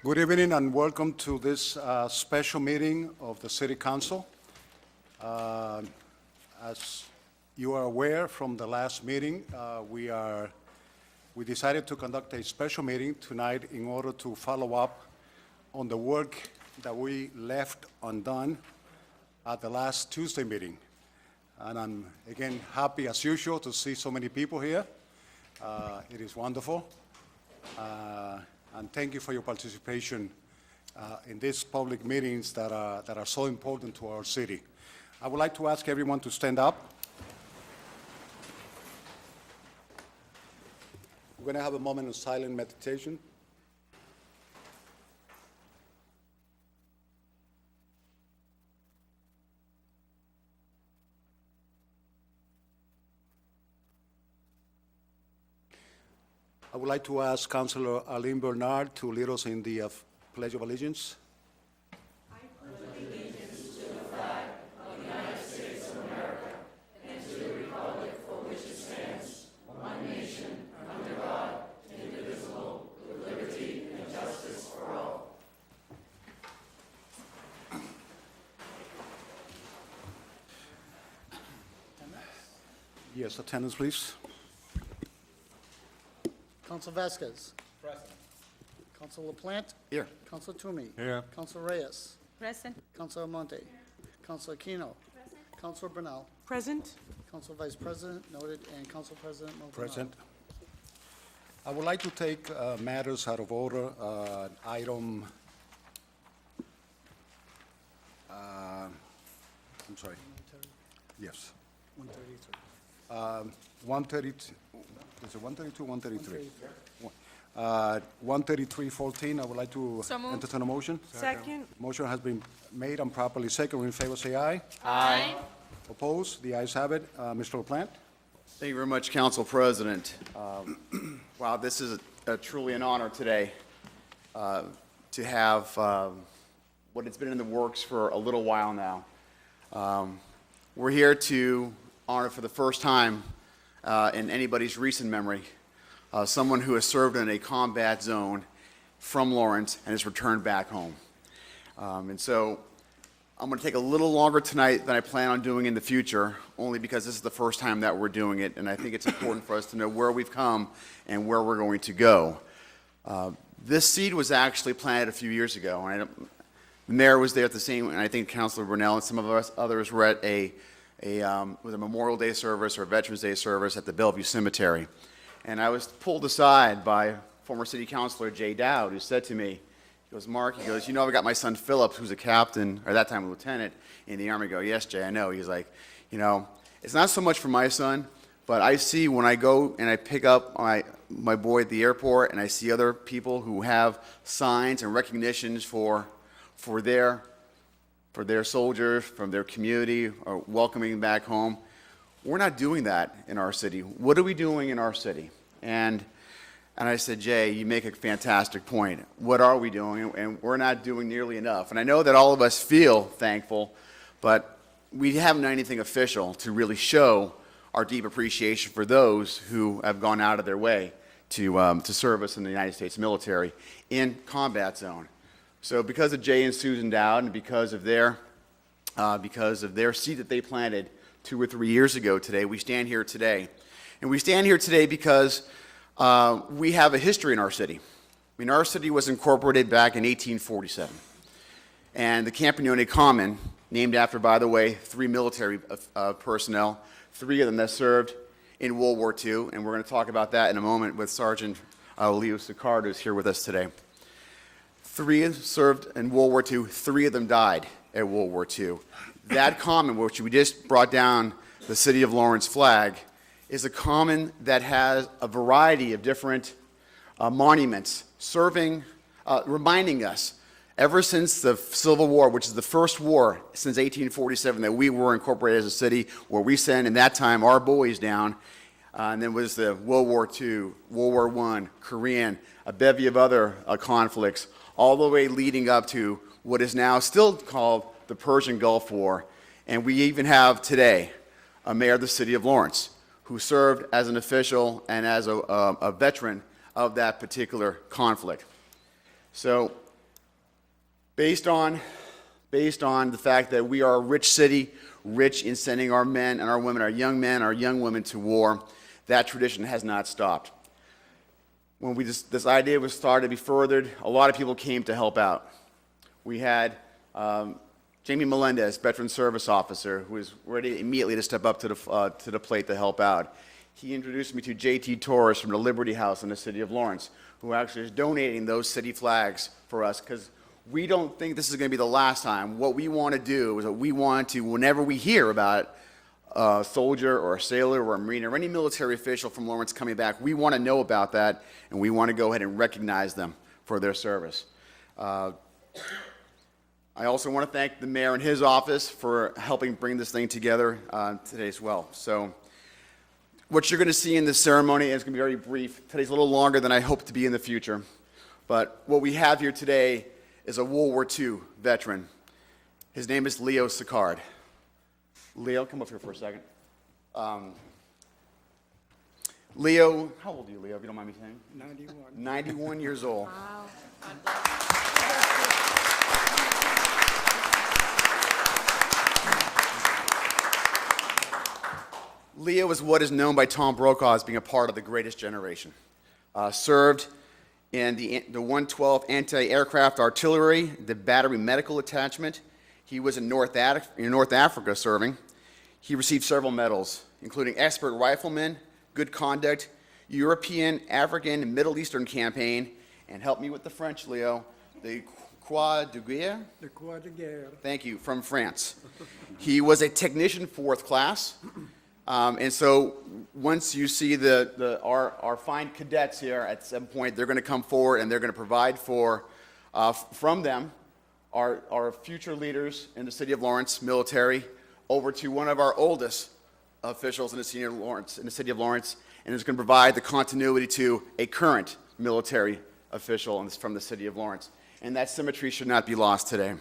Good evening and welcome to this special meeting of the City Council. As you are aware from the last meeting, we decided to conduct a special meeting tonight in order to follow up on the work that we left undone at the last Tuesday meeting. And I'm, again, happy as usual to see so many people here. It is wonderful. And thank you for your participation in these public meetings that are so important to our city. I would like to ask everyone to stand up. We're going to have a moment of silent meditation. I would like to ask Councilor Arlene Bernard to lead us in the Pledge of Allegiance. I pledge allegiance to the flag of the United States of America and to the republic for which it stands, one nation, under God, indivisible, with liberty and justice for all. Yes, attendance, please. Council Vasquez. Present. Council LaPlante. Here. Council Toomey. Here. Council Reyes. Present. Council Almonte. Council Aquino. Council Bernal. Present. Council Vice President, noted, and Council President Maldonado. Present. I would like to take matters out of order. Item, I'm sorry. Yes. 133. 132, is it 132, 133? 133-14, I would like to So moved. entertain a motion. Second. Motion has been made and properly seconded. In favor, say aye. Aye. Opposed? The ayes have it. Mr. LaPlante? Thank you very much, Council President. Wow, this is truly an honor today to have what has been in the works for a little while now. We're here to honor for the first time in anybody's recent memory someone who has served in a combat zone from Lawrence and has returned back home. And so I'm going to take a little longer tonight than I plan on doing in the future, only because this is the first time that we're doing it, and I think it's important for us to know where we've come and where we're going to go. This seed was actually planted a few years ago, and the mayor was there at the same, and I think Councilor Brunel and some of us others were at with a Memorial Day service or a Veterans Day service at the Bellevue Cemetery. And I was pulled aside by former city councilor Jay Dowd, who said to me, he goes, Mark, he goes, you know, I've got my son Philip, who's a captain, or at that time a lieutenant in the Army. I go, yes, Jay, I know. He's like, you know, it's not so much for my son, but I see when I go and I pick up my boy at the airport and I see other people who have signs and recognitions for their soldiers, from their community, or welcoming back home. We're not doing that in our city. What are we doing in our city? And I said, Jay, you make a fantastic point. What are we doing? And we're not doing nearly enough. And I know that all of us feel thankful, but we haven't done anything official to really show our deep appreciation for those who have gone out of their way to serve us in the United States military in combat zone. So because of Jay and Susan Dowd and because of their seed that they planted 2 or 3 years ago today, we stand here today. And we stand here today because we have a history in our city. I mean, our city was incorporated back in 1847. And the Campagnone Common, named after, by the way, 3 military personnel, 3 of them that served in World War II, and we're going to talk about that in a moment with Sergeant Leo Sicard, who's here with us today. 3 served in World War II, 3 of them died at World War II. That common, which we just brought down the City of Lawrence flag, is a common that has a variety of different monuments serving, reminding us, ever since the Civil War, which is the first war since 1847 that we were incorporated as a city, where we sent, in that time, our boys down, and then was the World War II, World War I, Korean, a bevy of other conflicts, all the way leading up to what is now still called the Persian Gulf War. And we even have today a mayor of the city of Lawrence who served as an official and as a veteran of that particular conflict. So Based on the fact that we are a rich city, rich in sending our men and our women, our young men, our young women to war, that tradition has not stopped. When this idea was started to be furthered, a lot of people came to help out. We had Jamie Melendez, veteran service officer, who was ready immediately to step up to the plate to help out. He introduced me to J.T. Torres from the Liberty House in the city of Lawrence, who actually is donating those city flags for us, because we don't think this is going to be the last time. What we want to do is that we want to, whenever we hear about a soldier or a sailor or a Marine or any military official from Lawrence coming back, we want to know about that, and we want to go ahead and recognize them for their service. I also want to thank the mayor and his office for helping bring this thing together today as well. So what you're going to see in this ceremony is going to be very brief. Today's a little longer than I hope to be in the future. But what we have here today is a World War II veteran. His name is Leo Sicard. Leo, come up here for a second. Leo, how old are you, Leo, if you don't mind me saying? 91. 91 years old. Leo is what is known by Tom Brokaw as being a part of the greatest generation. Served in the 112th Anti-Aircraft Artillery, the Battery Medical Attachment. He was in North Africa serving. He received several medals, including Expert Rifleman, Good Conduct, European, African, and Middle Eastern Campaign, and help me with the French, Leo, the Croix de Guerre? The Croix de Guerre. Thank you, from France. He was a technician 4th class. And so once you see our fine cadets here, at some point they're going to come forward and they're going to provide for, from them, our future leaders in the city of Lawrence, military, over to one of our oldest officials in the city of Lawrence, and is going to provide the continuity to a current military official from the city of Lawrence. And that symmetry should not be lost today.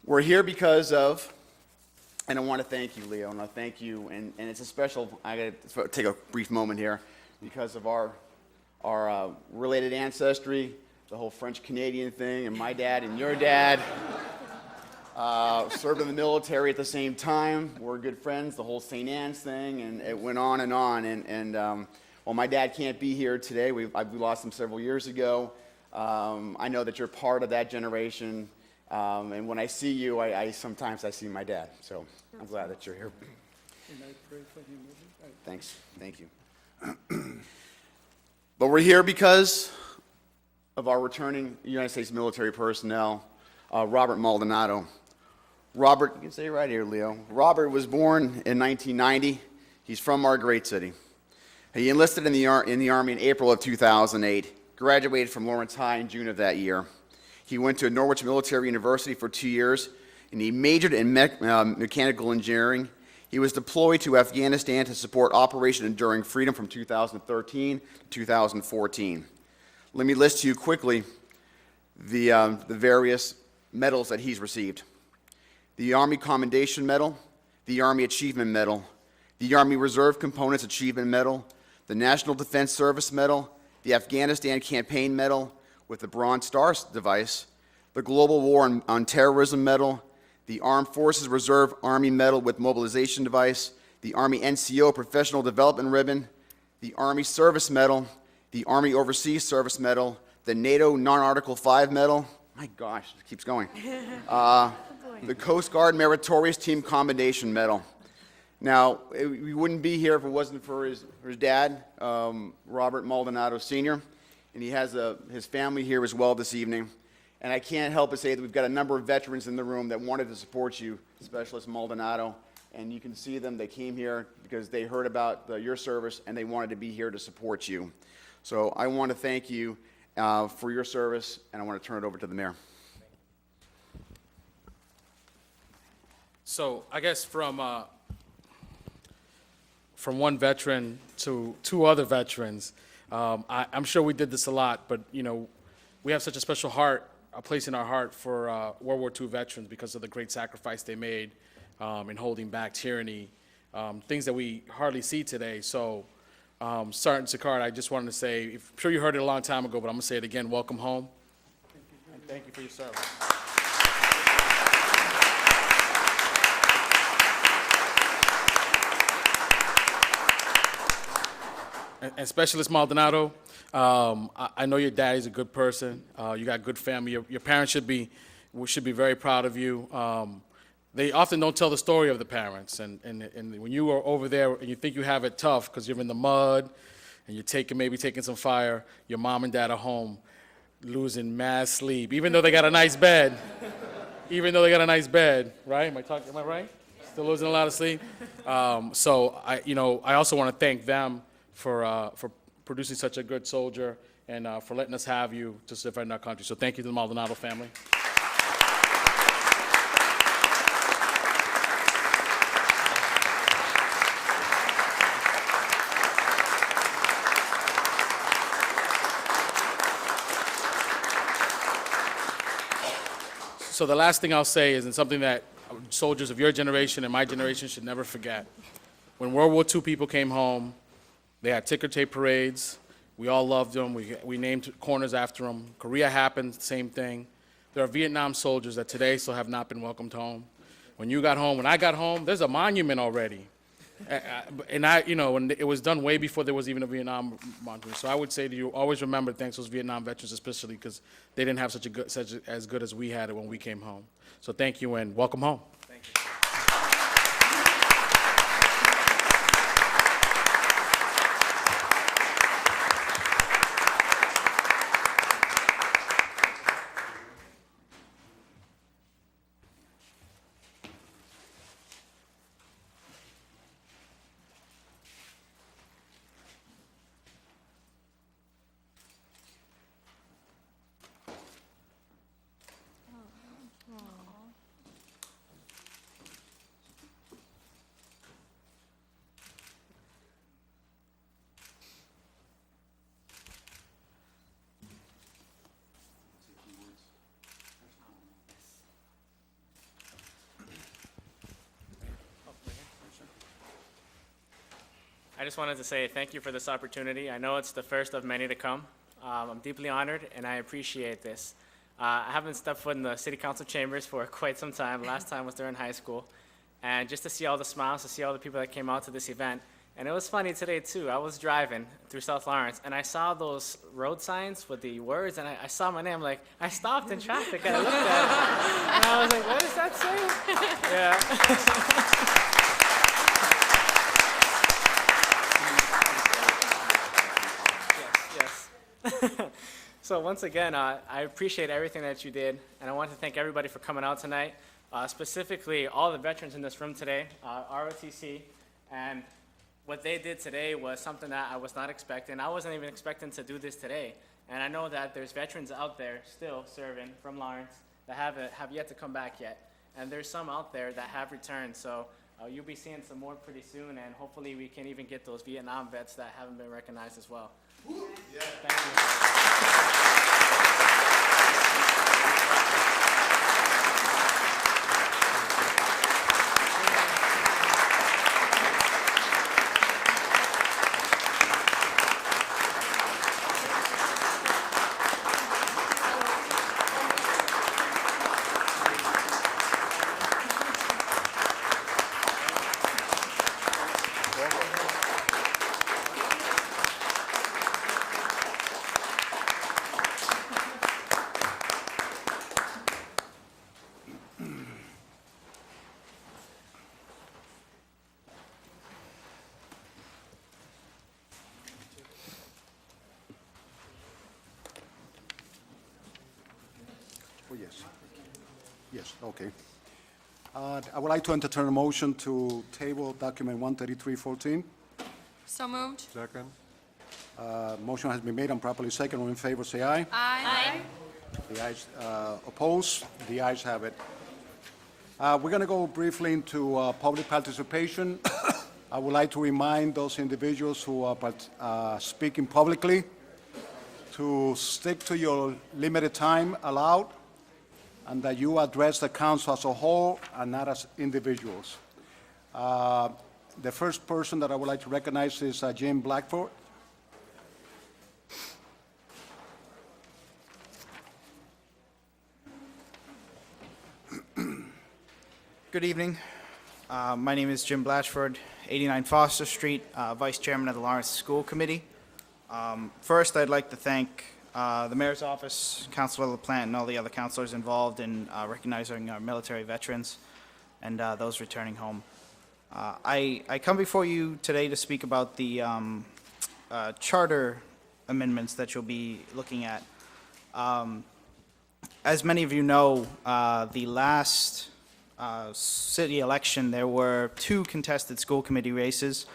We're here because of, and I want to thank you, Leo, and I thank you, and it's a special, I got to take a brief moment here, because of our related ancestry, the whole French-Canadian thing, and my dad and your dad served in the military at the same time. We're good friends, the whole St. Anne's thing, and it went on, and while my dad can't be here today, we lost him several years ago, I know that you're part of that generation. And when I see you, sometimes I see my dad. So I'm glad that you're here. And I pray for him every day. Thanks. Thank you. But we're here because of our returning United States military personnel, Robert Maldonado. Robert, you can say it right here, Leo. Robert was born in 1990. He's from our great city. He enlisted in the Army in April of 2008, graduated from Lawrence High in June of that year. He went to Norwich Military University for 2 years, and he majored in mechanical engineering. He was deployed to Afghanistan to support Operation Enduring Freedom from 2013 to 2014. Let me list to you quickly the various medals that he's received. The Army Commendation Medal, the Army Achievement Medal, the Army Reserve Components Achievement Medal, the National Defense Service Medal, the Afghanistan Campaign Medal with the Bronze Star device, the Global War on Terrorism Medal, the Armed Forces Reserve Army Medal with Mobilization Device, the Army NCO Professional Development Ribbon, the Army Service Medal, the Army Overseas Service Medal, the NATO Non-Article 5 Medal, my gosh, it keeps going, the Coast Guard Meritorious Team Commendation Medal. Now, we wouldn't be here if it wasn't for his dad, Robert Maldonado Sr., and he has his family here as well this evening. And I can't help but say that we've got a number of veterans in the room that wanted to support you, Specialist Maldonado, and you can see them. They came here because they heard about your service, and they wanted to be here to support you. So I want to thank you for your service, and I want to turn it over to the mayor. So I guess from one veteran to two other veterans, I'm sure we did this a lot, but we have such a special heart, a place in our heart for World War II veterans because of the great sacrifice they made in holding back tyranny, things that we hardly see today. So, Sergeant Sicard, I just wanted to say, I'm sure you heard it a long time ago, but I'm going to say it again, welcome home. Thank you for your service. And Specialist Maldonado, I know your daddy's a good person. You got good family. Your parents should be very proud of you. They often don't tell the story of the parents. And when you are over there and you think you have it tough because you're in the mud and you're maybe taking some fire, your mom and dad are home losing mad sleep, even though they got a nice bed. Even though they got a nice bed, right? Am I right? Still losing a lot of sleep. So I also want to thank them for producing such a good soldier and for letting us have you to defend our country. So thank you to the Maldonado family. So the last thing I'll say is, and something that soldiers of your generation and my generation should never forget. When World War II people came home, they had ticker tape parades. We all loved them. We named corners after them. Korea happened, same thing. There are Vietnam soldiers that today still have not been welcomed home. When I got home, there's a monument already. And when it was done way before there was even a Vietnam monument. So I would say to you, always remember to thank those Vietnam veterans, especially because they didn't have such as good as we had it when we came home. So thank you and welcome home. Thank you. I just wanted to say thank you for this opportunity. I know it's the first of many to come. I'm deeply honored, and I appreciate this. I haven't stepped foot in the city council chambers for quite some time. Last time was during high school. And just to see all the smiles, to see all the people that came out to this event. And it was funny today, too. I was driving through South Lawrence, and I saw those road signs with the words, and I saw my name. Like, I stopped in traffic, and I looked at it. And I was like, what does that say? Yeah. So once again, I appreciate everything that you did, and I want to thank everybody for coming out tonight, specifically all the veterans in this room today, ROTC, and what they did today was something that I was not expecting. I wasn't even expecting to do this today, and I know that there's veterans out there still serving from Lawrence that have yet to come back yet, and there's some out there that have returned, so you'll be seeing some more pretty soon, and hopefully we can even get those Vietnam vets that haven't been recognized as well. Yeah. Thank you. Oh, yes. Yes, okay. I would like to entertain a motion to table document 13314. So moved. Second. Motion has been made and properly second. All in favor, say aye. Aye. The ayes oppose. The ayes have it. We're going to go briefly into public participation. I would like to remind those individuals who are speaking publicly to stick to your limited time allowed, and that you address the council as a whole and not as individuals. The first person that I would like to recognize is Jim Blackford. Good evening. My name is Jim Blatchford, 89 Foster Street, Vice Chairman of the Lawrence School Committee. First, I'd like to thank the Mayor's Office, Councilor LaPlante, and all the other councilors involved in recognizing our military veterans and those returning home. I come before you today to speak about the charter amendments that you'll be looking at. As many of you know, the last city election, there were 2 contested school committee races,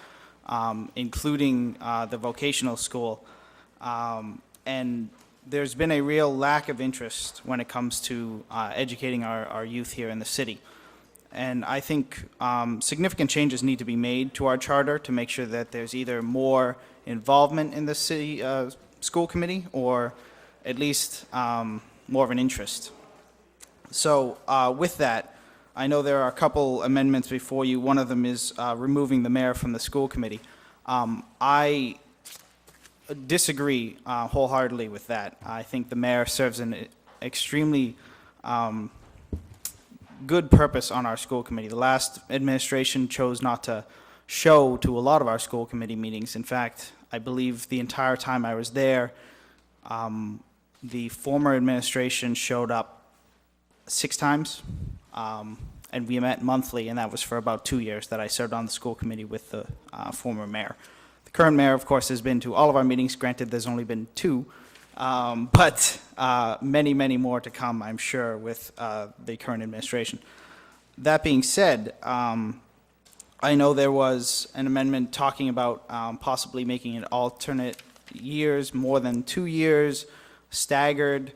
including the vocational school. And there's been a real lack of interest when it comes to educating our youth here in the city. And I think significant changes need to be made to our charter to make sure that there's either more involvement in the city school committee or at least more of an interest. So with that, I know there are a couple amendments before you. One of them is removing the mayor from the school committee. I disagree wholeheartedly with that. I think the mayor serves an extremely good purpose on our school committee. The last administration chose not to show to a lot of our school committee meetings. In fact, I believe the entire time I was there, the former administration showed up 6 times, and we met monthly, and that was for about 2 years that I served on the school committee with the former mayor. The current mayor, of course, has been to all of our meetings. Granted, there's only been 2, but many, many more to come, I'm sure, with the current administration. That being said, I know there was an amendment talking about possibly making it alternate years, more than 2 years, staggered.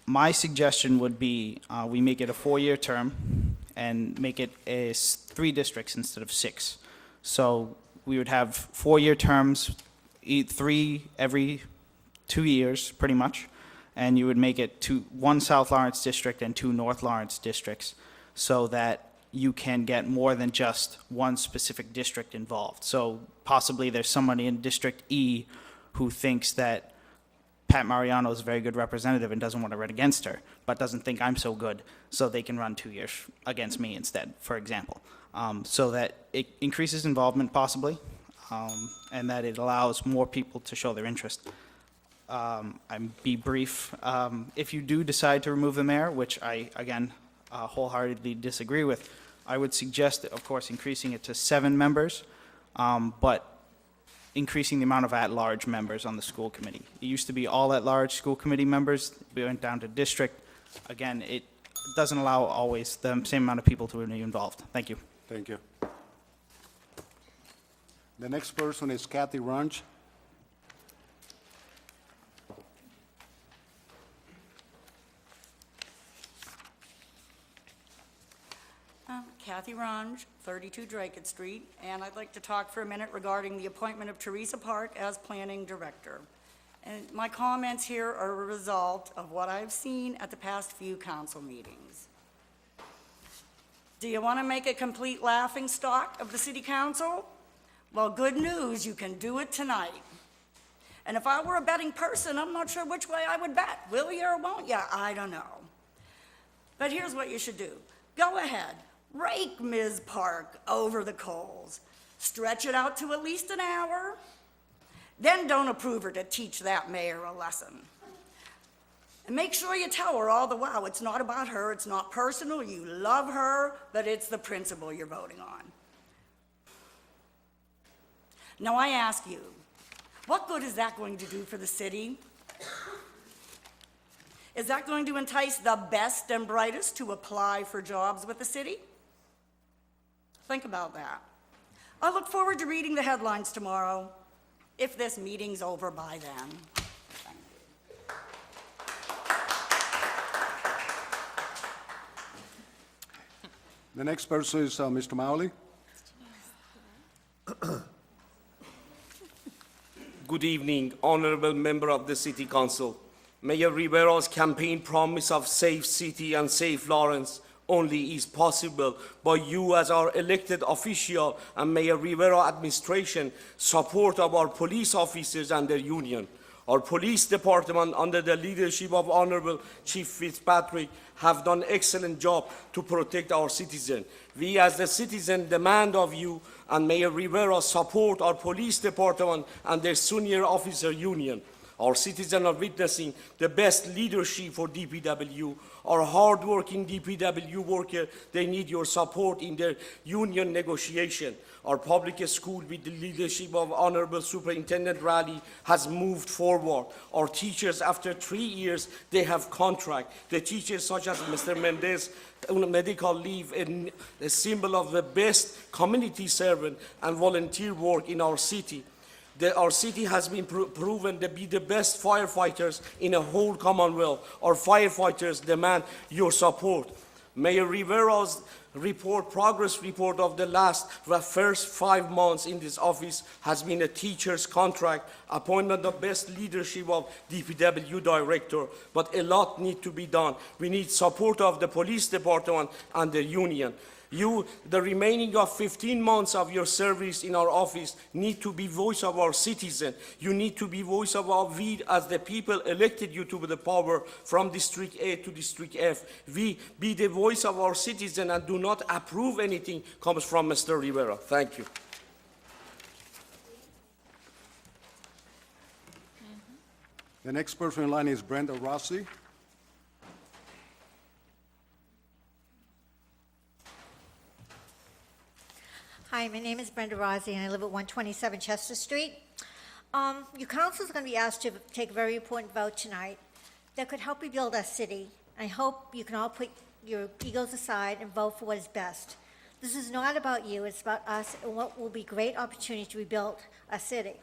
My suggestion would be we make it a 4-year term and make it 3 districts instead of 6. So we would have 4-year terms, 3 every 2 years, pretty much, and you would make it 1 South Lawrence district and 2 North Lawrence districts, so that you can get more than just one specific district involved. So possibly there's somebody in District E who thinks that Pat Mariano is a very good representative and doesn't want to run against her, but doesn't think I'm so good, so they can run 2 years against me instead, for example. So that it increases involvement possibly, and that it allows more people to show their interest. I'd be brief. If you do decide to remove the mayor, which I, again, wholeheartedly disagree with, I would suggest, of course, increasing it to 7 members, but increasing the amount of at-large members on the school committee. It used to be all at-large school committee members. We went down to district. Again, it doesn't allow always the same amount of people to be involved. Thank you. Thank you. The next person is Kathy Runge. Kathy Runge, 32 Drake Street, and I'd like to talk for a minute regarding the appointment of Teresa Park as Planning Director. And my comments here are a result of what I've seen at the past few council meetings. Do you want to make a complete laughingstock of the city council? Well, good news, you can do it tonight. And if I were a betting person, I'm not sure which way I would bet. Will you or won't you? I don't know. But here's what you should do. Go ahead. Rake Ms. Park over the coals. Stretch it out to at least an hour. Then don't approve her to teach that mayor a lesson. And make sure you tell her all the while it's not about her, it's not personal, you love her, but it's the principle you're voting on. Now I ask you, what good is that going to do for the city? Is that going to entice the best and brightest to apply for jobs with the city? Think about that. I look forward to reading the headlines tomorrow, if this meeting's over by then. Thank you. The next person is Mr. Mowley. Good evening, honorable member of the City Council. Mayor Rivera's campaign promise of safe city and safe Lawrence only is possible by you as our elected official and Mayor Rivera administration support of our police officers and their union. Our police department, under the leadership of Honorable Chief Fitzpatrick, have done excellent job to protect our citizens. We as the citizen demand of you and Mayor Rivera support our police department and their senior officer union. Our citizens are witnessing the best leadership for DPW. Our hard-working DPW workers, they need your support in their union negotiation. Our public school, with the leadership of Honorable Superintendent Raleigh, has moved forward. Our teachers, after 3 years, they have contract. The teachers, such as Mr. Mendez, on medical leave, a symbol of the best community servant and volunteer work in our city. Our city has been proven to be the best firefighters in the whole Commonwealth. Our firefighters demand your support. Mayor Rivera's progress report of the first 5 months in this office has been a teacher's contract, appointment of best leadership of DPW director, but a lot needs to be done. We need support of the police department and the union. You, the remaining of 15 months of your service in our office, need to be voice of our citizen. You need to be voice of our we as the people elected you to the power from District A to District F. We be the voice of our citizen and do not approve anything comes from Mr. Rivera. Thank you. The next person in line is Brenda Rossi. Hi, my name is Brenda Rossi, and I live at 127 Chester Street. Your council is going to be asked to take a very important vote tonight that could help rebuild our city. I hope you can all put your egos aside and vote for what is best. This is not about you, it's about us and what will be a great opportunity to rebuild our city.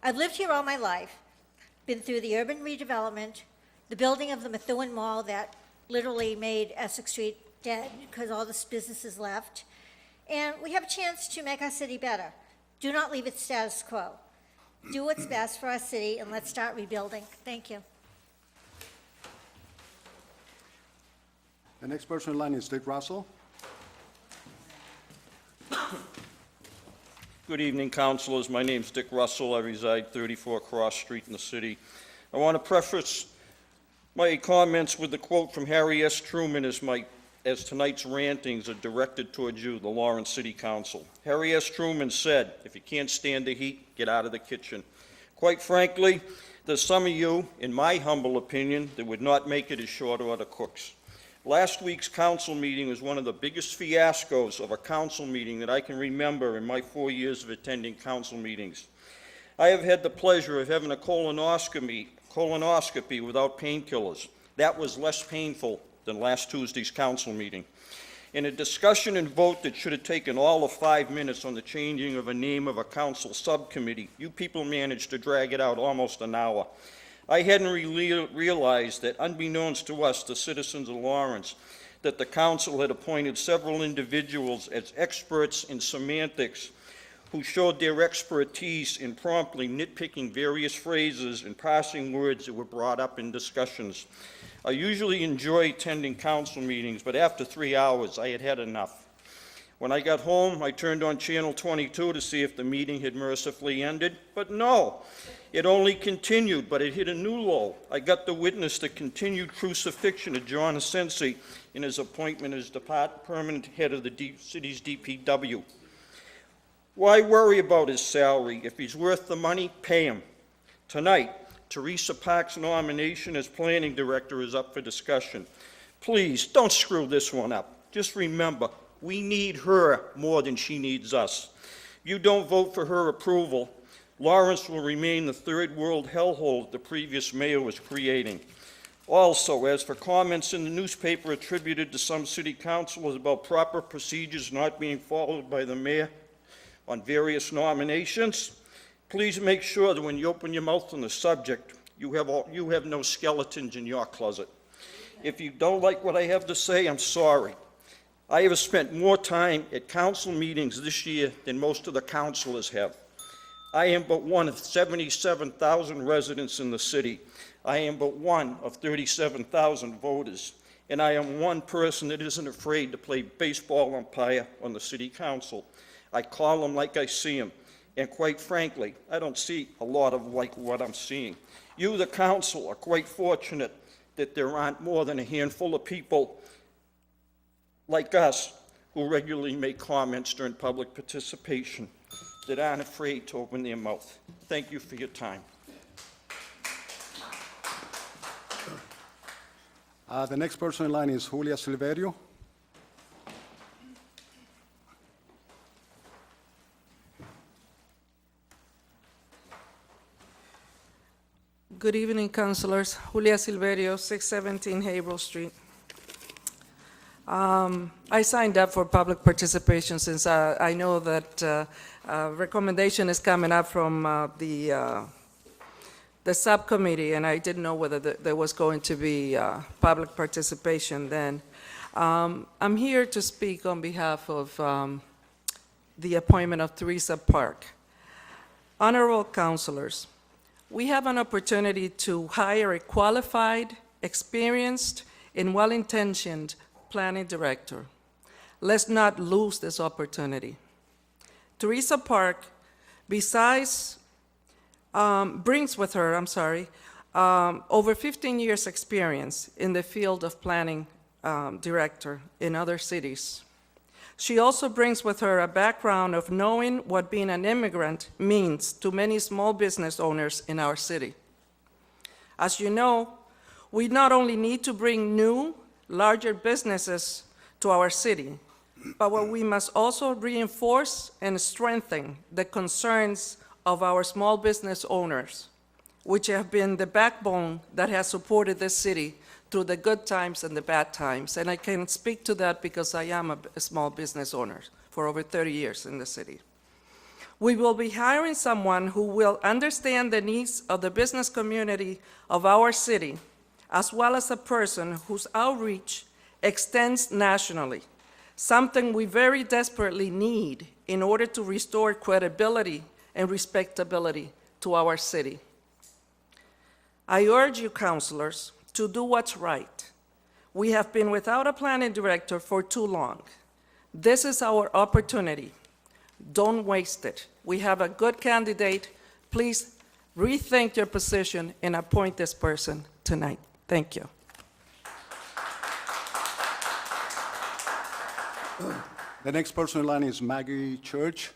I've lived here all my life, been through the urban redevelopment, the building of the Methuen Mall that literally made Essex Street dead because all the businesses left. And we have a chance to make our city better. Do not leave it status quo. Do what's best for our city, and let's start rebuilding. Thank you. The next person in line is Dick Russell. Good evening, councilors. My name's Dick Russell. I reside 34 Cross Street in the city. I want to preface my comments with the quote from Harry S. Truman as tonight's rantings are directed towards you, the Lawrence City Council. Harry S. Truman said, if you can't stand the heat, get out of the kitchen. Quite frankly, there's some of you, in my humble opinion, that would not make it as short order cooks. Last week's council meeting was one of the biggest fiascos of a council meeting that I can remember in my 4 years of attending council meetings. I have had the pleasure of having a colonoscopy without painkillers. That was less painful than last Tuesday's council meeting. In a discussion and vote that should have taken all of 5 minutes on the changing of a name of a council subcommittee, you people managed to drag it out almost an hour. I hadn't realized that, unbeknownst to us, the citizens of Lawrence, that the council had appointed several individuals as experts in semantics who showed their expertise in promptly nitpicking various phrases and parsing words that were brought up in discussions. I usually enjoy attending council meetings, but after 3 hours, I had had enough. When I got home, I turned on Channel 22 to see if the meeting had mercifully ended, but no, it only continued, but it hit a new low. I got to witness the continued crucifixion of John Asensi in his appointment as the permanent head of the city's DPW. Why worry about his salary? If he's worth the money, pay him. Tonight, Teresa Park's nomination as planning director is up for discussion. Please, don't screw this one up. Just remember, we need her more than she needs us. If you don't vote for her approval, Lawrence will remain the third world hellhole the previous mayor was creating. Also, as for comments in the newspaper attributed to some city councilors about proper procedures not being followed by the mayor on various nominations, please make sure that when you open your mouth on the subject, you have no skeletons in your closet. If you don't like what I have to say, I'm sorry. I have spent more time at council meetings this year than most of the councilors have. I am but one of 77,000 residents in the city. I am but one of 37,000 voters. And I am one person that isn't afraid to play baseball umpire on the city council. I call them like I see them. And quite frankly, I don't see a lot of like what I'm seeing. You, the council, are quite fortunate that there aren't more than a handful of people like us who regularly make comments during public participation that aren't afraid to open their mouth. Thank you for your time. The next person in line is Julia Silverio. Good evening, councilors. Julia Silverio, 617 Haverhill Street. I signed up for public participation since I know that recommendation is coming up from the subcommittee, and I didn't know whether there was going to be public participation then. I'm here to speak on behalf of the appointment of Teresa Park. Honorable councilors, we have an opportunity to hire a qualified, experienced, and well-intentioned planning director. Let's not lose this opportunity. Teresa Park, brings with her, over 15 years' experience in the field of planning director in other cities. She also brings with her a background of knowing what being an immigrant means to many small business owners in our city. As you know, we not only need to bring new, larger businesses to our city, but we must also reinforce and strengthen the concerns of our small business owners, which have been the backbone that has supported this city through the good times and the bad times. And I can speak to that because I am a small business owner for over 30 years in the city. We will be hiring someone who will understand the needs of the business community of our city, as well as a person whose outreach extends nationally, something we very desperately need in order to restore credibility and respectability to our city. I urge you, councilors, to do what's right. We have been without a planning director for too long. This is our opportunity. Don't waste it. We have a good candidate. Please rethink your position and appoint this person tonight. Thank you. The next person in line is Maggie Church.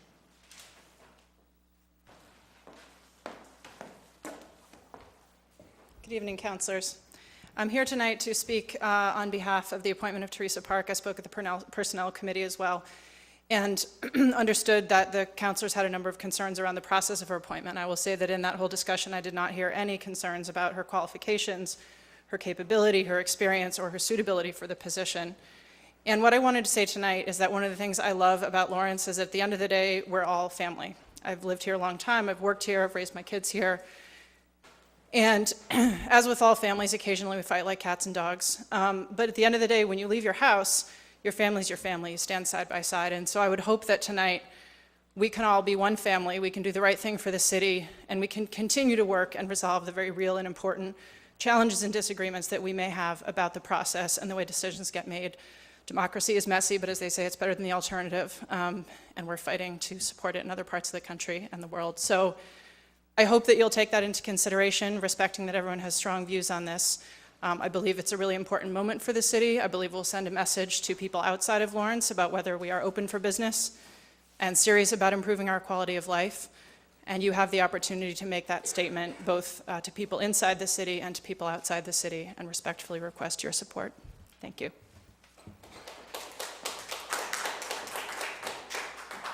Good evening, councilors. I'm here tonight to speak on behalf of the appointment of Teresa Park. I spoke at the Personnel Committee as well and understood that the councilors had a number of concerns around the process of her appointment. I will say that in that whole discussion, I did not hear any concerns about her qualifications, her capability, her experience, or her suitability for the position. And what I wanted to say tonight is that one of the things I love about Lawrence is at the end of the day, we're all family. I've lived here a long time, I've worked here, I've raised my kids here. And as with all families, occasionally we fight like cats and dogs. But at the end of the day, when you leave your house, your family's your family, you stand side by side. And so I would hope that tonight we can all be one family, we can do the right thing for the city, and we can continue to work and resolve the very real and important challenges and disagreements that we may have about the process and the way decisions get made. Democracy is messy, but as they say, it's better than the alternative, and we're fighting to support it in other parts of the country and the world. So I hope that you'll take that into consideration, respecting that everyone has strong views on this. I believe it's a really important moment for the city. I believe we'll send a message to people outside of Lawrence about whether we are open for business and serious about improving our quality of life. And you have the opportunity to make that statement both to people inside the city and to people outside the city, and respectfully request your support. Thank you.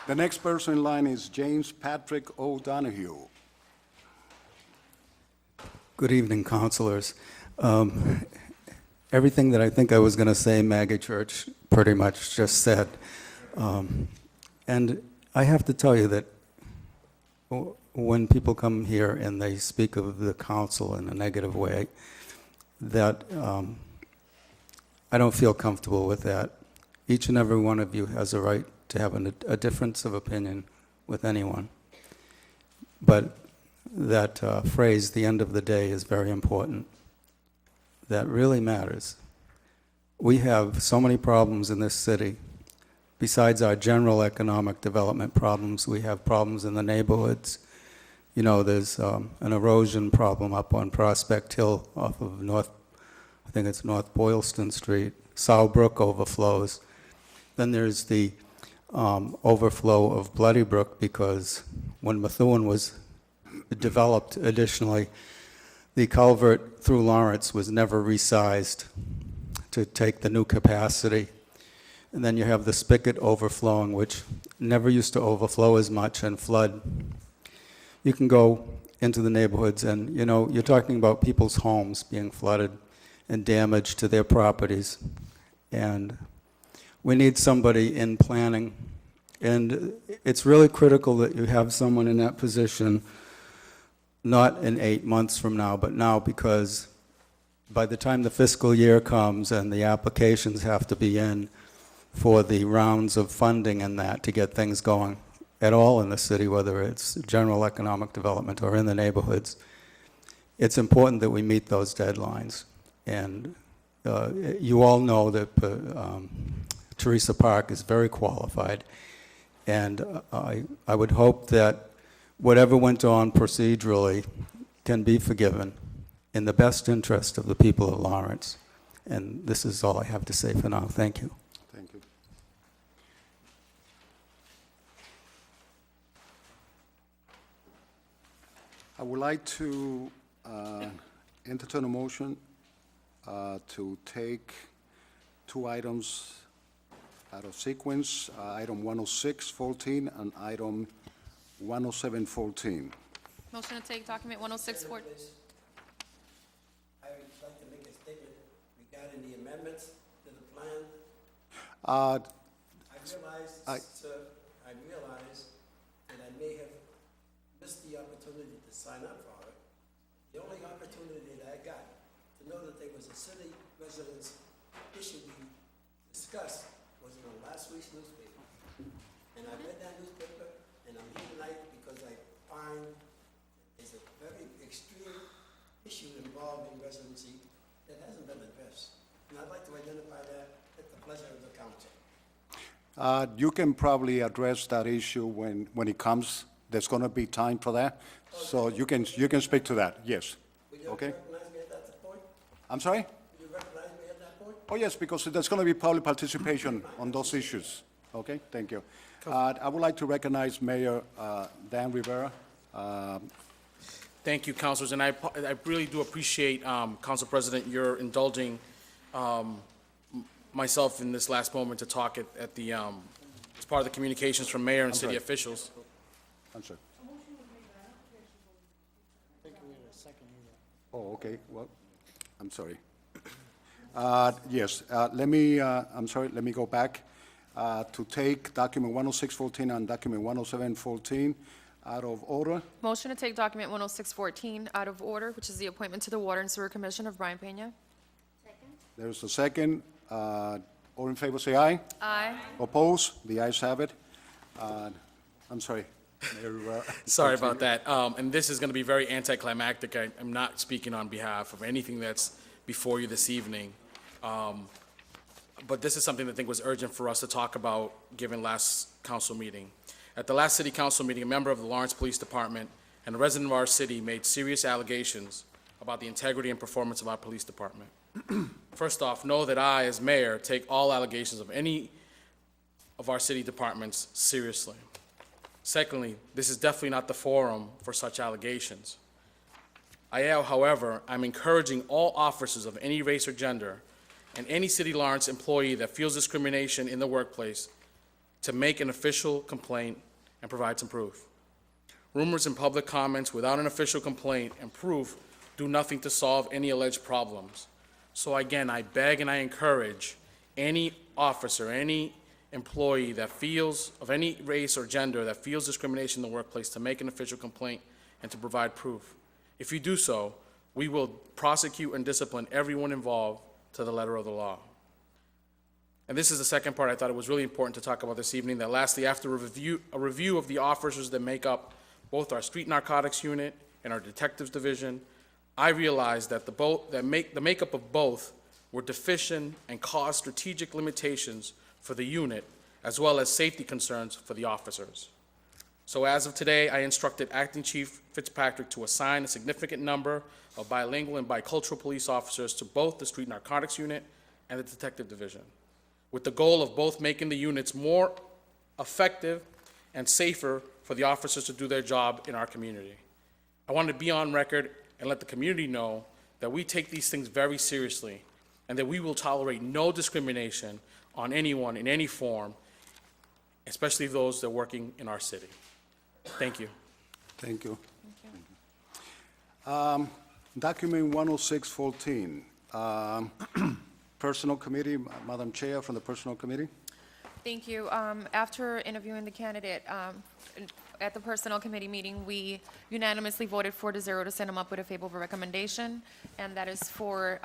The next person in line is James Patrick O'Donoghue. Good evening, councilors. Everything that I think I was going to say, Maggie Church pretty much just said. And I have to tell you that when people come here and they speak of the council in a negative way, that I don't feel comfortable with that. Each and every one of you has a right to have a difference of opinion with anyone. But that phrase, the end of the day, is very important. That really matters. We have so many problems in this city besides our general economic development problems, we have problems in the neighborhoods. You know, there's an erosion problem up on Prospect Hill off of I think it's North Boylston Street. Sow Brook overflows. Then there's the overflow of Bloody Brook, because when Methuen was developed additionally, the culvert through Lawrence was never resized to take the new capacity. And then you have the spigot overflowing, which never used to overflow as much and flood. You can go into the neighborhoods and, you know, you're talking about people's homes being flooded and damage to their properties. And we need somebody in planning. And it's really critical that you have someone in that position, not in 8 months from now, but now, because by the time the fiscal year comes and the applications have to be in for the rounds of funding and that to get things going at all in the city, whether it's general economic development or in the neighborhoods, it's important that we meet those deadlines. And you all know that Teresa Park is very qualified, and I would hope that whatever went on procedurally can be forgiven in the best interest of the people of Lawrence. And this is all I have to say for now. Thank you. Thank you. I would like to entertain a motion to take two items out of sequence, item 10614 and item 10714. Motion to take document 10614. I would like to make a statement regarding the amendments to the plan. Uh, Sir, I realize that I may have missed the opportunity to sign up for it. The only opportunity that I got to know that there was a city residence issue being discussed was in last week's newspaper. And I read that newspaper, and I'm here tonight because I find there's a very extreme issue involving residency that hasn't been addressed. And I'd like to identify that at the pleasure of the council. You can probably address that issue when it comes. There's going to be time for that. So you can speak to that, yes. Will you Okay? recognize me at that point? I'm sorry? Will you recognize me at that point? Oh, yes, because there's going to be public participation on those issues. Okay, thank you. I would like to recognize Mayor Dan Rivera. Thank you, councilors, and I really do appreciate, Council President, your indulging myself in this last moment to talk at the, as part of the communications from mayor and city sorry. officials. I'm sorry. Oh, okay, well, I'm sorry. Yes, let me, I'm sorry, let me go back to take document 10614 and document 10714 out of order. Motion to take document 10614 out of order, which is the appointment to the Water and Sewer Commission of Brian Peña. There's a second. All in favor, say aye. Aye. Oppose? The ayes have it. I'm sorry, Mayor Rivera. Sorry about that. And this is going to be very anticlimactic. I'm not speaking on behalf of anything that's before you this evening. But this is something that I think was urgent for us to talk about, given last council meeting. At the last city council meeting, a member of the Lawrence Police Department and a resident of our city made serious allegations about the integrity and performance of our police department. First off, know that I, as mayor, take all allegations of any of our city departments seriously. Secondly, this is definitely not the forum for such allegations. However, I'm encouraging all officers of any race or gender and any City Lawrence employee that feels discrimination in the workplace to make an official complaint and provide some proof. Rumors and public comments without an official complaint and proof do nothing to solve any alleged problems. So again, I beg and I encourage any officer, any employee that feels, of any race or gender, that feels discrimination in the workplace to make an official complaint and to provide proof. If you do so, we will prosecute and discipline everyone involved to the letter of the law. And this is the second part I thought it was really important to talk about this evening, that lastly, after a review of the officers that make up both our street narcotics unit and our detectives division, I realized that the makeup of both were deficient and caused strategic limitations for the unit, as well as safety concerns for the officers. So as of today, I instructed Acting Chief Fitzpatrick to assign a significant number of bilingual and bicultural police officers to both the Street Narcotics Unit and the Detective Division, with the goal of both making the units more effective and safer for the officers to do their job in our community. I want to be on record and let the community know that we take these things very seriously and that we will tolerate no discrimination on anyone in any form, especially those that are working in our city. Thank you. Thank you. Document 10614, Personnel Committee, Madam Chair from the Personnel Committee. Thank you. After interviewing the candidate at the Personnel Committee meeting, we unanimously voted 4-0 to send him up with a favorable recommendation, and that is for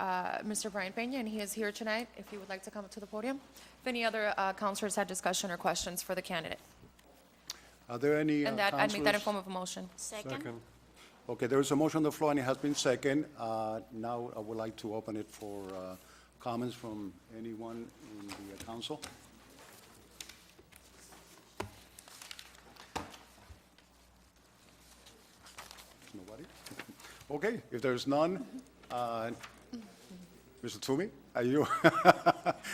Mr. Brian Peña, and he is here tonight if he would like to come up to the podium. If any other counselors had discussion or questions for the candidate. Are there any And that, I'd make that in councilors? form of a motion. Second. Okay, there is a motion on the floor and it has been second. Now I would like to open it for comments from anyone in the council. Nobody? Okay, if there's none, Mr. Toomey, are you?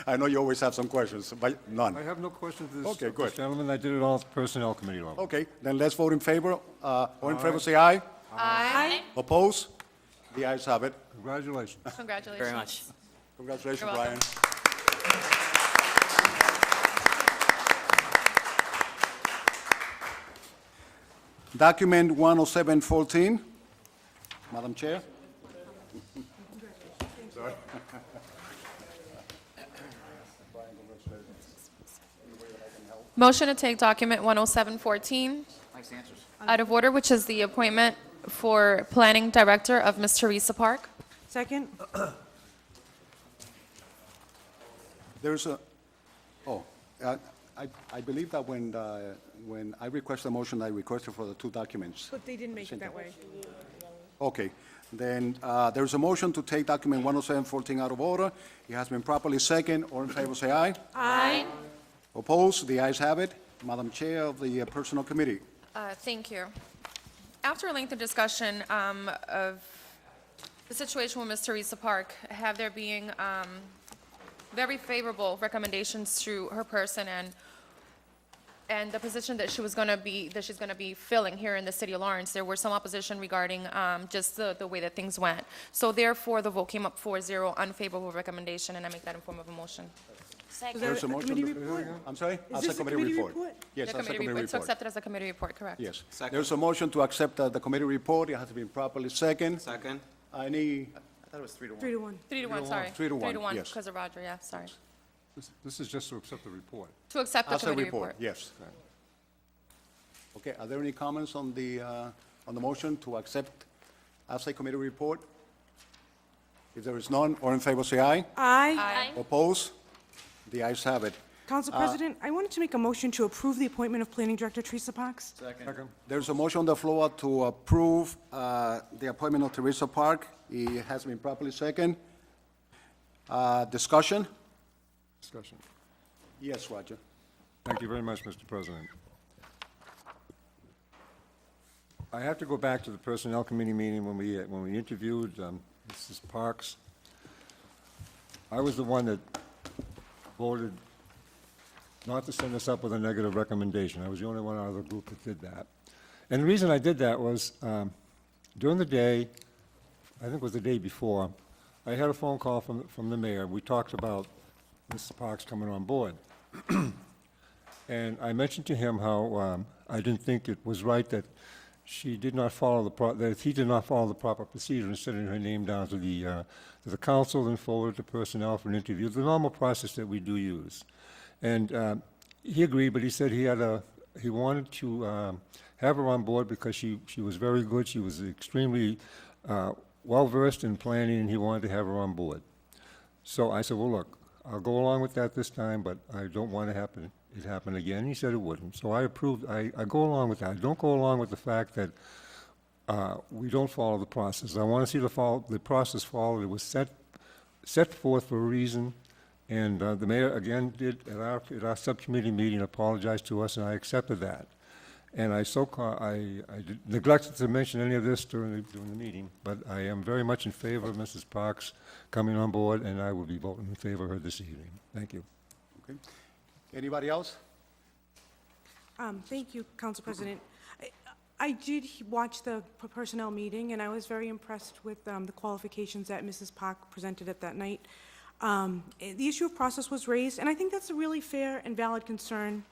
I know you always have some questions, but none. I have no questions to Okay, this good. gentleman. I did it all at the Personnel Committee level. Okay, then let's vote in favor. All in favor, say aye. Aye. Oppose? The ayes have it. Congratulations. Congratulations. Very much. Congratulations, You're Brian. welcome. Document 10714, Madam Chair. Sorry. Motion to take document 10714 out of order, which is the appointment for Planning Director of Ms. Teresa Park. Second? There's a, I believe that when I requested a motion, I requested for the two documents. But they didn't make it that way. Okay, then there's a motion to take document 10714 out of order. It has been properly second. All in favor, say aye. Aye. Opposed? The ayes have it. Madam Chair of the Personnel Committee. Thank you. After a lengthy discussion of the situation with Ms. Teresa Park, have there being very favorable recommendations to her person and the position that she's going to be filling here in the city of Lawrence, there were some opposition regarding just the way that things went. So therefore, the vote came up 4-0, unfavorable recommendation, and I make that in form of a motion. Is There's that a a motion. committee report? I'm sorry? Is As this a committee report? Yes, The that's a committee committee report, it's report. accepted as a committee report, correct? Yes. Second. There's a motion to accept the committee report. It has been properly second. Second. Any, I thought it was 3-1. 3-1. 3-1, sorry. 3-1, yes. Because of Roger, yeah, sorry. This is just to accept the report. To accept the as a committee report, report. yes. Okay, are there any comments on the motion to accept as a committee report? If there is none, all in favor, say aye. Aye. Aye. Oppose? The ayes have it. Council President, I wanted to make a motion to approve the appointment of Planning Director Teresa Parks. Second. There's a motion on the floor to approve the appointment of Teresa Park. It has been properly second. Discussion? Discussion. Yes, Roger. Thank you very much, Mr. President. I have to go back to the Personnel Committee meeting when we interviewed Mrs. Parks. I was the one that voted not to send us up with a negative recommendation. I was the only one out of the group that did that. And the reason I did that was during the day, I think it was the day before, I had a phone call from the mayor. We talked about Mrs. Parks coming on board. And I mentioned to him how I didn't think it was right that she did not follow that he did not follow the proper procedure in sending her name down to the council and forward to personnel for an interview, the normal process that we do use. And he agreed, but he said he wanted to have her on board because she was very good. She was extremely well-versed in planning, and he wanted to have her on board. So I said, well, look, I'll go along with that this time, but I don't want it happen again. He said it wouldn't. So I approved, I go along with that. I don't go along with the fact that we don't follow the process. I want to see the process followed. It was set forth for a reason, And the mayor, again, did, at our subcommittee meeting, apologize to us, and I accepted that. And I neglected to mention any of this during the meeting, but I am very much in favor of Mrs. Parks coming on board, and I will be voting in favor of her this evening. Thank you. Okay. Anybody else? Thank you, Council President. I did watch the personnel meeting, and I was very impressed with the qualifications that Mrs. Park presented at that night. The issue of process was raised, and I think that's a really fair and valid concern.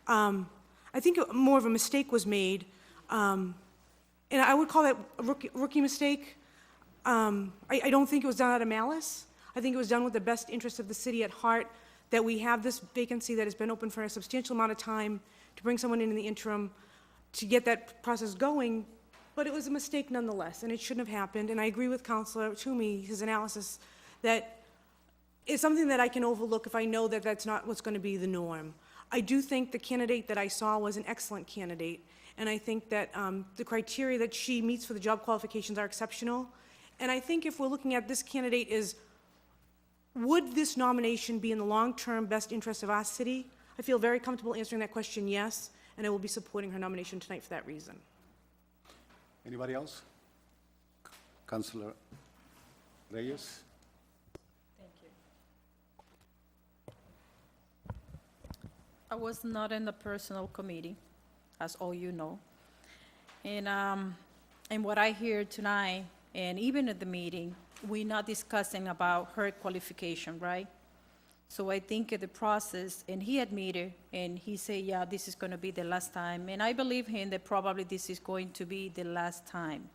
I think more of a mistake was made, and I would call that a rookie mistake. I don't think it was done out of malice. I think it was done with the best interest of the city at heart, that we have this vacancy that has been open for a substantial amount of time, to bring someone in the interim, to get that process going, but it was a mistake nonetheless, and it shouldn't have happened. And I agree with Councilor Toomey, his analysis, that it's something that I can overlook if I know that that's not what's going to be the norm. I do think the candidate that I saw was an excellent candidate, and I think that the criteria that she meets for the job qualifications are exceptional. And I think if we're looking at this candidate is, would this nomination be in the long-term best interest of our city? I feel very comfortable answering that question, yes, and I will be supporting her nomination tonight for that reason. Anybody else? Councilor Reyes? Thank you. I was not in the personnel committee, as all you know. And what I hear tonight, and even at the meeting, we're not discussing about her qualification, right? So I think the process, and he admitted, and he said, yeah, this is going to be the last time. And I believe him that probably this is going to be the last time.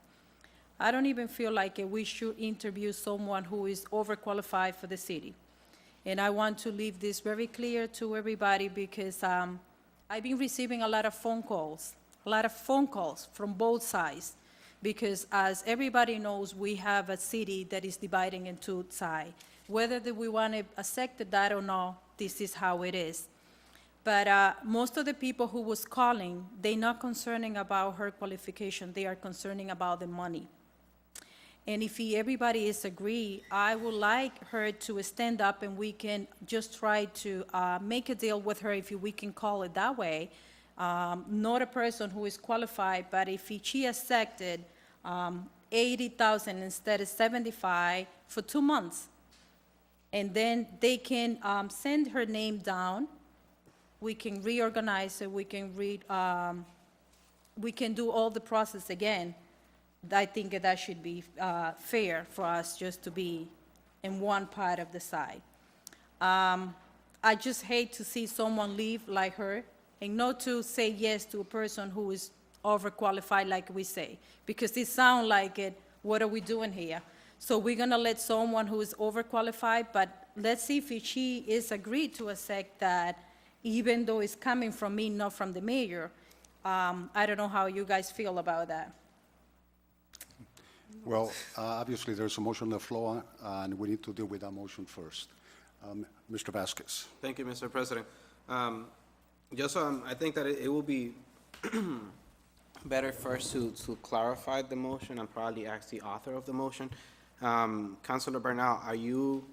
I don't even feel like we should interview someone who is overqualified for the city. And I want to leave this very clear to everybody, because I've been receiving a lot of phone calls from both sides. Because as everybody knows, we have a city that is dividing into two sides. Whether we want to accept that or not, this is how it is. But most of the people who was calling, they're not concerning about her qualification, they are concerning about the money. And if everybody is agree, I would like her to stand up and we can just try to make a deal with her, if we can call it that way. Not a person who is qualified, but if she accepted $80,000 instead of $75,000 for 2 months, and then they can send her name down, we can reorganize it, we can do all the process again. I think that should be fair for us just to be in one part of the side. I just hate to see someone leave like her, and not to say yes to a person who is overqualified, like we say, because it sounds like it, what are we doing here? So we're gonna let someone who is overqualified, but let's see if she is agreed to accept that, even though it's coming from me, not from the mayor. I don't know how you guys feel about that. Well, obviously, there's a motion on the floor, and we need to deal with that motion first. Mr. Vasquez. Thank you, Mr. President. I think that it will be better first to clarify the motion and probably ask the author of the motion. Councilor Bernal, are you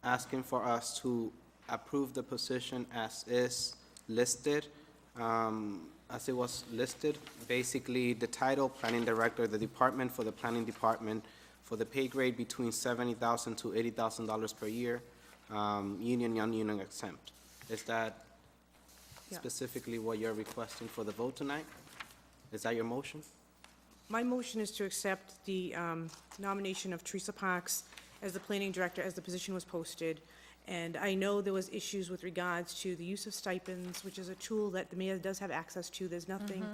asking for us to approve the position as is listed, as it was listed? Basically, the title, Planning Director, the department for the Planning Department, for the pay grade between $70,000 to $80,000 per year, union, non-union exempt. Is that specifically what you're requesting for the vote tonight? Is that your motion? My motion is to accept the nomination of Teresa Parks as the planning director, as the position was posted. And I know there was issues with regards to the use of stipends, which is a tool that the mayor does have access to. There's nothing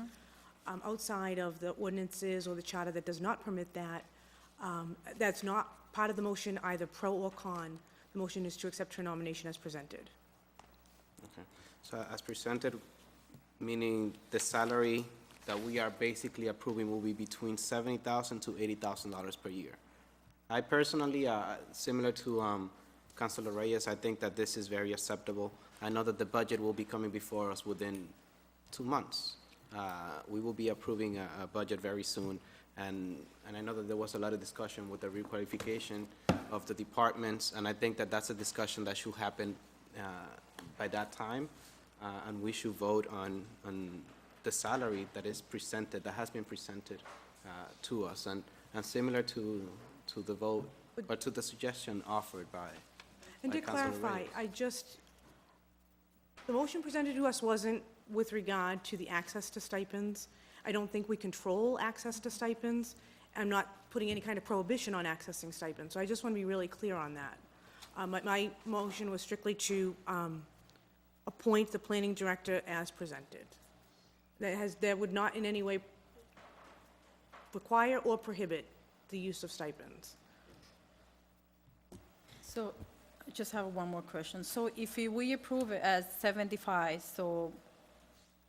outside of the ordinances or the charter that does not permit that. That's not part of the motion, either pro or con. The motion is to accept her nomination as presented. Okay. So as presented, meaning the salary that we are basically approving will be between $70,000 to $80,000 per year. I personally, similar to Councilor Reyes, I think that this is very acceptable. I know that the budget will be coming before us within 2 months. We will be approving a budget very soon, And I know that there was a lot of discussion with the requalification of the departments, and I think that that's a discussion that should happen by that time, and we should vote on the salary that is presented, that has been presented to us, and similar to the vote, or to the suggestion offered by And to Councilor clarify, Reyes. The motion presented to us wasn't with regard to the access to stipends. I don't think we control access to stipends. I'm not putting any kind of prohibition on accessing stipends, so I just want to be really clear on that. My motion was strictly to appoint the planning director as presented. That would not in any way require or prohibit the use of stipends. So, I just have one more question. So if we approve it as 75, so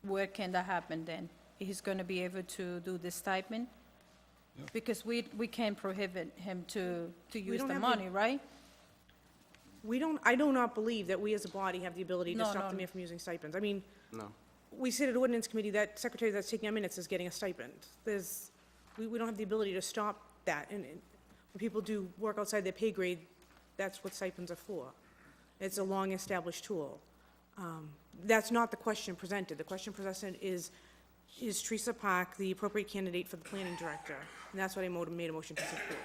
where can that happen then? He's going to be able to do the stipend? Because we can't prohibit him to use don't the have money, right? I do not believe that we as a body have the ability to No, stop no, the mayor from using stipends. I mean, No. we sit at ordinance committee, that secretary that's taking our minutes is getting a stipend. We don't have the ability to stop that, and when people do work outside their pay grade, that's what stipends are for. It's a long-established tool. That's not the question presented. The question presented is Teresa Park the appropriate candidate for the planning director? And that's what I made a motion to support.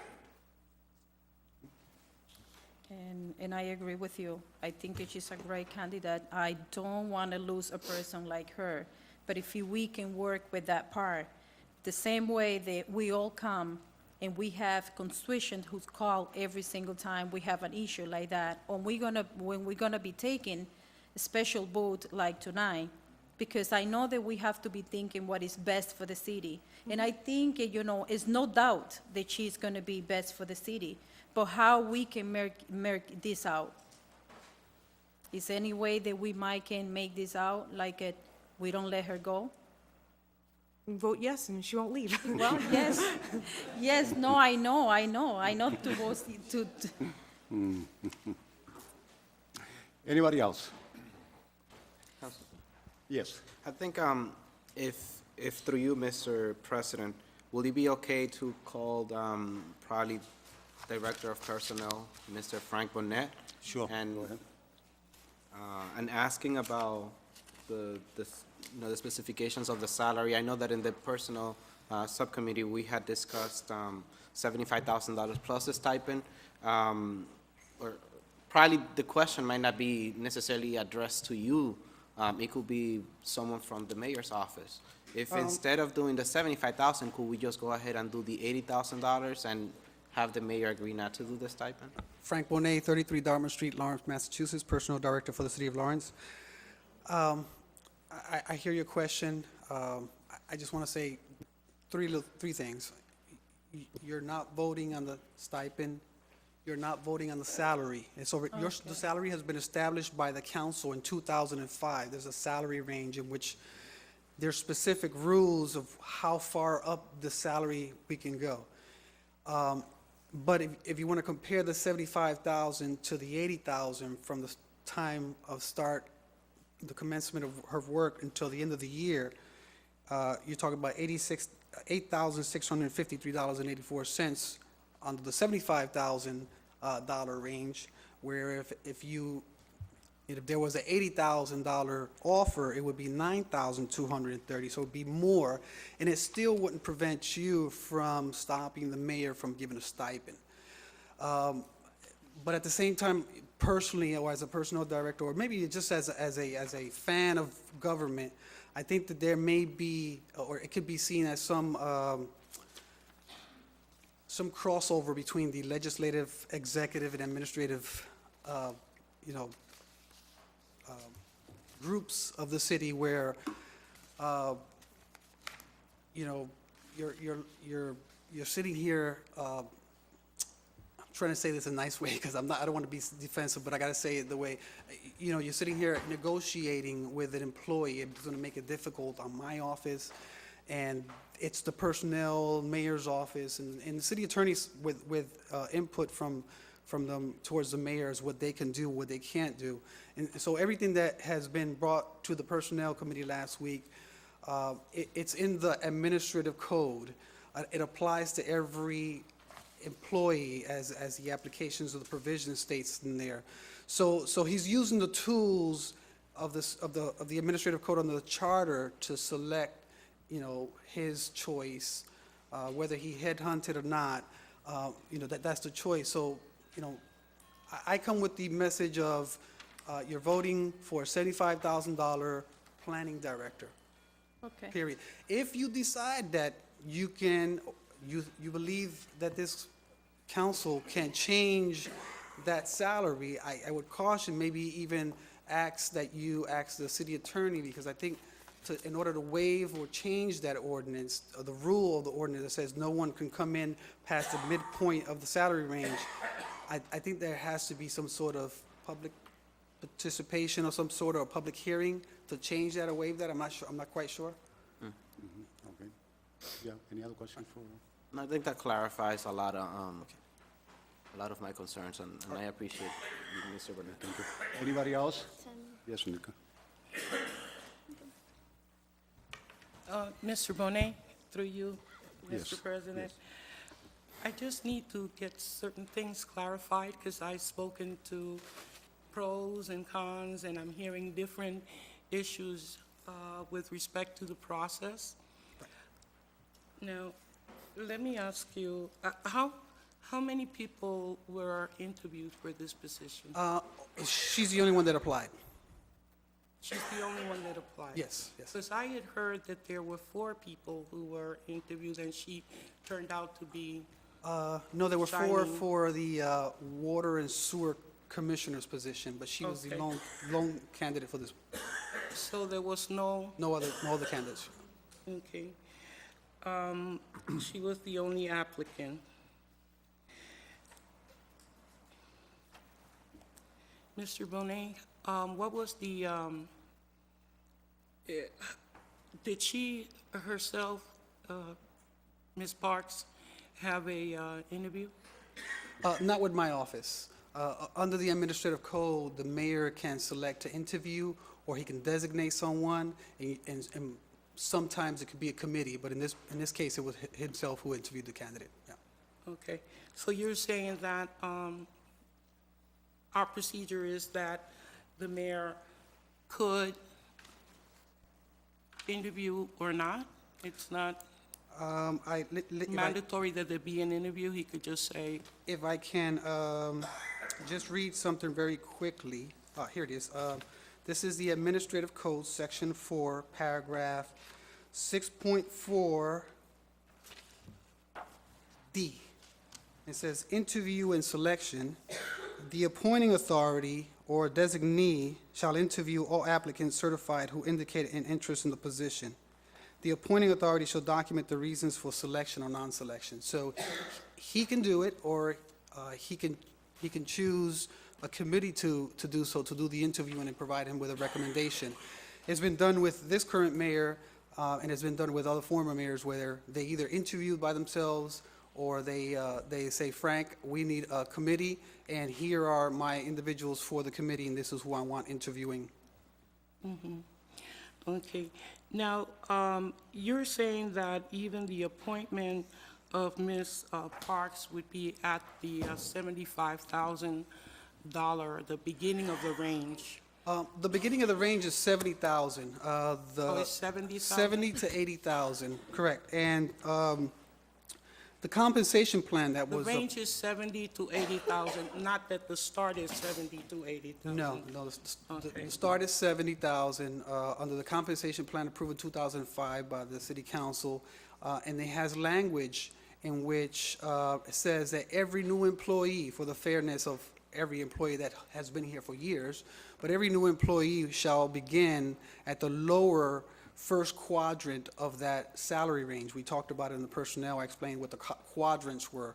And I agree with you. I think that she's a great candidate. I don't want to lose a person like her. But if we can work with that part, the same way that we all come and we have constituents who call every single time we have an issue like that, or when we're gonna be taking a special vote like tonight, because I know that we have to be thinking what is best for the city. And I think, it's no doubt that she's gonna be best for the city, but how we can make this out? Is there any way that we can make this out, like we don't let her go? Vote yes, and she won't leave. Well, yes, yes, no, I know to vote, to. Anybody else? Yes. I think if through you, Mr. President, will it be okay to call probably Director of Personnel, Mr. Frank Bonnet? Sure. And, Go ahead. and asking about the specifications of the salary. I know that in the personnel subcommittee, we had discussed $75,000 plus a stipend. Or probably the question might not be necessarily addressed to you. It could be someone from the mayor's office. If instead of doing the $75,000, could we just go ahead and do the $80,000 and have the mayor agree not to do the stipend? Frank Bonet, 33 Dartmouth Street, Lawrence, Massachusetts, Personal Director for the City of Lawrence. I hear your question. I just want to say three things. You're not voting on the stipend. You're not voting on the salary. It's over. The salary has been established by the council in 2005. There's a salary range in which there's specific rules of how far up the salary we can go. But if you want to compare the $75,000 to the $80,000 from the time of start, the commencement of her work until the end of the year, you're talking about $8,653.84 under the $75,000 range, where if there was an $80,000 offer, it would be $9,230, so it would be more, and it still wouldn't prevent you from stopping the mayor from giving a stipend. But at the same time, personally, or as a personnel director, or maybe just as a fan of government, I think that there may be, or it could be seen as some crossover between the legislative, executive, and administrative, groups of the city where, you're sitting here. I'm trying to say this in a nice way because I don't want to be defensive, but I got to say it the way, you're sitting here negotiating with an employee. It's going to make it difficult on my office, and it's the personnel, mayor's office, and the city attorneys with input from them towards the mayors, what they can do, what they can't do. And so everything that has been brought to the Personnel Committee last week, it's in the administrative code. It applies to every employee as the applications of the provision states in there. So he's using the tools of the administrative code under the charter to select, you know, his choice, whether he headhunted or not, you know, that's the choice. So, you know, I come with the message of, you're voting for a $75,000 planning director, Okay. period. If you decide that you can, you believe that this council can change that salary, I would caution, maybe even ask that you ask the city attorney, because I think in order to waive or change that ordinance, or the rule of the ordinance that says no one can come in past the midpoint of the salary range, I think there has to be some sort of public participation or some sort of a public hearing to change that or waive that. I'm not sure, I'm not quite sure. Okay. Yeah, any other question for? And I think that clarifies a lot of my concerns, and I appreciate you, Mr. Burnett. Thank you. Anybody else? Yes, Nika. Mr. Bonet, through you, Yes, Mr. President. yes. I just need to get certain things clarified because I've spoken to pros and cons, and I'm hearing different issues with respect to the process. Now, let me ask you, how many people were interviewed for this position? She's the only one that applied. She's the only one that applied? Yes, yes. Because I had heard that there were 4 people who were interviewed, and she turned out to be... No, there were 4 Shining. for the Water and Sewer Commissioner's position, but she was the Okay. lone candidate for this. So there was no... No other candidates. Okay. She was the only applicant. Mr. Bonet, what was the, did she herself, Ms. Parks, have a interview? Not with my office. Under the administrative code, the mayor can select to interview, or he can designate someone, and sometimes it could be a committee, but in this case, it was himself who interviewed the candidate, yeah. Okay. So you're saying that our procedure is that the mayor could interview or not? It's not mandatory that there be an interview? He could just say... If I can just read something very quickly. Here it is. This is the Administrative Code, Section 4, Paragraph 6.4D. It says, interview and selection. The appointing authority or designee shall interview all applicants certified who indicate an interest in the position. The appointing authority shall document the reasons for selection or non-selection. So he can do it, or he can choose a committee to do so, to do the interviewing and provide him with a recommendation. It's been done with this current mayor, and it's been done with other former mayors, where they either interview by themselves, or they say, Frank, we need a committee, and here are my individuals for the committee, and this is who I want interviewing. Mhm. Okay. Now, you're saying that even the appointment of Ms. Parks would be at the $75,000, the beginning of the range? The beginning of the range is 70,000. It's 70,000? 70 to 80,000, correct. And the compensation plan that The was. range is 70 to 80,000, not that the start is 70 to 80,000? No, the start is 70,000 under the compensation plan approved in 2005 by the city council, and it has language in which it says that every new employee, for the fairness of every employee that has been here for years, but every new employee shall begin at the lower first quadrant of that salary range. We talked about it in the personnel. I explained what the quadrants were.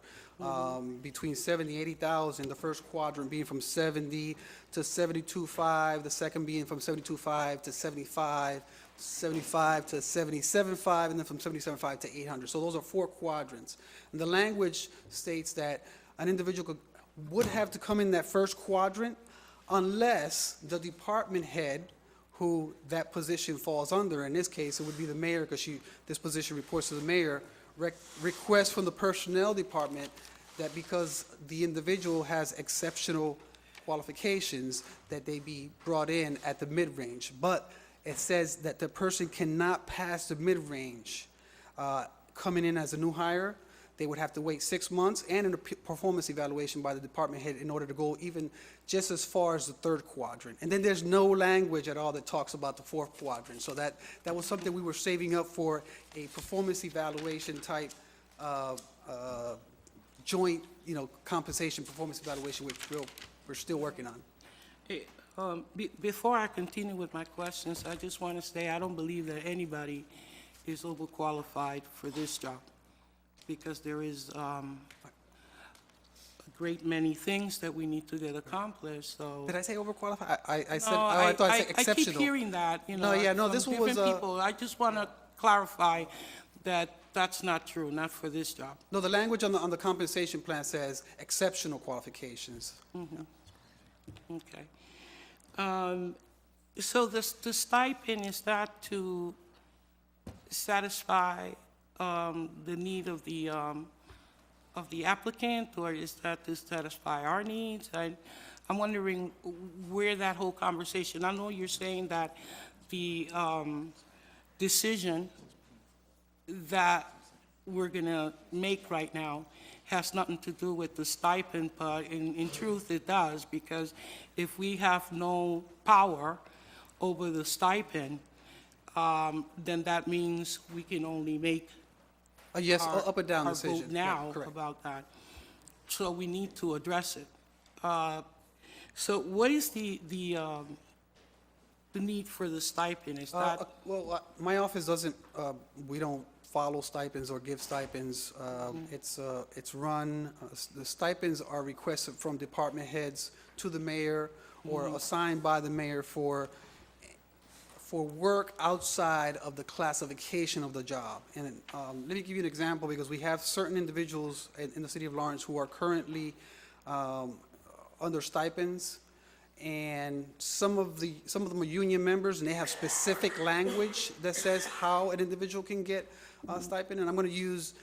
Between 70 and 80,000, the first quadrant being from 70 to 72.5, the second being from 72.5 to 75, 75 to 77.5, and then from 77.5 to 800. So those are 4 quadrants. And the language states that an individual would have to come in that first quadrant unless the department head who that position falls under, in this case, it would be the mayor, because this position reports to the mayor, request from the Personnel Department that because the individual has exceptional qualifications, that they be brought in at the mid-range. But it says that the person cannot pass the mid-range. Coming in as a new hire, they would have to wait 6 months and in a performance evaluation by the department head in order to go even just as far as the third quadrant. And then there's no language at all that talks about the fourth quadrant. So that was something we were saving up for a performance evaluation type joint, compensation performance evaluation, which we're still working on. Hey, before I continue with my questions, I just want to say I don't believe that anybody is overqualified for this job, because there is a great many things that we need to get accomplished, so. Did I say overqualified? I said, No, I thought I said I exceptional. keep hearing that, No, yeah, no, from this one was, different people. I just want to clarify that that's not true, not for this job. No, the language on the compensation plan says exceptional qualifications. Okay. So the stipend, is that to satisfy the need of the applicant, or is that to satisfy our needs? I'm wondering where that whole conversation, I know you're saying that the decision that we're gonna make right now has nothing to do with the stipend, but in truth it does, because if we have no power over the stipend, then that means we can only make Yes, our- up or down our decision. vote now Yeah, correct. about that. So we need to address it. So what is the need for the stipend? Is that, My office doesn't, we don't follow stipends or give stipends. It's run, the stipends are requested from department heads to the mayor or assigned by the mayor for work outside of the classification of the job. And let me give you an example, because we have certain individuals in the city of Lawrence who are currently under stipends, and some of them are union members, and they have specific language that says how an individual can get a stipend. And I'm going to use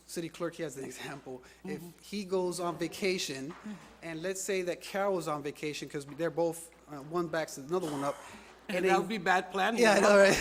city clerk here as an example. If he goes on vacation, and let's say that Carol's on vacation, because they're both, one backs another one up. and that would be bad planning. Yeah, I know, right?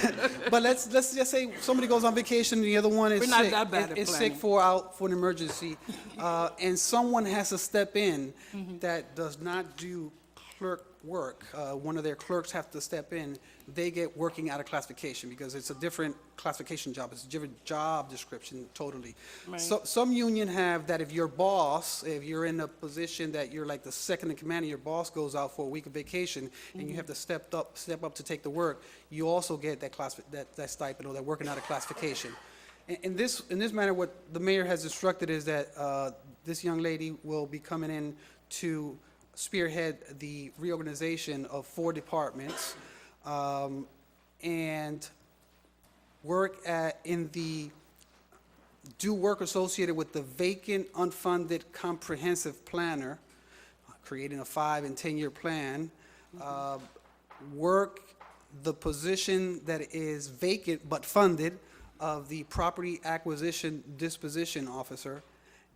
But let's just say somebody goes on vacation and the other one is We're sick. not that bad at Is planning. sick out for an emergency, and someone has to step in that does not do clerk work. One of their clerks have to step in. They get working out of classification because it's a different classification job. It's a different job description totally. Right. So some union have that if your boss, if you're in a position that you're like the second in command and your boss goes out for a week of vacation and you have to step up to take the work, you also get that stipend or that working out of classification. In this manner, what the mayor has instructed is that this young lady will be coming in to spearhead the reorganization of 4 departments and do work associated with the vacant, unfunded comprehensive planner, creating a 5- and 10-year plan, work the position that is vacant but funded of the property acquisition disposition officer,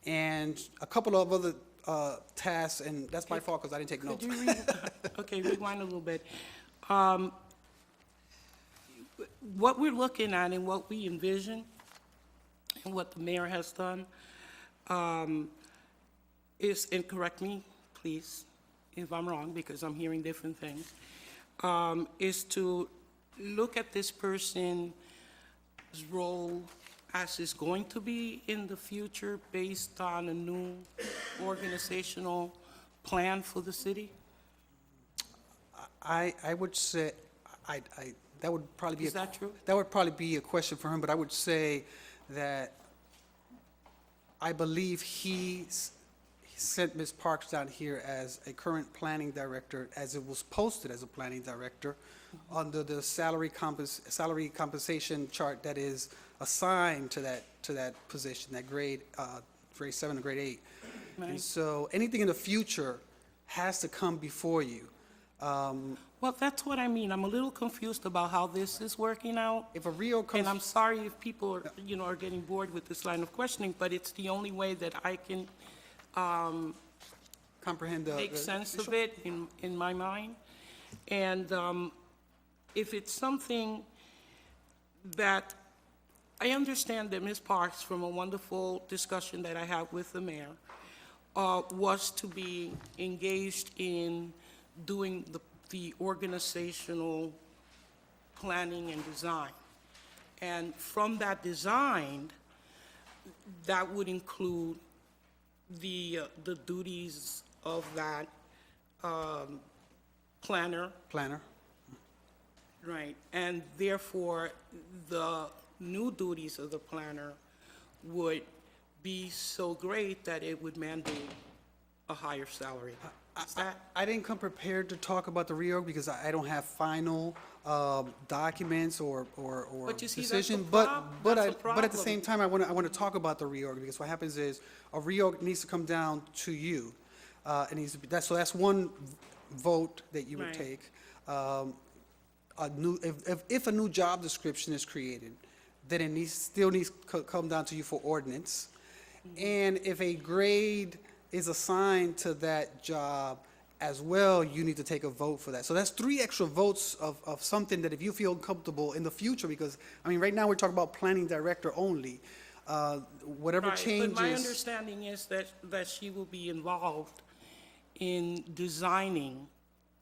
and a couple of other tasks, and that's my fault because I didn't take notes. Could you okay, rewind a little bit. What we're looking at and what we envision and what the mayor has done is, and correct me, please, if I'm wrong, because I'm hearing different things, is to look at this person's role as is going to be in the future based on a new organizational plan for the city? I would say, that would probably be. Is that true? That would probably be a question for him, but I would say that I believe he sent Ms. Parks down here as a current planning director, as it was posted as a planning director, under the salary compensation chart that is assigned to that position, that grade 7 to grade 8. Right. And so anything in the future has to come before you. Well, that's what I mean. I'm a little confused about how this is working out. If a reorg comes. And I'm sorry if people are, are getting bored with this line of questioning, but it's the only way that I can Comprehend make sense of it in my mind. And if it's something that, I understand that Ms. Parks, from a wonderful discussion that I had with the mayor, was to be engaged in doing the organizational planning and design. And from that design, that would include the duties of that planner. Planner. Right, and therefore, the new duties of the planner would be so great that it would mandate a higher salary. Is that? I didn't come prepared to talk about the reorg because I don't have final documents or But you see, that's decision. the But that's the but at the problem. same time, I want to talk about the reorg because what happens is a reorg needs to come down to you. It needs to be, so that's one vote that you would Right. take. If a new job description is created, then it still needs to come down to you for ordinance. And if a grade is assigned to that job as well, you need to take a vote for that. So that's 3 extra votes of something that if you feel comfortable in the future, because, I mean, right now we're talking about planning director only. Whatever Right, changes. but my understanding is that she will be involved in designing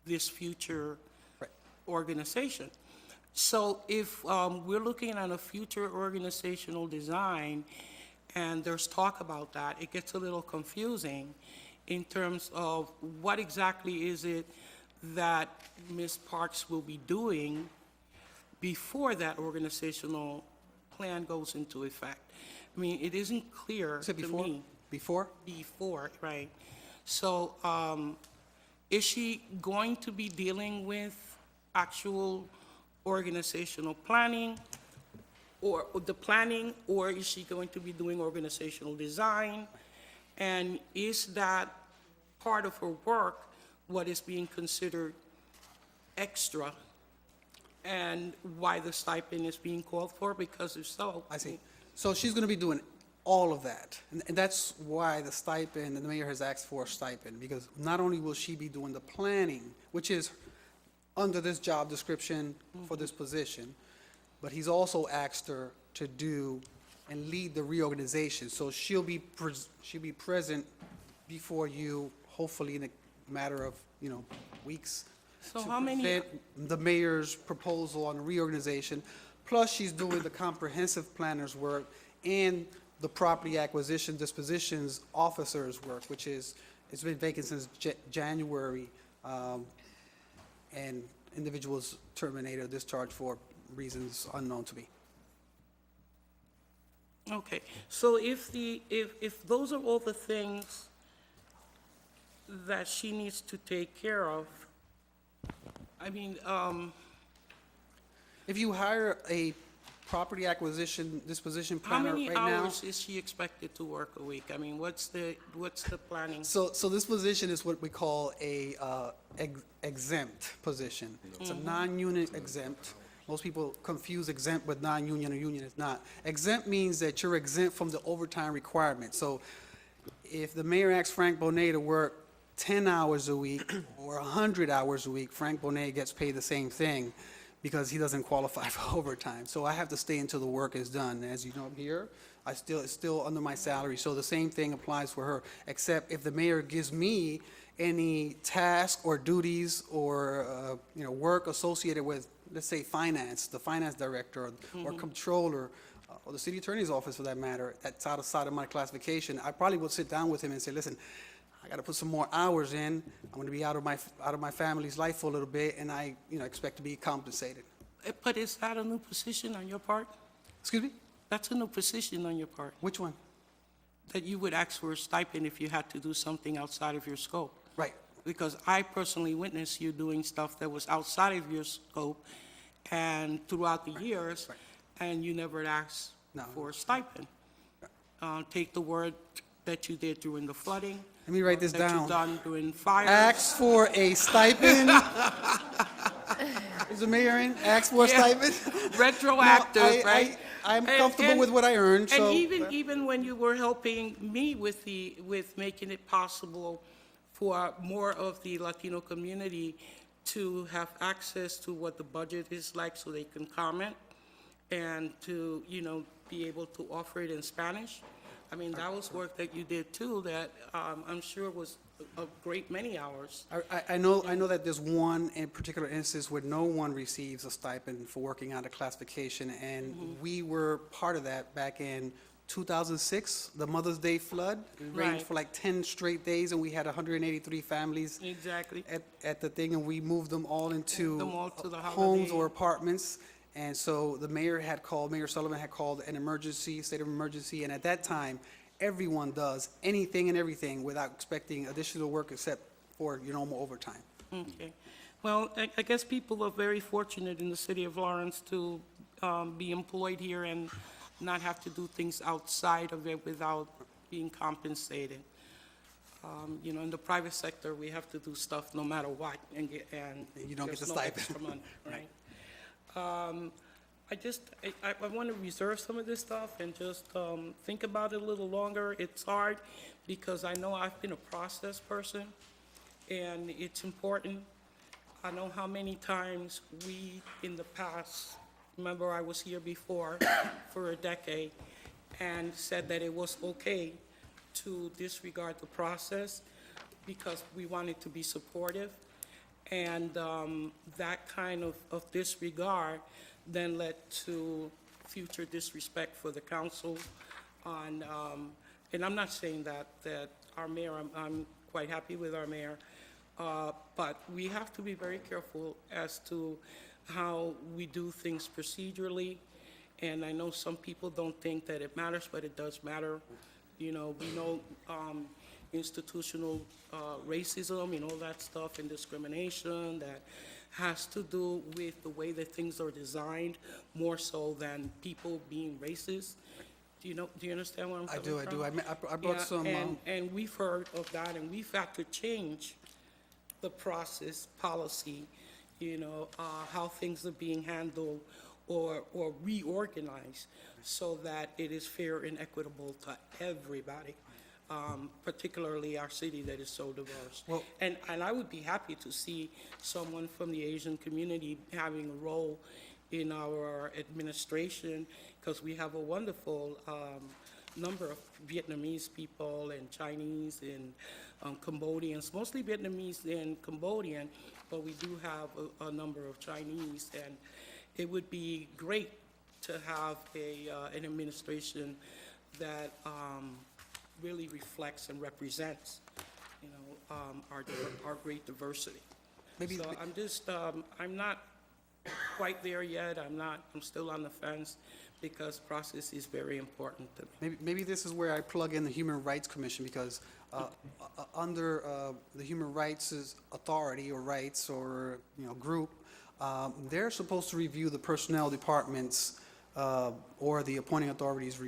this future organization. So if we're looking at a future organizational design, and there's talk about that, it gets a little confusing in terms of what exactly is it that Ms. Parks will be doing before that organizational plan goes into effect. I mean, it isn't clear Is it to before? me. Before? Before, right. So, is she going to be dealing with actual organizational planning, or the planning, or is she going to be doing organizational design? And is that part of her work what is being considered extra, and why the stipend is being called for? Because if so. I see. So she's going to be doing all of that. And that's why the stipend, and the mayor has asked for a stipend, because not only will she be doing the planning, which is under this job description for this position, but he's also asked her to do and lead the reorganization. So she'll be present before you, hopefully in a matter of, weeks. So to how many- present the mayor's proposal on reorganization. Plus, she's doing the comprehensive planner's work and the property acquisition dispositions officer's work, which is, it's been vacant since January, and individuals terminated or discharged for reasons unknown to me. Okay, so if those are all the things that she needs to take care of, I mean, If you hire a property acquisition disposition how planner many right now. hours is she expected to work a week? I mean, what's the planning? So this position is what we call a exempt position. It's a non-union exempt. Most people confuse exempt with non-union or union. It's not. Exempt means that you're exempt from the overtime requirement. So if the mayor asks Frank Bonet to work 10 hours a week or 100 hours a week, Frank Bonet gets paid the same thing because he doesn't qualify for overtime. So I have to stay until the work is done. As you know, here, it's still under my salary. So the same thing applies for her, except if the mayor gives me any task or duties or, work associated with, let's say, finance, the finance director or controller, or the city attorney's office for that matter, that's outside of my classification, I probably would sit down with him and say, listen, I got to put some more hours in. I'm going to be out of my family's life for a little bit, and I, expect to be compensated. But is that a new position on your part? Excuse me? That's a new position on your part. Which one? That you would ask for a stipend if you had to do something outside of your scope. Right. Because I personally witnessed you doing stuff that was outside of your scope and throughout the years, and you never asked No. for a stipend. Take the word that you did during the flooding. Let me write this That down. you've done during fires. Ask for a stipend. Is the mayor in? Ask for a Yeah. stipend? Retroactive, No, right? I'm And- comfortable and- with what I earned, so. And even when you were helping me with making it possible for more of the Latino community to have access to what the budget is like so they can comment and to, be able to offer it in Spanish. I mean, that was work that you did too, that I'm sure was a great many hours. I know that there's one in particular instance where no one receives a stipend for working on a classification, and we were part of that back in 2006, the Mother's Day flood. It rained Right. for like 10 straight days, and we had 183 families Exactly. at the thing, and we moved them all into Them all to the homes holiday. or apartments. And so the mayor Sullivan had called an emergency, state of emergency, and at that time, everyone does anything and everything without expecting additional work except for your normal overtime. Okay. Well, I guess people are very fortunate in the city of Lawrence to be employed here and not have to do things outside of it without being compensated. In the private sector, we have to do stuff no matter what, and You don't get there's the no stipend. extra money, right? I want to reserve some of this stuff and just think about it a little longer. It's hard because I know I've been a process person, and it's important. I know how many times we, in the past, remember I was here before for a decade, and said that it was okay to disregard the process because we wanted to be supportive. And that kind of disregard then led to future disrespect for the council on, and I'm not saying that our mayor, I'm quite happy with our mayor, but we have to be very careful as to how we do things procedurally. And I know some people don't think that it matters, but it does matter. We know institutional racism and all that stuff and discrimination that has to do with the way that things are designed more so than people being racist. Do you understand what I'm coming from? I do. I brought Yeah, some. and we've heard of that, and we've had to change the process, policy, how things are being handled or reorganized so that it is fair and equitable to everybody, particularly our city that is so diverse. Well- And I would be happy to see someone from the Asian community having a role in our administration, because we have a wonderful number of Vietnamese people and Chinese and Cambodians, mostly Vietnamese and Cambodian, but we do have a number of Chinese, and it would be great to have an administration that really reflects and represents, our great diversity. Maybe- So I'm just, I'm not quite there yet. I'm still on the fence because process is very important to me. Maybe this is where I plug in the Human Rights Commission, because under the Human Rights Authority or rights or, group, they're supposed to review the personnel department's or the appointing authority's,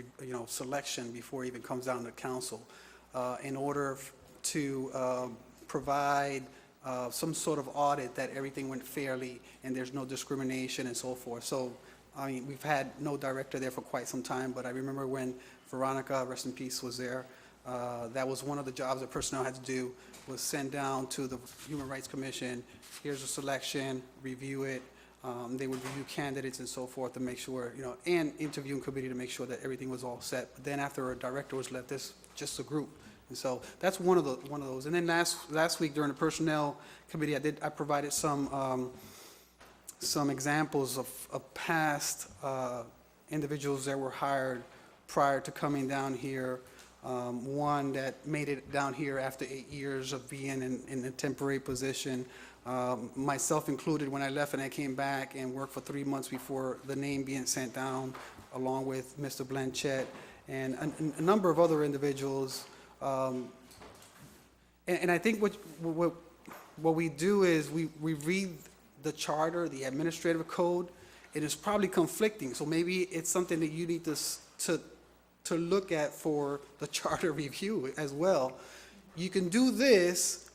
selection before it even comes down to council, in order to provide some sort of audit that everything went fairly and there's no discrimination and so forth. So, we've had no director there for quite some time, but I remember when Veronica, rest in peace, was there, that was one of the jobs that personnel had to do, was send down to the Human Rights Commission, here's a selection, review it. They would review candidates and so forth to make sure, and interviewing committee to make sure that everything was all set. But then after a director was left, this just a group. And so that's one of those. And then last week during the personnel committee, I provided some examples of past individuals that were hired prior to coming down here. One that made it down here after 8 years of being in a temporary position. Myself included, when I left and I came back and worked for 3 months before the name being sent down, along with Mr. Blanchett and a number of other individuals. And I think what we do is we read the charter, the administrative code, and it's probably conflicting. So maybe it's something that you need to to look at for the charter review as well. You can do this,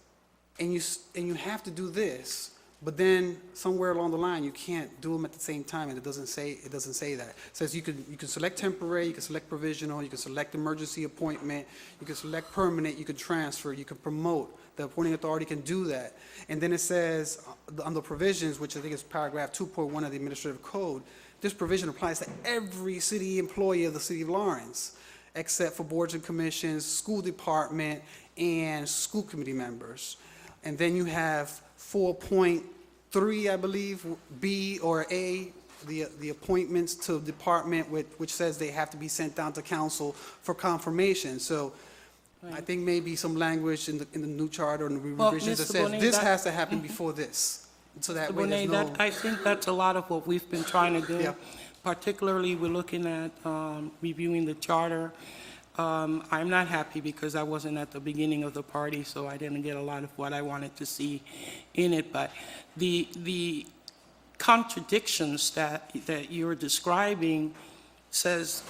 and you have to do this, but then somewhere along the line, you can't do them at the same time, and it doesn't say that. It says you can select temporary, you can select provisional, you can select emergency appointment, you can select permanent, you can transfer, you can promote. The appointing authority can do that. And then it says, on the provisions, which I think is paragraph 2.1 of the administrative code, this provision applies to every city employee of the city of Lawrence, except for boards and commissions, school department, and school committee members. And then you have 4.3, I believe, B or A, the appointments to department, which says they have to be sent down to council for confirmation. So I think maybe some language in the new charter and the Well, revisions that Mr. says Bonet, this that- has to happen before this. So that way there's Bonet, no. I think that's a lot of what we've been trying to do. Yeah. Particularly, we're looking at reviewing the charter. I'm not happy because I wasn't at the beginning of the party, so I didn't get a lot of what I wanted to see in it. But the contradictions that you're describing says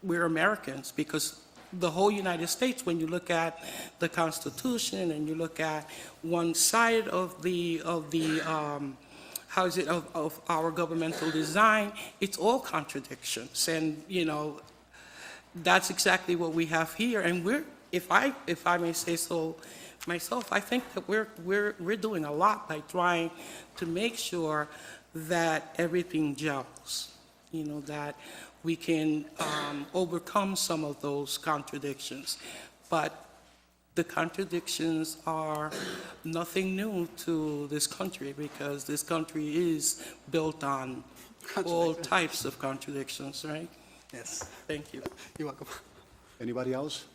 we're Americans, because the whole United States, when you look at the Constitution and you look at one side of the of our governmental design, it's all contradictions. And, you know, that's exactly what we have here. And we're, if I may say so myself, I think that we're doing a lot by trying to make sure that everything gels, you know, that we can overcome some of those contradictions. But the contradictions are nothing new to this country, because this country is built on all types of contradictions, right? Yes. Thank you. You're welcome. Anybody else?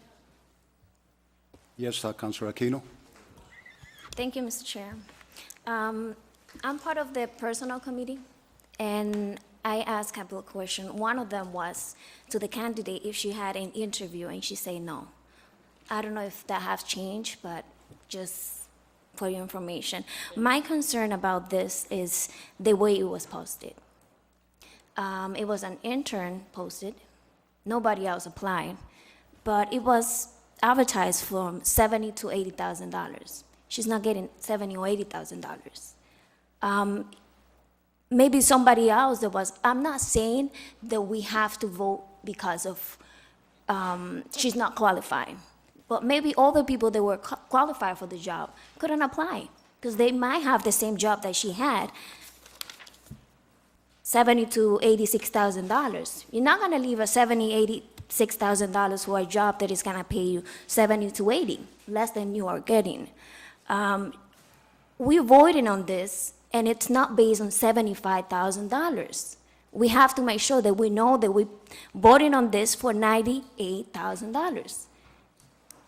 Yes, Councilor Aquino. Thank you, Mr. Chair. I'm part of the personnel committee, and I asked a couple of questions. One of them was to the candidate if she had an interview, and she said no. I don't know if that has changed, but just for your information. My concern about this is the way it was posted. It was an intern posted, nobody else applied, but it was advertised from $70,000 to $80,000. She's not getting $70,000 or $80,000. Maybe somebody else that was. I'm not saying that we have to vote because of she's not qualified, but maybe all the people that were qualified for the job couldn't apply because they might have the same job that she had. $70,000 to $86,000. You're not going to leave a $70,000, $86,000 for a job that is going to pay you $70,000 to $80,000, less than you are getting. We're voting on this, and it's not based on $75,000. We have to make sure that we know that we're voting on this for $98,000.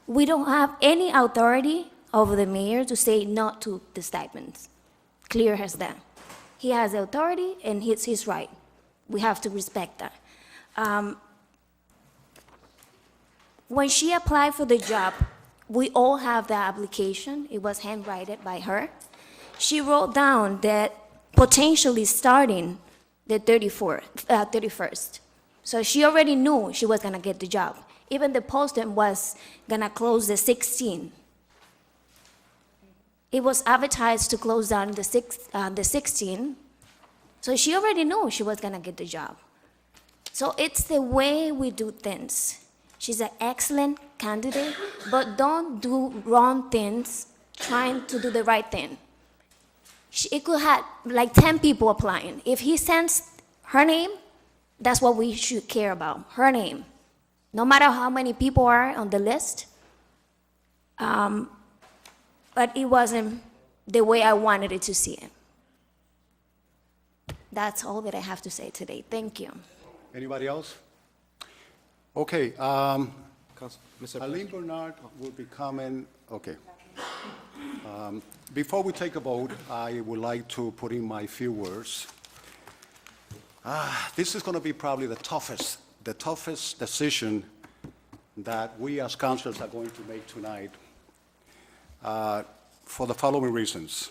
We don't have any authority over the mayor to say no to the stipends. Clear as that. He has the authority, and it's his right. We have to respect that. When she applied for the job, we all have the application. It was handwritten by her. She wrote down that potentially starting the 31st. So she already knew she was gonna get the job. Even the posting was gonna close the 16th. It was advertised to close down the 16th. So she already knew she was gonna get the job. So it's the way we do things. She's an excellent candidate, but don't do wrong things trying to do the right thing. It could have like 10 people applying. If he sends her name, that's what we should care about, her name. No matter how many people are on the list. But it wasn't the way I wanted it to see it. That's all that I have to say today. Thank you. Anybody else? Okay, Mr. Aline Bernard will be coming, okay. Before we take a vote, I would like to put in my few words. This is gonna be probably the toughest decision that we as councilors are going to make tonight for the following reasons.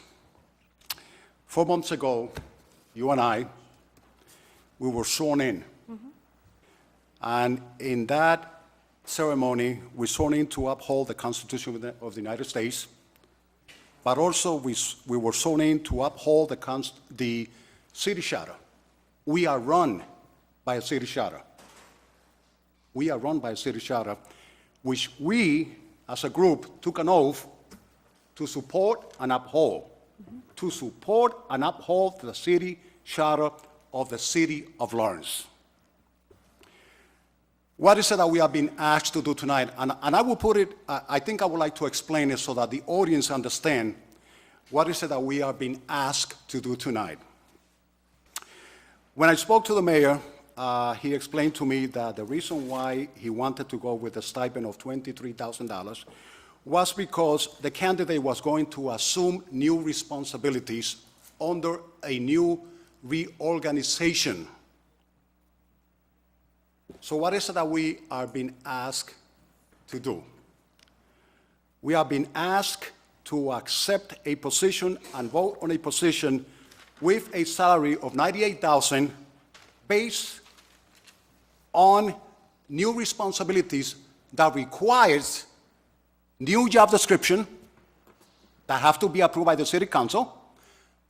4 months ago, you and I, we were sworn in. And in that ceremony, we sworn in to uphold the Constitution of the United States, but also we were sworn in to uphold the city charter. We are run by a city charter. We are run by a city charter, which we, as a group, took an oath to support and uphold. To support and uphold the city charter of the city of Lawrence. What is it that we are being asked to do tonight? And I will put it, I think I would like to explain it so that the audience understand what is it that we are being asked to do tonight. When I spoke to the mayor, he explained to me that the reason why he wanted to go with a stipend of $23,000 was because the candidate was going to assume new responsibilities under a new reorganization. So what is it that we are being asked to do? We are being asked to accept a position and vote on a position with a salary of $98,000 based on new responsibilities that requires new job description that have to be approved by the city council,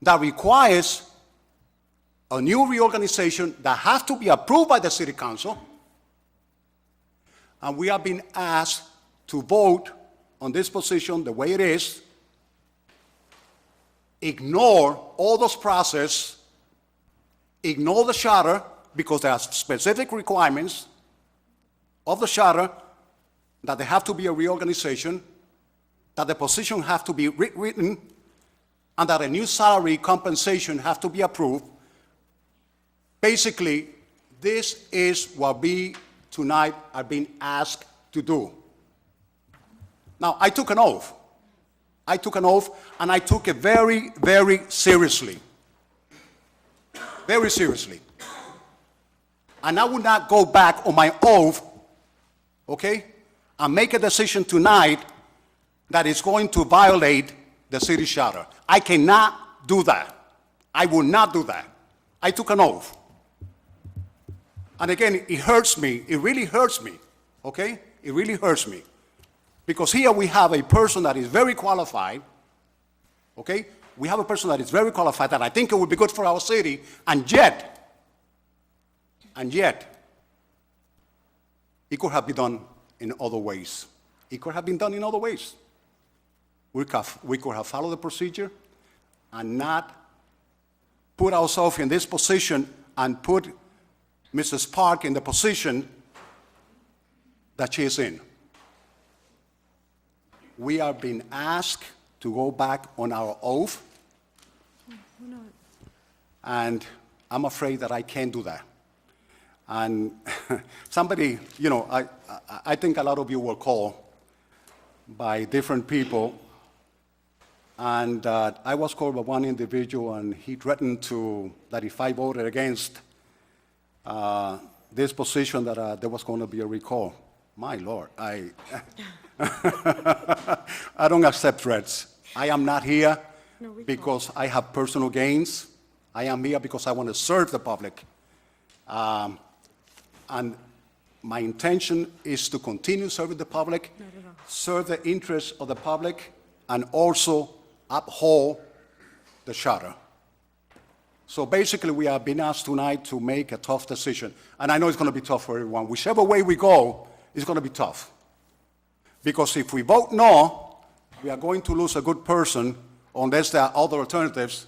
that requires a new reorganization that has to be approved by the city council, and we are being asked to vote on this position the way it is, ignore all those processes, ignore the charter because there are specific requirements of the charter that there have to be a reorganization, that the position have to be rewritten, and that a new salary compensation have to be approved. Basically, this is what we tonight are being asked to do. Now, I took an oath. I took an oath, and I took it very, very seriously. Very seriously. And I would not go back on my oath, okay, and make a decision tonight that is going to violate the city charter. I cannot do that. I will not do that. I took an oath. And again, it hurts me. It really hurts me, okay? It really hurts me. Because here we have a person that is very qualified, okay? We have a person that is very qualified, and I think it would be good for our city, and yet, it could have been done in other ways. It could have been done in other ways. We could have followed the procedure and not put ourselves in this position and put Mrs. Park in the position that she is in. We are being asked to go back on our oath, and I'm afraid that I can't do that. And somebody, you know, I think a lot of you were called by different people, and I was called by one individual, and he threatened that if I voted against this position, that there was going to be a recall. My Lord, I don't accept threats. I am not here because I have personal gains. I am here because I want to serve the public. And my intention is to continue serving the public, serve the interests of the public, and also uphold the charter. So basically, we are being asked tonight to make a tough decision. And I know it's going to be tough for everyone. Whichever way we go, it's going to be tough. Because if we vote no, we are going to lose a good person unless there are other alternatives.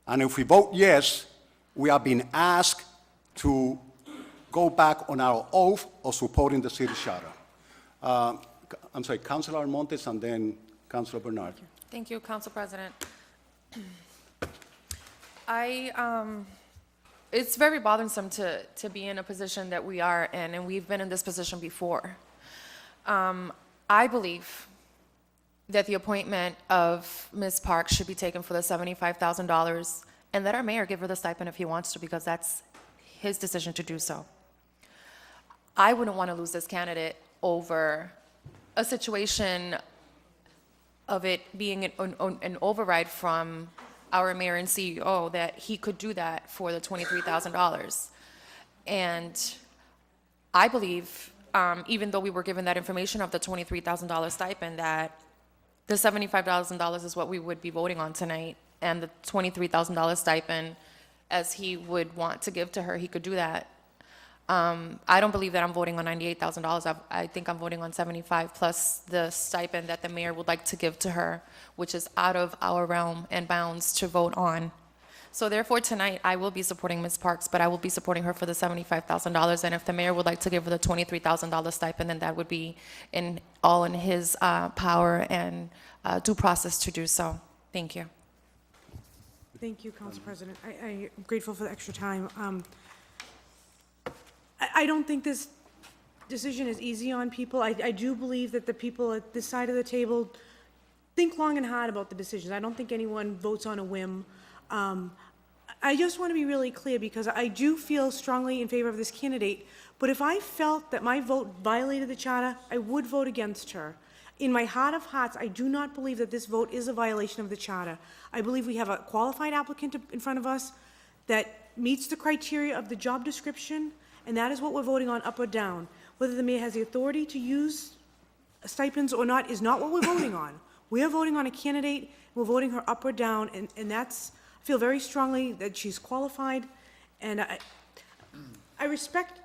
And if we vote yes, we are being asked to go back on our oath of supporting the city charter. I'm sorry, Councilor Montes and then Councilor Bernard. Thank you, Council President. It's very bothersome to be in a position that we are in, and we've been in this position before. I believe that the appointment of Ms. Park should be taken for the $75,000, and let our mayor give her the stipend if he wants to, because that's his decision to do so. I wouldn't want to lose this candidate over a situation of it being an override from our mayor and CEO that he could do that for the $23,000. And I believe, even though we were given that information of the $23,000 stipend, that the $75,000 is what we would be voting on tonight, and the $23,000 stipend, as he would want to give to her, he could do that. I don't believe that I'm voting on $98,000. I think I'm voting on 75 plus the stipend that the mayor would like to give to her, which is out of our realm and bounds to vote on. So therefore, tonight, I will be supporting Ms. Parks, but I will be supporting her for the $75,000. And if the mayor would like to give her the $23,000 stipend, then that would be all in his power and due process to do so. Thank you. Thank you, Council President. I'm grateful for the extra time. I don't think this decision is easy on people. I do believe that the people at this side of the table think long and hard about the decisions. I don't think anyone votes on a whim. I just want to be really clear, because I do feel strongly in favor of this candidate, but if I felt that my vote violated the charter, I would vote against her. In my heart of hearts, I do not believe that this vote is a violation of the charter. I believe we have a qualified applicant in front of us that meets the criteria of the job description, and that is what we're voting on, up or down. Whether the mayor has the authority to use stipends or not is not what we're voting on. We are voting on a candidate, we're voting her up or down, and that's, I feel very strongly that she's qualified, and I respect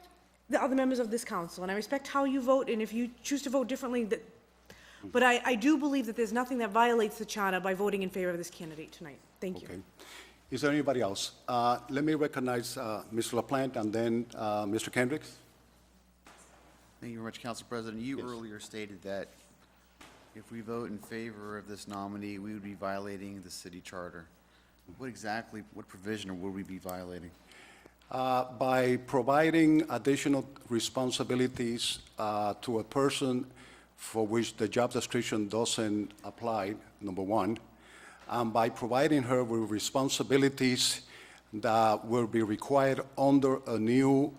the other members of this council, and I respect how you vote, and if you choose to vote differently, but I do believe that there's nothing that violates the charter by voting in favor of this candidate tonight. Thank you. Okay. Is there anybody else? Let me recognize Mr. LaPlante and then Mr. Kendricks. Thank you very much, Council President. You earlier stated that if we vote in favor of this nominee, we would be violating the city charter. What provision would we be violating? By providing additional responsibilities to a person for which the job description doesn't apply, number one, and by providing her with responsibilities that will be required under a new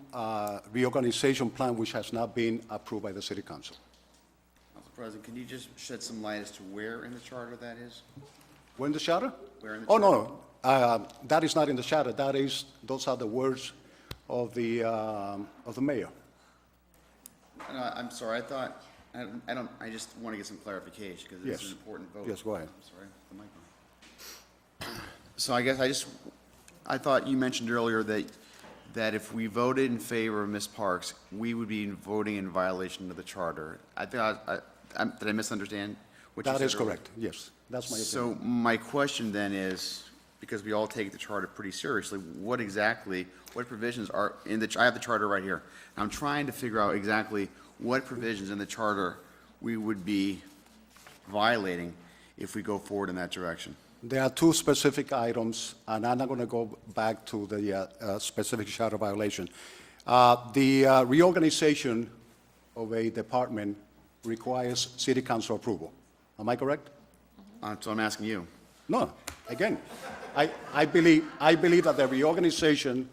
reorganization plan which has not been approved by the City Council. Council President, can you just shed some light as to where in the charter that is? Where in the charter? Where in the Oh, charter? no, that is not in the charter. Those are the words of the mayor. No, I'm sorry, I just want to get some clarification, because it's an important vote. Yes, go ahead. I'm sorry, the mic on. So I thought you mentioned earlier that if we voted in favor of Ms. Parks, we would be voting in violation of the charter. Did I misunderstand what you said? That is earlier? correct, yes. That's my opinion. So my question then is, because we all take the charter pretty seriously, what provisions are in I have the charter right here. I'm trying to figure out exactly what provisions in the charter we would be violating if we go forward in that direction. There are two specific items, and I'm not going to go back to the specific charter violation. The reorganization of a department requires City Council approval. Am I correct? So I'm asking you. No, again, I believe that the reorganization,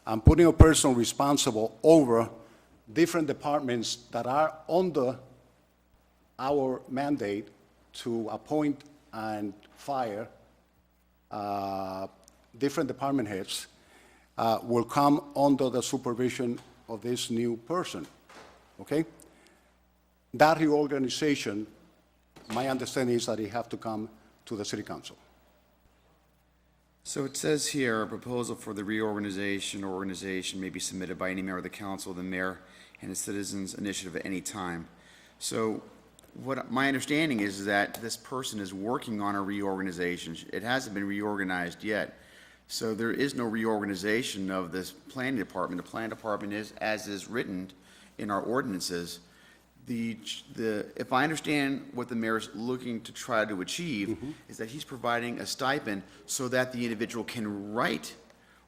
and putting a person responsible over different departments that are under our mandate to appoint and fire different department heads will come under the supervision of this new person, okay? That reorganization, my understanding is that it have to come to the City Council. So it says here, a proposal for the reorganization or organization may be submitted by any member of the council, the mayor, and a citizens' initiative at any time. So what my understanding is that this person is working on a reorganization. It hasn't been reorganized yet. So there is no reorganization of this planning department. The planning department is, as is written in our ordinances, if I understand what the mayor is looking to try to achieve, is that he's providing a stipend so that the individual can write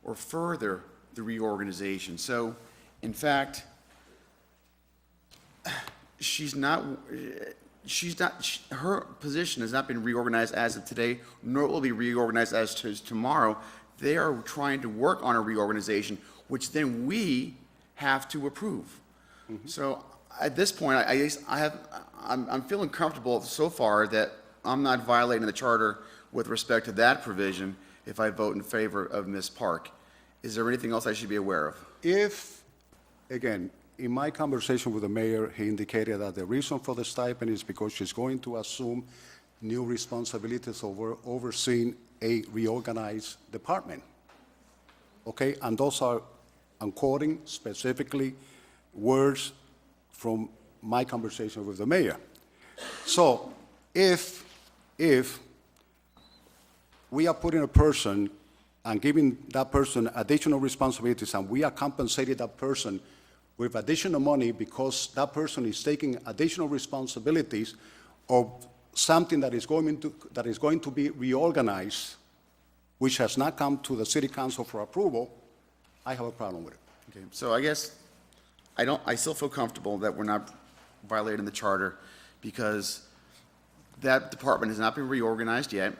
or further the reorganization. So, in fact, her position has not been reorganized as of today, nor will be reorganized as to tomorrow. They are trying to work on a reorganization, which then we have to approve. So, at this point, I'm feeling comfortable so far that I'm not violating the charter with respect to that provision if I vote in favor of Ms. Park. Is there anything else I should be aware of? If, again, in my conversation with the mayor, he indicated that the reason for the stipend is because she's going to assume new responsibilities over overseeing a reorganized department. Okay, and those are, I'm quoting specifically words from my conversation with the mayor. So if we are putting a person and giving that person additional responsibilities, and we are compensating that person with additional money because that person is taking additional responsibilities of something that is going to be reorganized, which has not come to the city council for approval, I have a problem with it. Okay, so I guess I still feel comfortable that we're not violating the charter because that department has not been reorganized yet.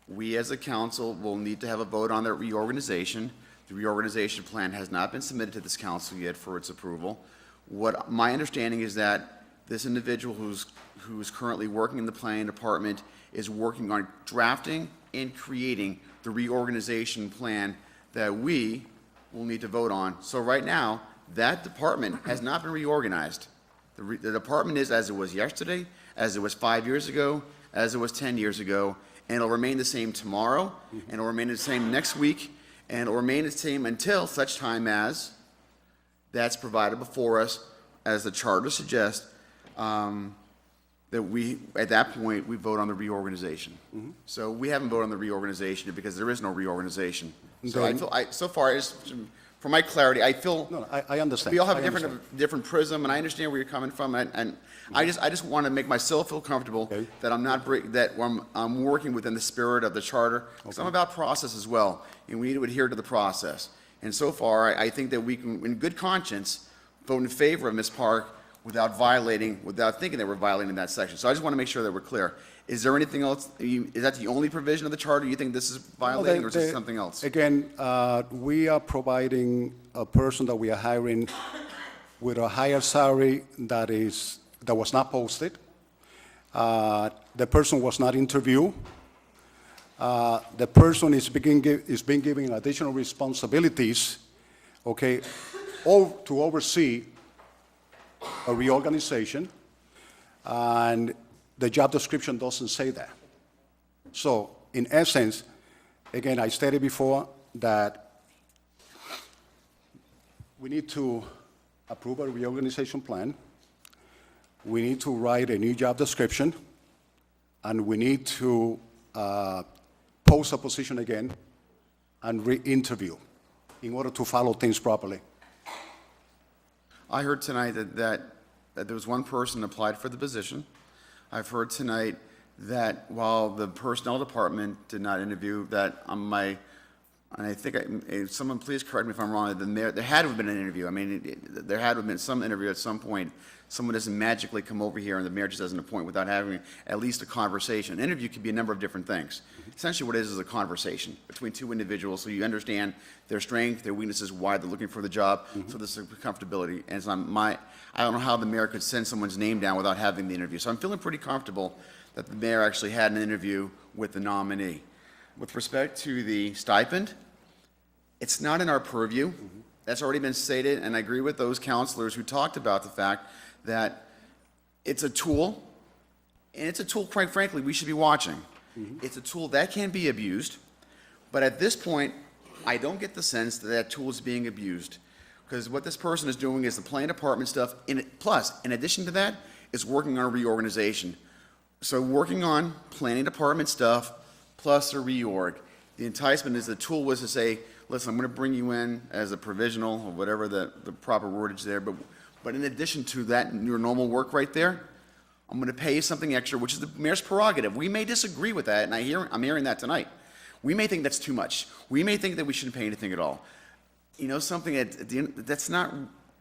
We as a council will need to have a vote on that reorganization. The reorganization plan has not been submitted to this council yet for its approval. What my understanding is that this individual who's currently working in the planning department is working on drafting and creating the reorganization plan that we will need to vote on. So right now, that department has not been reorganized. The department is as it was yesterday, as it was 5 years ago, as it was 10 years ago, and it'll remain the same tomorrow, and it'll remain the same next week, and it'll remain the same until such time as that's provided before us, as the charter suggests, that we, at that point, we vote on the reorganization. So we haven't voted on the reorganization because there is no reorganization. So I feel, so far, for my clarity, I feel. No, I understand. We all have I a different prism, and I understand where you're coming from, and I just want to make myself feel comfortable that I'm not, I'm working within the spirit of the charter, because I'm about process as well, and we need to adhere to the process. And so far, I think that we can, in good conscience, vote in favor of Ms. Park without thinking that we're violating that section. So I just want to make sure that we're clear. Is there anything else, is that the only provision of the charter you think this is violating, or is it something else? Again, we are providing a person that we are hiring with a higher salary that was not posted. The person was not interviewed. The person is being given additional responsibilities, okay, to oversee a reorganization, and the job description doesn't say that. So, in essence, again, I stated before that we need to approve a reorganization plan, we need to write a new job description, and we need to post a position again and re-interview in order to follow things properly. I heard tonight that there was one person who applied for the position. I've heard tonight that while the personnel department did not interview, that and I think, someone please correct me if I'm wrong, there had to have been an interview. I mean, there had to have been some interview at some point. Someone doesn't magically come over here and the mayor just doesn't appoint without having at least a conversation. An interview could be a number of different things. Essentially what it is a conversation between two individuals so you understand their strengths, their weaknesses, why they're looking for the job, so there's a comfortability. And I don't know how the mayor could send someone's name down without having the interview. So I'm feeling pretty comfortable that the mayor actually had an interview with the nominee. With respect to the stipend, it's not in our purview. That's already been stated, and I agree with those counselors who talked about the fact that it's a tool, and it's a tool, quite frankly, we should be watching. It's a tool that can be abused, but at this point, I don't get the sense that that tool is being abused, because what this person is doing is the planning department stuff, plus, in addition to that, is working on a reorganization. So working on planning department stuff, plus a reorg. The enticement is the tool was to say, listen, I'm going to bring you in as a provisional, or whatever the proper wordage there, but in addition to that, your normal work right there, I'm going to pay you something extra, which is the mayor's prerogative. We may disagree with that, and I'm hearing that tonight. We may think that's too much. We may think that we shouldn't pay anything at all. You know, something at the end, that's not,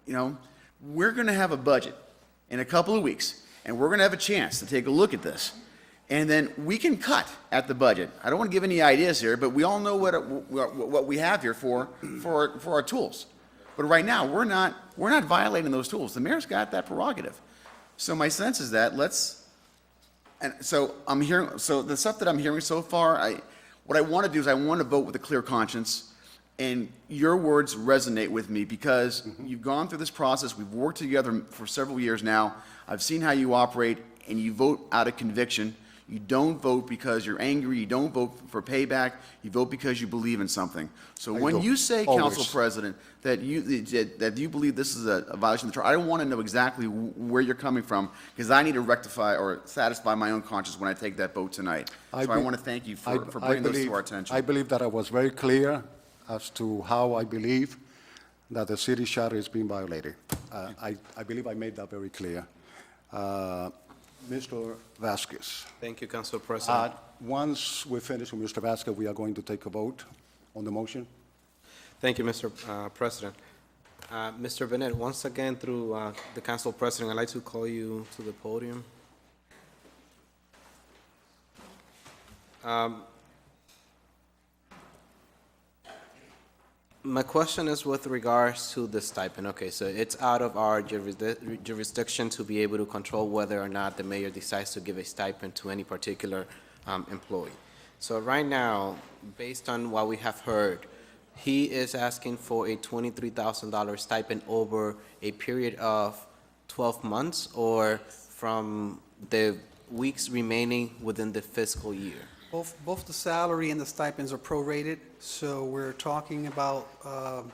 you know, we're going to have a budget in a couple of weeks, and we're going to have a chance to take a look at this. And then we can cut at the budget. I don't want to give any ideas here, but we all know what we have here for our tools. But right now, we're not violating those tools. The mayor's got that prerogative. So my sense is that so the stuff that I'm hearing so far, what I want to do is I want to vote with a clear conscience. And your words resonate with me because you've gone through this process. We've worked together for several years now. I've seen how you operate, and you vote out of conviction. You don't vote because you're angry. You don't vote for payback. You vote because you believe in something. So I when do. you say, Always. Council President, that you believe this is a violation of the charter, I want to know exactly where you're coming from because I need to rectify or satisfy my own conscience when I take that vote tonight. So I be- want to thank you I- for I bringing those believe- to our attention. I believe that I was very clear as to how I believe that the city charter is being violated. I believe I made that very clear. Mr. Vasquez. Thank you, Council President. Once we finish with Mr. Vasquez, we are going to take a vote on the motion. Thank you, Mr. President. Mr. Bennett, once again, through the Council President, I'd like to call you to the podium. My question is with regards to the stipend. Okay, so it's out of our jurisdiction to be able to control whether or not the mayor decides to give a stipend to any particular employee. So right now, based on what we have heard, he is asking for a $23,000 stipend over a period of 12 months or from the weeks remaining within the fiscal year. Both the salary and the stipends are prorated, so we're talking about, I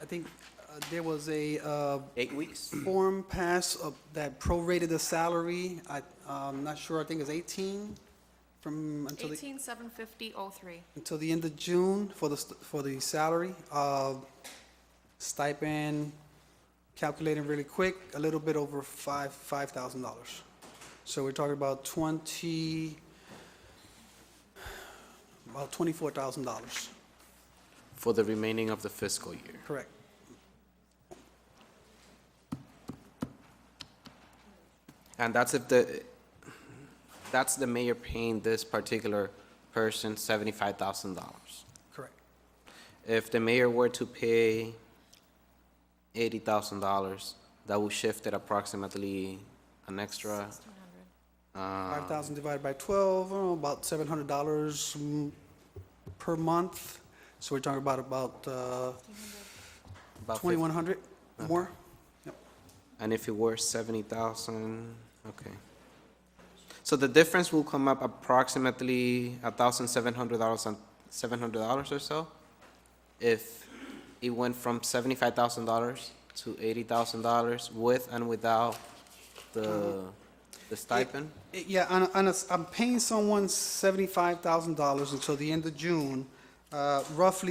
think there was a 8 weeks? form passed that prorated the salary. I'm not sure, I think it's 18 from, until the 18,750.03. until the end of June for the salary. Stipend, calculating really quick, a little bit over $5,000. So we're talking about about $24,000. For the remaining of the fiscal year. Correct. And that's the mayor paying this particular person $75,000. Correct. If the mayor were to pay $80,000, that would shift it approximately an extra. 5,000 divided by 12, about $700 per month. So we're talking about About 2,100 more. And if it were 70,000, okay. So the difference will come up approximately $1,700 and $700 or so? If it went from $75,000 to $80,000 with and without the stipend? Yeah, I'm paying someone $75,000 until the end of June. Rough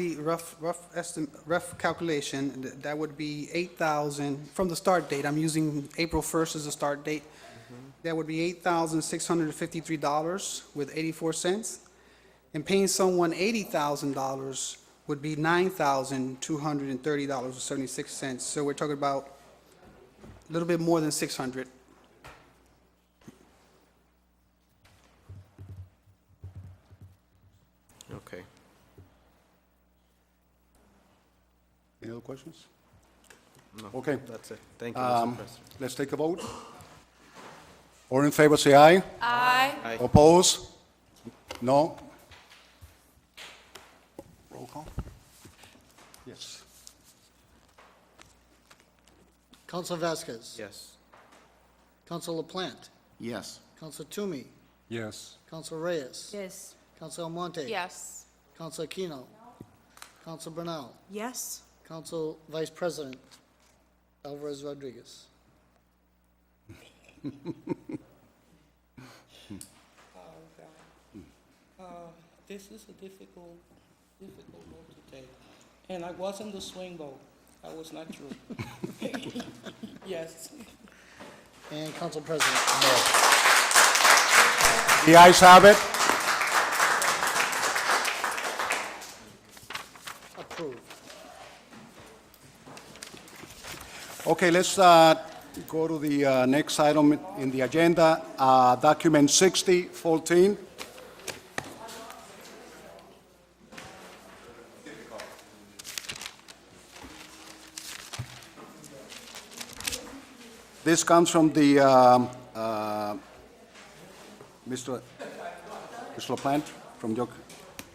calculation, that would be 8,000 from the start date. I'm using April 1st as the start date. That would be $8,653 with 84 cents. And paying someone $80,000 would be $9,230 with 76 cents. So we're talking about a little bit more than 600. Okay. Any other questions? No, Okay. that's it. Thank you, Mr. President. Let's take a vote. All in favor, say aye. Aye. Aye. Oppose? No? Roll call? Yes. Council Vasquez. Yes. Council LaPlante. Yes. Council Toomey. Yes. Council Reyes. Yes. Council Almonte. Yes. Council Aquino. Council Bernal. Yes. Council Vice President Alvarez Rodriguez. This is a difficult vote to take. And I was in the swing vote. That was not true. Yes. And Council President. The ayes have it. Approved. Okay, let's go to the next item in the agenda, document 6014. This comes from the Mr. LaPlante from your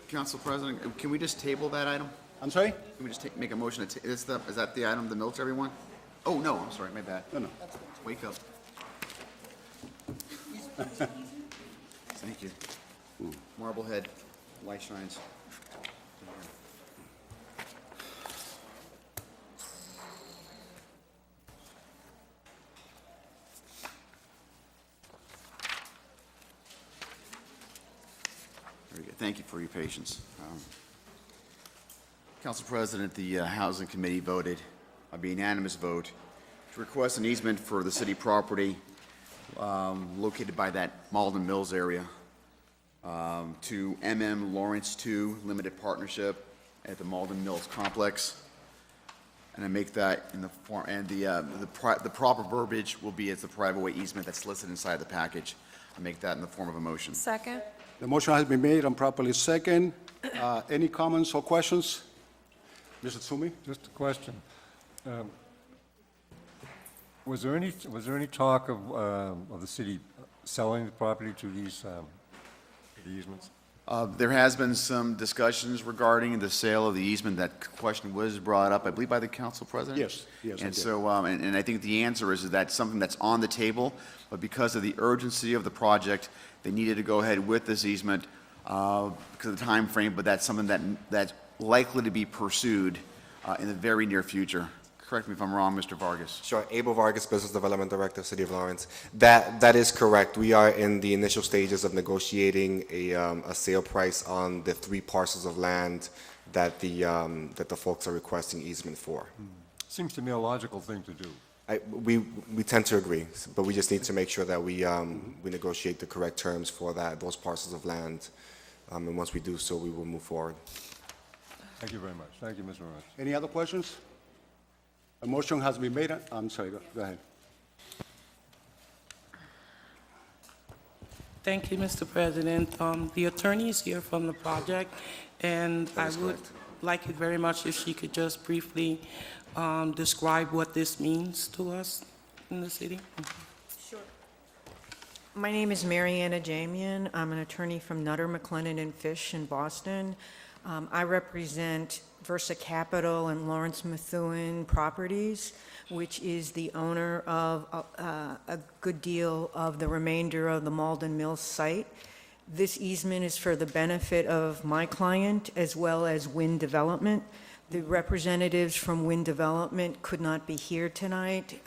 Council President, can we just table that item? I'm sorry? Can we just make a motion to, is that the item, the military one? Oh, no, I'm sorry, my bad. No. Wake up. Thank you. Marblehead, light shines. Very good. Thank you for your patience. Council President, the Housing Committee voted, by unanimous vote, to request an easement for the city property located by that Malden Mills area to MM Lawrence II Limited Partnership at the Malden Mills Complex. And I make that in the form, and the proper verbiage will be as the private way easement that's listed inside the package. I make that in the form of a motion. Second. The motion has been made and properly second. Any comments or questions? Mr. Tsumi? Just a question. Was there any talk of the city selling the property to these the easements? There has been some discussions regarding the sale of the easement. That question was brought up, I believe, by the council president? Yes, I And did. so, and I think the answer is that something that's on the table, but because of the urgency of the project, they needed to go ahead with this easement because of the time frame. But that's something that's likely to be pursued in the very near future. Correct me if I'm wrong, Mr. Vargas. Sure. Abel Vargas, Business Development Director, City of Lawrence. That is correct. We are in the initial stages of negotiating a sale price on the 3 parcels of land that the folks are requesting easement for. Seems to me a logical thing to do. We tend to agree, but we just need to make sure that we negotiate the correct terms for those parcels of land. And once we do so, we will move forward. Thank you very much. Thank you, Mr. Lawrence. Any other questions? A motion has been made. I'm sorry, go ahead. Thank you, Mr. President. The attorney is here from the project, and I would like it very much if she could just briefly describe what this means to us in the city. Sure. My name is Mariana Jamian. I'm an attorney from Nutter, McLennan, and Fish in Boston. I represent Versa Capital and Lawrence Methuen Properties, which is the owner of a good deal of the remainder of the Malden Mills site. This easement is for the benefit of my client as well as Wind Development. The representatives from Wind Development could not be here tonight.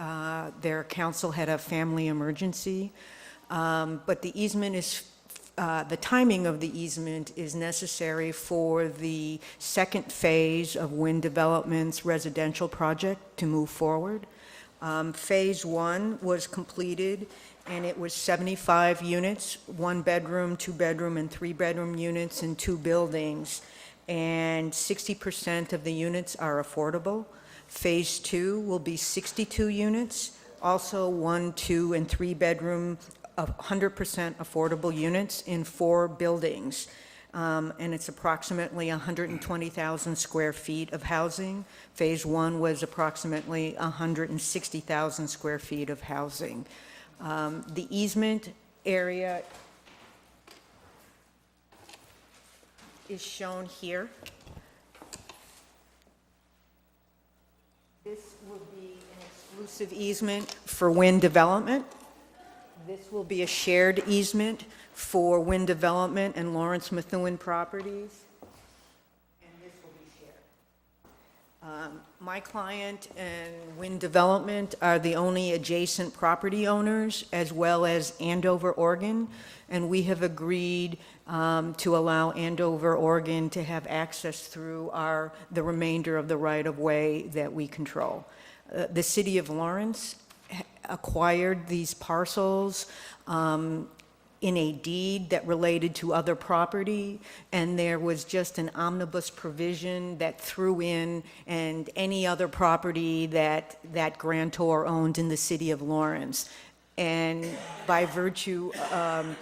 Their council had a family emergency. But the easement is the timing of the easement is necessary for the second phase of Wind Development's residential project to move forward. Phase 1 was completed, and it was 75 units, 1-bedroom, 2-bedroom, and 3-bedroom units in 2 buildings, and 60% of the units are affordable. Phase 2 will be 62 units, also 1, 2, and 3-bedroom 100% affordable units in 4 buildings. And it's approximately 120,000 square feet of housing. Phase 1 was approximately 160,000 square feet of housing. The easement area is shown here. This will be an exclusive easement for Wind Development. This will be a shared easement for Wind Development and Lawrence Methuen Properties, and this will be shared. My client and Wind Development are the only adjacent property owners, as well as Andover, Oregon, and we have agreed to allow Andover, Oregon to have access through the remainder of the right-of-way that we control. The City of Lawrence acquired these parcels in a deed that related to other property, and there was just an omnibus provision that threw in and any other property that grantor owned in the City of Lawrence. And by virtue of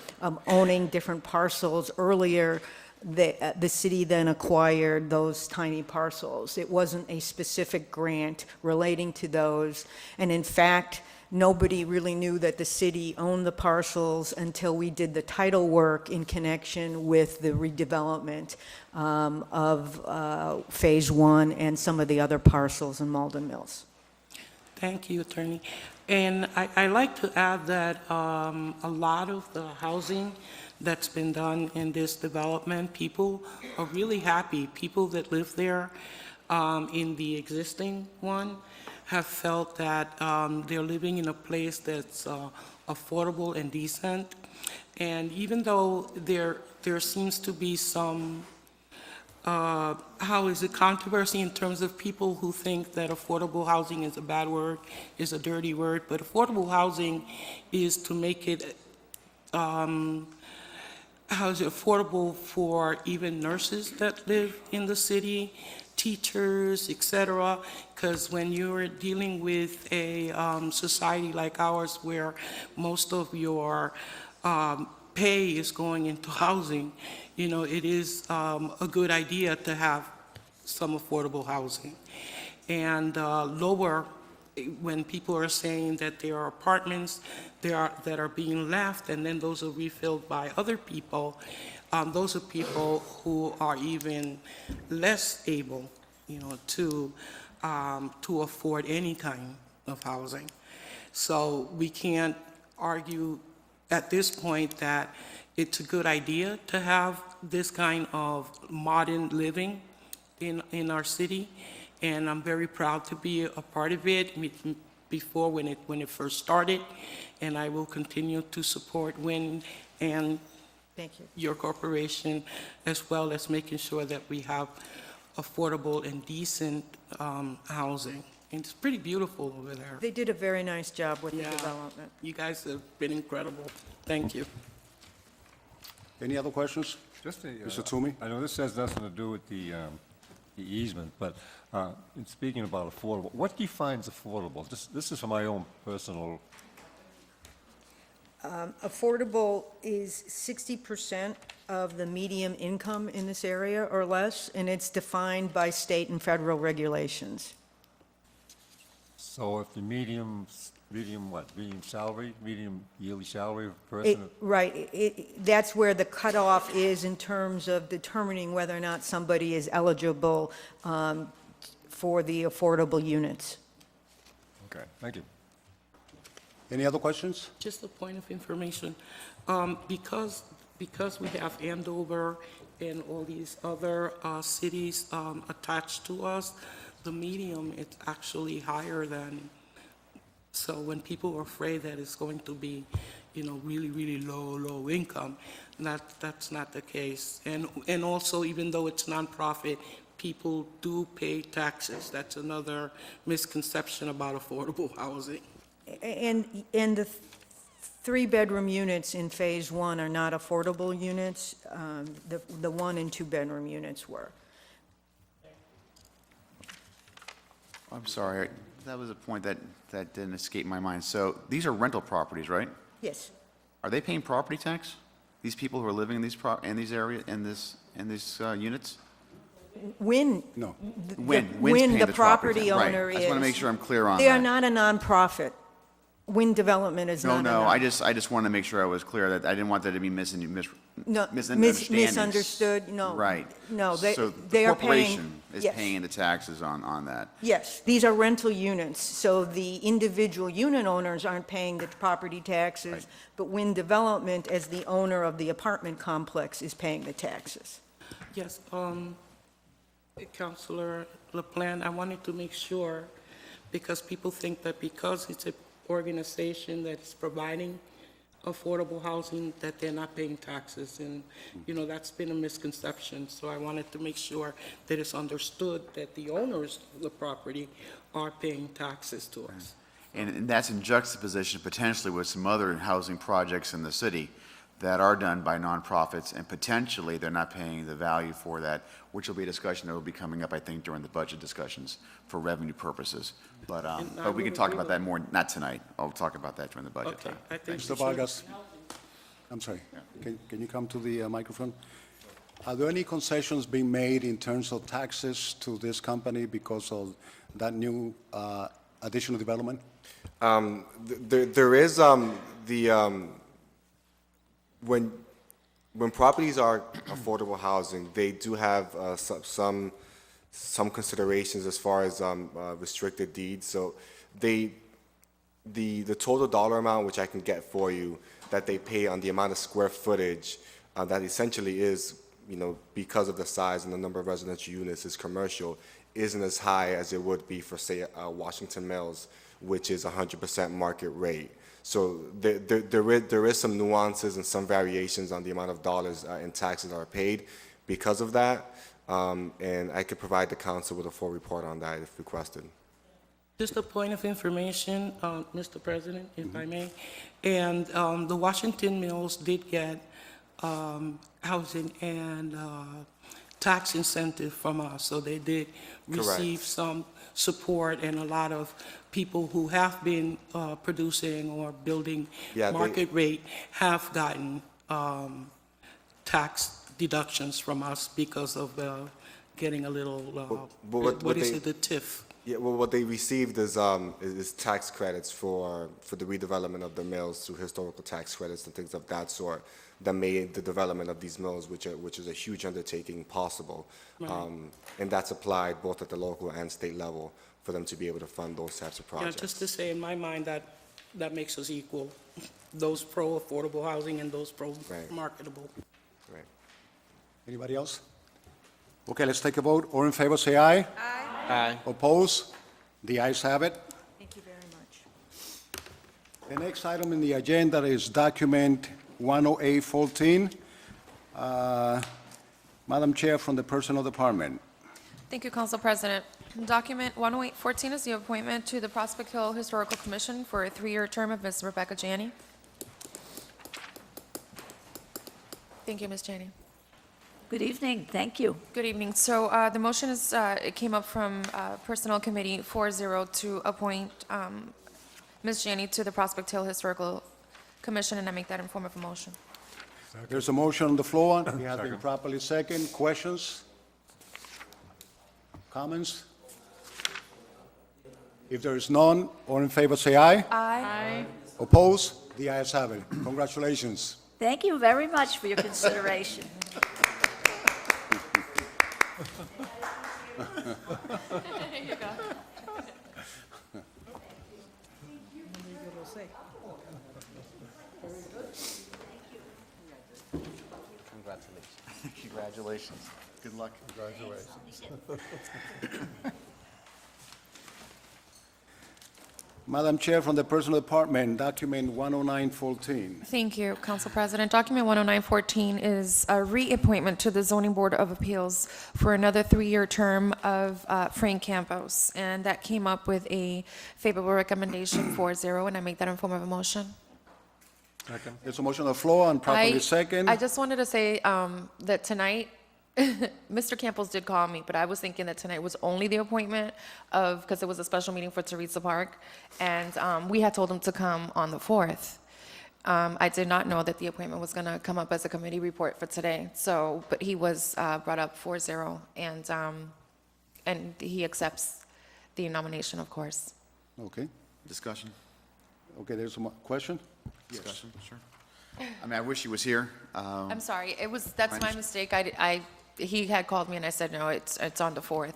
owning different parcels earlier, the city then acquired those tiny parcels. It wasn't a specific grant relating to those, and in fact, nobody really knew that the city owned the parcels until we did the title work in connection with the redevelopment of Phase 1 and some of the other parcels in Malden Mills. Thank you, Attorney. And I like to add that a lot of the housing that's been done in this development, people are really happy. People that live there in the existing one have felt that they're living in a place that's affordable and decent. And even though there seems to be some controversy in terms of people who think that affordable housing is a bad word, is a dirty word, but affordable housing is to make it affordable for even nurses that live in the city, teachers, etc. Because when you're dealing with a society like ours where most of your pay is going into housing, you know, it is a good idea to have some affordable housing. And lower, when people are saying that there are apartments that are being left and then those are refilled by other people, those are people who are even less able, you know, to afford any kind of housing. So we can't argue at this point that it's a good idea to have this kind of modern living in our city, and I'm very proud to be a part of it before when it first started, and I will continue to support WIN and Thank you. your corporation, as well as making sure that we have affordable and decent housing. And it's pretty beautiful over there. They did a very nice job with the Yeah. development. You guys have been incredible. Thank you. Any other questions? Just a, Mr. Toomey? I know this has nothing to do with the easement, but in speaking about affordable, what defines affordable? This is for my own personal. Affordable is 60% of the median income in this area or less, and it's defined by state and federal regulations. So if the medium salary, medium yearly salary of a person? Right, that's where the cutoff is in terms of determining whether or not somebody is eligible for the affordable units. Okay, thank you. Any other questions? Just a point of information. Because we have Andover and all these other cities attached to us, the medium is actually higher than, so when people are afraid that it's going to be, you know, really, really low income, that's not the case. And also, even though it's nonprofit, people do pay taxes. That's another misconception about affordable housing. And the three-bedroom units in Phase 1 are not affordable units. The one- and two-bedroom units were. I'm sorry, that was a point that didn't escape my mind. So these are rental properties, right? Yes. Are they paying property tax? These people who are living in these units? Win. No. the- Win. the- Win's Win, paying the the property tax. Right. owner I is. just want to make sure I'm clear on They are that. not a nonprofit. Win Development is not a No, nonprofit. I just wanted to make sure I was clear that I didn't want there to be No, misunderstandings. misunderstood, no. Right. No, So they the are paying. corporation is yes. paying the taxes on that. Yes, these are rental units, so the individual unit owners aren't paying the property taxes, but Win Development, as the owner of the apartment complex, is paying the taxes. Yes, Councilor LaPlante, I wanted to make sure, because people think that because it's an organization that's providing affordable housing, that they're not paying taxes, and, you know, that's been a misconception. So I wanted to make sure that it's understood that the owners of the property are paying taxes to us. And that's in juxtaposition potentially with some other housing projects in the city that are done by nonprofits, and potentially they're not paying the value for that, which will be a discussion that will be coming up, I think, during the budget discussions for revenue purposes. But we can talk about that more, not tonight. I'll talk about that during the budget Okay, time. I think Mr. Vargas, I'm sorry, can you come to the microphone? Are there any concessions being made in terms of taxes to this company because of that new additional development? There is when properties are affordable housing, they do have some considerations as far as restricted deeds. So the total dollar amount, which I can get for you, that they pay on the amount of square footage, that essentially is, because of the size and the number of residential units is commercial, isn't as high as it would be for, say, Washington Mills, which is 100% market rate. So there is some nuances and some variations on the amount of dollars in taxes that are paid because of that. And I could provide the council with a full report on that if requested. Just a point of information, Mr. President, if I may. And the Washington Mills did get housing and tax incentive from us, so they did receive some support, and a lot of people who have been producing or building market rate have gotten tax deductions from us because of getting a little, the TIF? Yeah, well, what they received is tax credits for the redevelopment of the mills through historical tax credits and things of that sort that made the development of these mills, which is a huge undertaking, possible. Right. And that's applied both at the local and state level for them to be able to fund those types of projects. Yeah, just to say, in my mind, that makes us equal, those pro-affordable housing and those pro-marketable. Right. Anybody else? Okay, let's take a vote. All in favor, say aye. Aye. Aye. Oppose? The ayes have it. Thank you very much. The next item in the agenda is document 10814. Madam Chair from the Personnel Department. Thank you, Council President. Document 10814 is the appointment to the Prospect Hill Historical Commission for a 3-year term of Ms. Rebecca Janney. Thank you, Ms. Janney. Good evening, thank you. Good evening. So the motion is, it came up from Personnel Committee 4-0 to appoint Ms. Janney to the Prospect Hill Historical Commission, and I make that in form of a motion. There's a motion on the floor. It has been properly seconded. Questions? Comments? If there is none, all in favor say aye. Aye. Oppose? The ayes have it. Congratulations. Thank you very much for your consideration. There you go. Congratulations. Congratulations. Good luck. Congratulations. Madam Chair from the Personnel Department, document 10914. Thank you, Council President. Document 10914 is a reappointment to the Zoning Board of Appeals for another 3-year term of Frank Campos, and that came up with a favorable recommendation 4-0, and I make that in form of a motion. There's a motion on the floor and properly second. I just wanted to say that tonight, Mr. Campos did call me, but I was thinking that tonight was only the appointment of, because it was a special meeting for Teresa Park, and we had told him to come on the 4th. I did not know that the appointment was going to come up as a committee report for today, so, but he was brought up 4-0, and he accepts the nomination, of course. Okay. Discussion? Okay, there's a question? Discussion, sure. I mean, I wish he was here. I'm sorry, that's my mistake. He had called me and I said, no, it's on the 4th.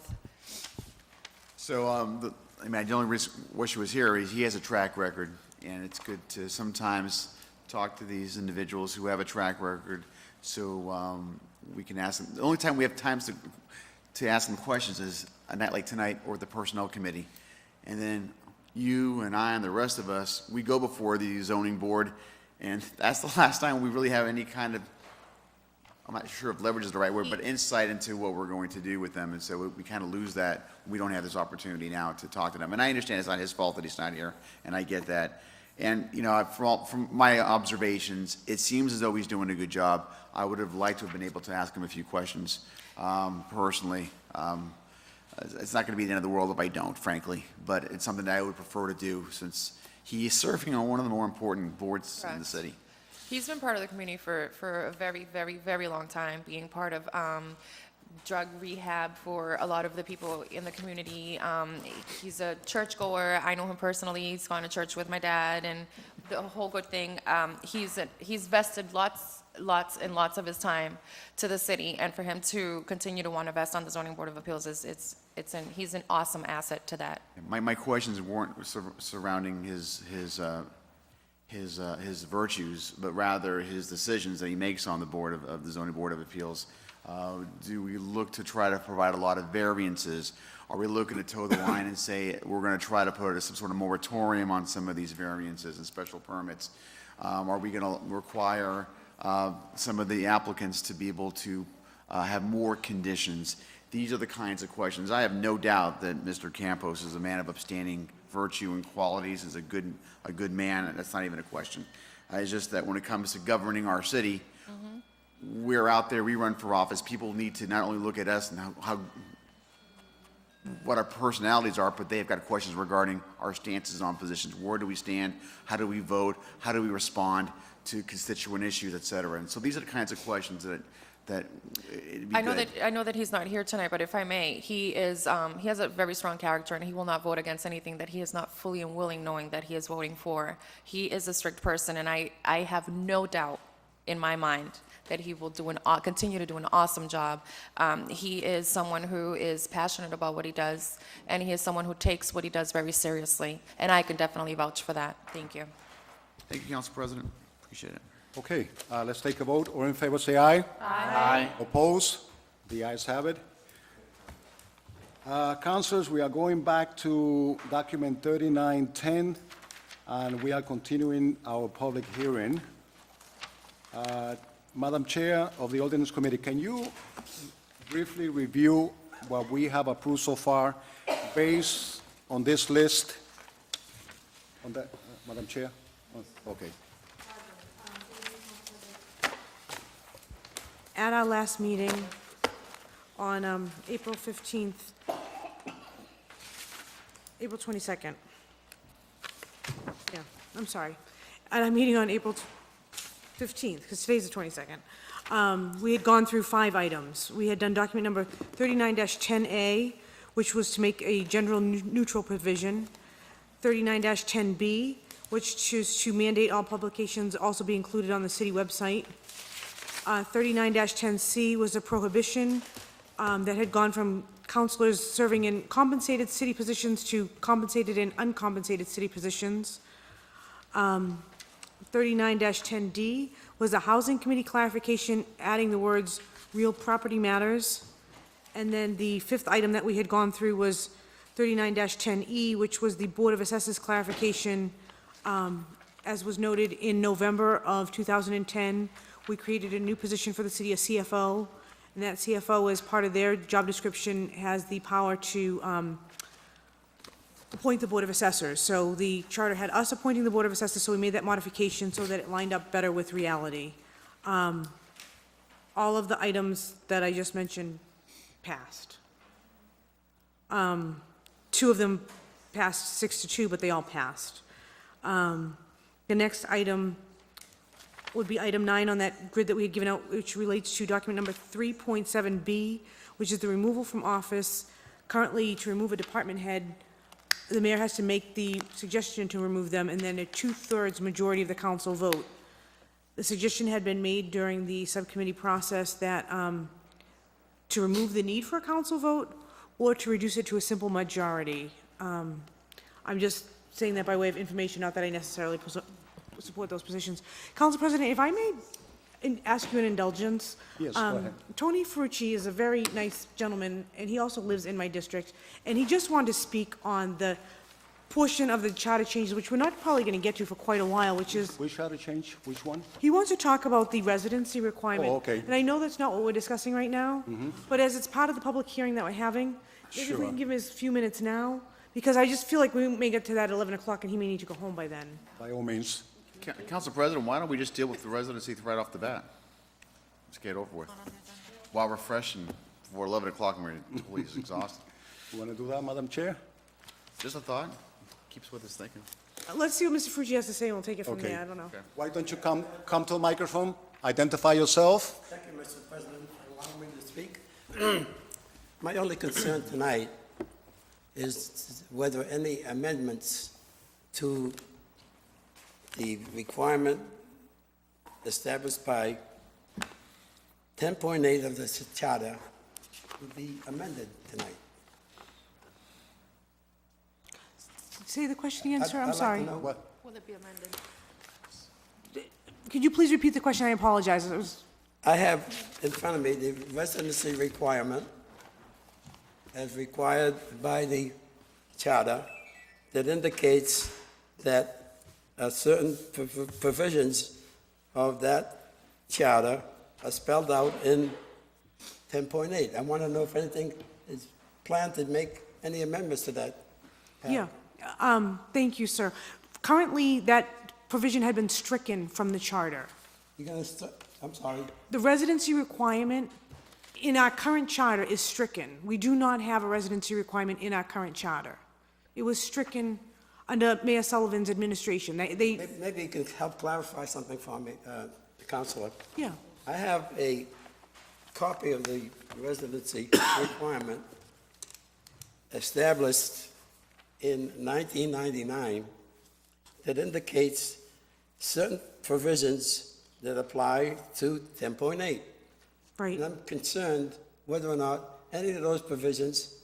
So, I the only reason wish he was here is he has a track record, and it's good to sometimes talk to these individuals who have a track record, so we can ask them. The only time we have times to ask them questions is a night like tonight or the Personnel Committee. And then you and I and the rest of us, we go before the zoning board, and that's the last time we really have any kind of, I'm not sure if leverage is the right word, but insight into what we're going to do with them. And so we kind of lose that. We don't have this opportunity now to talk to them. And I understand it's not his fault that he's not here, and I get that. And, from my observations, it seems as though he's doing a good job. I would have liked to have been able to ask him a few questions personally. It's not going to be the end of the world if I don't, frankly, but it's something that I would prefer to do since he is serving on one of the more important boards in the city. He's been part of the community for a very, very, very long time, being part of drug rehab for a lot of the people in the community. He's a churchgoer. I know him personally. He's gone to church with my dad and the whole good thing. He's vested lots and lots of his time to the city, and for him to continue to want to vest on the Zoning Board of Appeals he's an awesome asset to that. My questions weren't surrounding his virtues, but rather his decisions that he makes on the board of the Zoning Board of Appeals. Do we look to try to provide a lot of variances? Are we looking to toe the line and say we're going to try to put some sort of moratorium on some of these variances and special permits? Are we going to require some of the applicants to be able to have more conditions? These are the kinds of questions. I have no doubt that Mr. Campos is a man of upstanding virtue and qualities, is a good man, and that's not even a question. It's just that when it comes to governing our city, we're out there, we run for office. People need to not only look at us and what our personalities are, but they've got questions regarding our stances on positions. Where do we stand? How do we vote? How do we respond to constituent issues, et cetera? And so these are the kinds of questions that it'd be good. I know that he's not here tonight, but if I may, he has a very strong character, and he will not vote against anything that he is not fully and willing, knowing that he is voting for. He is a strict person, and I have no doubt in my mind that he will continue to do an awesome job. He is someone who is passionate about what he does, and he is someone who takes what he does very seriously, and I can definitely vouch for that. Thank you. Thank you, Council President. Appreciate it. Okay, let's take a vote. All in favor, say aye. Aye. Oppose? The ayes have it. Councilors, we are going back to document 3910, and we are continuing our public hearing. Madam Chair of the Ordinance Committee, can you briefly review what we have approved so far based on this list? On that, Madam Chair? Okay. At our last meeting on April 15th, April 22nd. Yeah, I'm sorry. At our meeting on April 15th, because today's the 22nd, we had gone through 5 items. We had done document number 39-10A, which was to make a general neutral provision, 39-10B, which is to mandate all publications also be included on the city website. 39-10C was a prohibition that had gone from councilors serving in compensated city positions to compensated and uncompensated city positions. 39-10D was a housing committee clarification, adding the words "real property matters." And then the 5th item that we had gone through was 39-10E, which was the Board of Assessors clarification. As was noted in November of 2010, we created a new position for the city, a CFO, and that CFO, as part of their job description, has the power to appoint the Board of Assessors. So the charter had us appointing the Board of Assessors, so we made that modification so that it lined up better with reality. All of the items that I just mentioned passed. 2 of them passed 6-2, but they all passed. The next item would be item 9 on that grid that we had given out, which relates to document number 3.7B, which is the removal from office. Currently, to remove a department head, the mayor has to make the suggestion to remove them, and then a 2/3 majority of the council vote. The suggestion had been made during the subcommittee process that to remove the need for a council vote or to reduce it to a simple majority. I'm just saying that by way of information, not that I necessarily support those positions. Council President, if I may ask you an indulgence. Yes, go ahead. Tony Ferrucci is a very nice gentleman, and he also lives in my district, and he just wanted to speak on the portion of the charter changes, which we're not probably going to get to for quite a while, which is, Which charter change? Which one? he wants to talk about the residency requirement. Oh, okay. And I know that's not what we're discussing right now, but as it's part of the public hearing that we're having, maybe if we Sure. can give him a few minutes now, because I just feel like we may get to that at 11 o'clock, and he may need to go home by then. By all means. Council President, why don't we just deal with the residency right off the bat? Let's get it over with. While we're fresh and before 11 o'clock and we're totally exhausted. You want to do that, Madam Chair? Just a thought. Keeps with us thinking. Let's see what Mr. Ferrucci has to say, and we'll take it from Okay. there. I don't know. Why don't you come to the microphone, identify yourself? Thank you, Mr. President, for allowing me to speak. My only concern tonight is whether any amendments to the requirement established by 10.8 of the charter would be amended tonight. Say the question again, sir, I'd I'm like to sorry. know what- Will it be amended? Could you please repeat the question? I apologize. It was, I have in front of me the residency requirement as required by the charter that indicates that certain provisions of that charter are spelled out in 10.8. I want to know if anything is planned to make any amendments to that. yeah. Thank you, sir. Currently, that provision had been stricken from the charter. You're going to, I'm sorry. The residency requirement in our current charter is stricken. We do not have a residency requirement in our current charter. It was stricken under Mayor Sullivan's administration. Maybe you can help clarify something for me, Counselor. Yeah. I have a copy of the residency requirement established in 1999 that indicates certain provisions that apply to 10.8. Right. And I'm concerned whether or not any of those provisions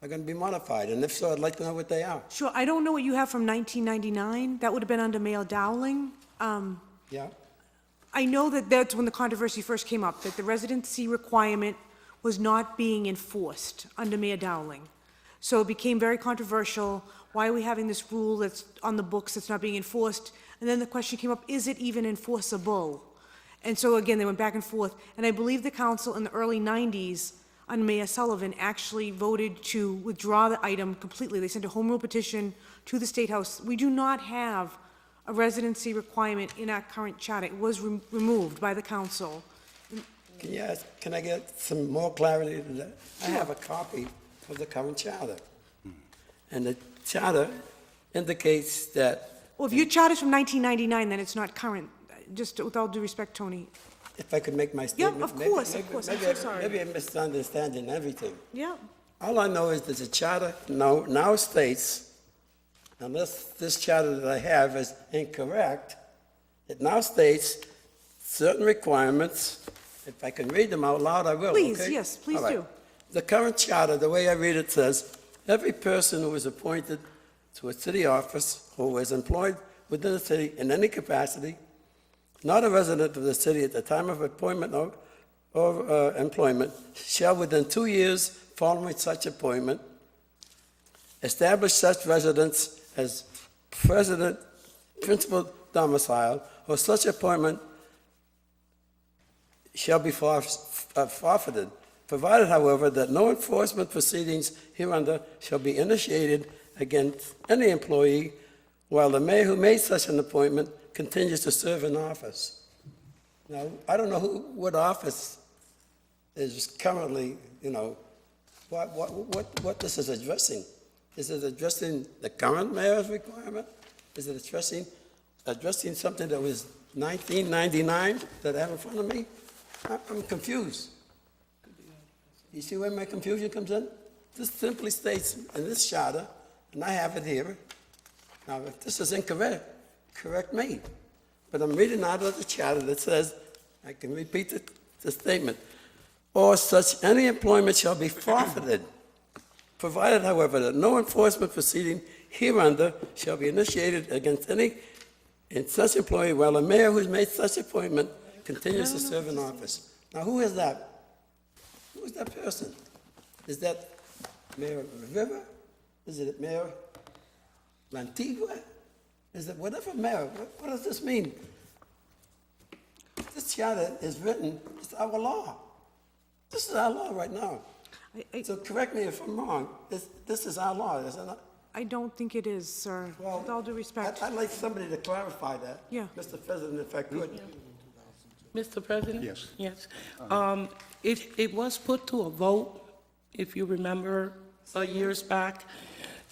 are going to be modified, and if so, I'd like to know what they are. Sure, I don't know what you have from 1999. That would have been under Mayor Dowling. Yeah? I know that that's when the controversy first came up, that the residency requirement was not being enforced under Mayor Dowling. So it became very controversial. Why are we having this rule that's on the books that's not being enforced? And then the question came up, is it even enforceable? And so again, they went back and forth. And I believe the council in the early 90s under Mayor Sullivan actually voted to withdraw the item completely. They sent a home rule petition to the State House. We do not have a residency requirement in our current charter. It was removed by the council. Can I get some more clarity to that? I have a copy of the current charter. And the charter indicates that, Well, if your charter's from 1999, then it's not current. Just with all due respect, Tony. if I could make my statement. of course, of course. I'm so sorry. Maybe I'm misunderstanding everything. Yeah. All I know is that the charter now states, unless this charter that I have is incorrect, it now states certain requirements. If I can read them out loud, I will, Please, okay? yes, please All right. do. The current charter, the way I read it, says, every person who is appointed to a city office or is employed within the city in any capacity, not a resident of the city at the time of appointment or employment, shall within 2 years following such appointment establish such residence as principal domicile, or such appointment shall be forfeited, provided, however, that no enforcement proceedings hereunder shall be initiated against any employee while the mayor who made such an appointment continues to serve in office. Now, I don't know what office is currently, what this is addressing. Is it addressing the current mayor's requirement? Is it addressing something that was 1999 that I have in front of me? I'm confused. You see where my confusion comes in? This simply states in this charter, and I have it here. Now, if this is incorrect, correct me. But I'm reading out of the charter that says, I can repeat the statement, or such any employment shall be forfeited, provided, however, that no enforcement proceeding hereunder shall be initiated against any in such employee while the mayor who's made such appointment continues to serve in office. Now, who is that? Who is that person? Is that Mayor Rivera? Is it Mayor Lantigua? Is it whatever mayor? What does this mean? This charter is written, it's our law. This is our law right now. So correct me if I'm wrong. This is our law, is it not? I don't think it is, sir. With all due respect. I'd like somebody to clarify that. Yeah. Mr. President, if I could. Mr. President? Yes. Yes. It was put to a vote, if you remember, years back.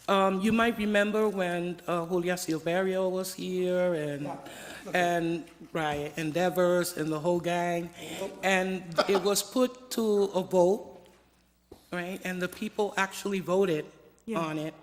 You might remember when Julia Silverio was here, and and, right, and Devers and the whole gang. And it was put to a vote, right? And the people actually voted on it.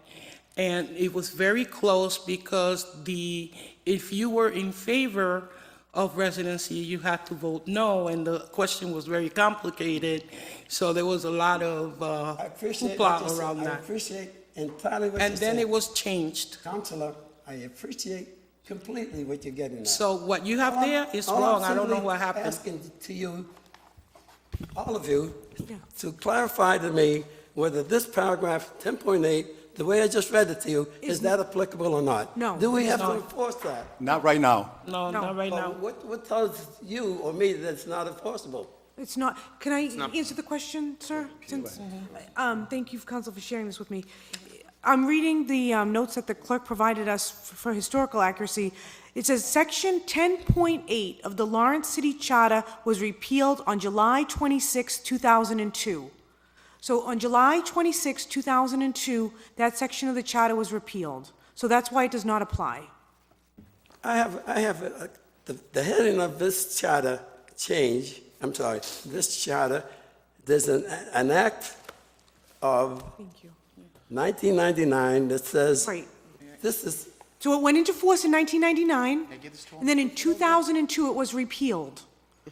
And it was very close because if you were in favor of residency, you had to vote no, and the question was very complicated. So there was a lot of I appreciate what you hoopla said. around I that. appreciate entirely what you said. And then it was changed. Counselor, I appreciate completely what you're getting at. So what you have there is All I'm wrong. I don't know simply what happened. asking to you, all of you, to clarify to me whether this paragraph 10.8, the way I just read it to you, is that applicable or not? No. Do we have to No. enforce that? Not right now. No, not right now. What tells you or me that it's not enforceable? It's not, can I answer the question, sir? Since, thank you, Counsel, for sharing this with me. I'm reading the notes that the clerk provided us for historical accuracy. It says, Section 10.8 of the Lawrence City Charter was repealed on July 26, 2002. So on July 26, 2002, that section of the charter was repealed. So that's why it does not apply. I have the heading of this charter change, I'm sorry, this charter, there's an act of 1999 that says, Right. this is, So it went into force in 1999, and then in 2002, it was repealed.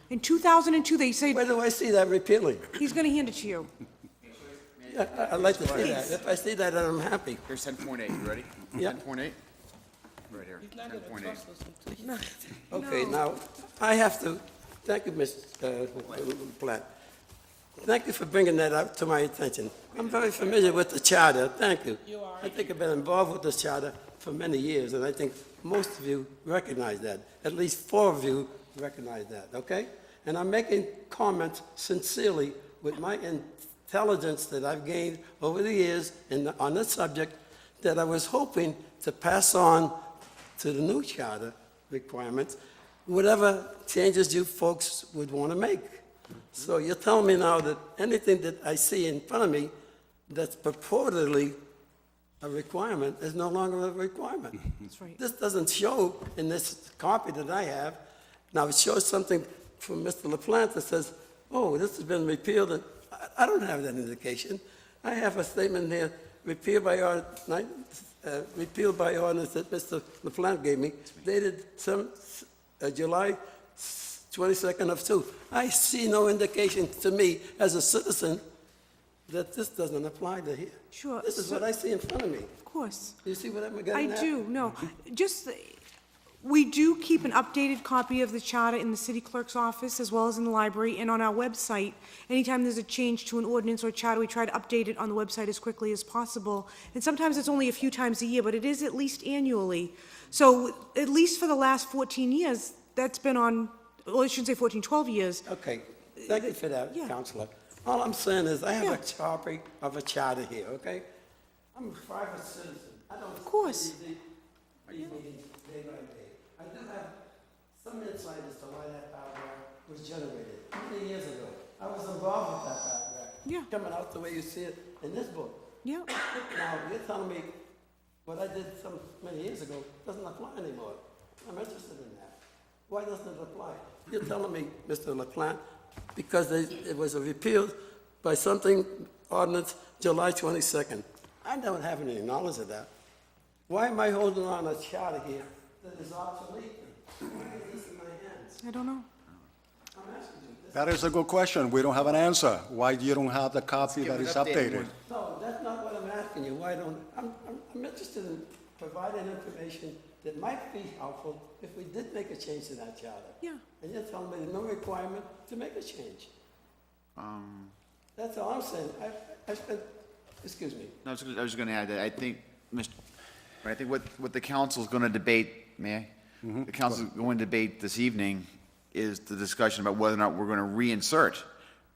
In 2002, they say... where do I see that repealing? He's going to hand it to you. I'd like to see that. If I see that, then I'm happy. Here's 10.8, you ready? Yeah. 10.8? Right here, 10.8. Okay, now, I have to, thank you, Ms. Platt. Thank you for bringing that up to my attention. I'm very familiar with the charter, thank you. I think I've been involved with this charter for many years, and I think most of you recognize that. At least 4 of you recognize that, okay? And I'm making comments sincerely with my intelligence that I've gained over the years on this subject that I was hoping to pass on to the new charter requirements, whatever changes you folks would want to make. So you're telling me now that anything that I see in front of me that's purportedly a requirement is no longer a requirement. That's right. This doesn't show in this copy that I have. Now, it shows something from Mr. LaPlante that says, oh, this has been repealed, and I don't have that indication. I have a statement here, repealed by ordinance that Mr. LaPlante gave me, dated July 22nd of 2. I see no indication to me as a citizen that this doesn't apply to here. Sure. This is what I see in front of me. Of course. Do you see what I'm I getting at? do, no. Just, we do keep an updated copy of the charter in the city clerk's office as well as in the library and on our website. Anytime there's a change to an ordinance or charter, we try to update it on the website as quickly as possible. And sometimes it's only a few times a year, but it is at least annually. So at least for the last 14 years, that's been on, well, I shouldn't say 14, 12 years. Okay, thank you for that, Counselor. All I'm saying is I have a copy of a charter here, okay? I'm a private citizen. I don't. Of course. These meetings day by day. I do have some insight as to why that paragraph was generated many years ago. I was involved with that paragraph. Yeah. Coming out the way you see it in this book. Yeah. Now, you're telling me what I did so many years ago doesn't apply anymore. I'm interested in that. Why doesn't it apply? You're telling me, Mr. LaPlante, because it was repealed by something, ordinance, July 22nd. I don't have any knowledge of that. Why am I holding on a charter here that is obsolete? Why is this in my hands? I don't know. I'm asking you. That is a good question. We don't have an answer. Why you don't have the copy that is updated? No, that's not what I'm asking you. Why don't, I'm interested in providing information that might be helpful if we did make a change to that charter. Yeah. And you're telling me there's no requirement to make a change. That's all I'm saying. I spent, excuse me. No, I was going to add that I think, what the council's going to debate, may I? The council's going to debate this evening is the discussion about whether or not we're going to reinsert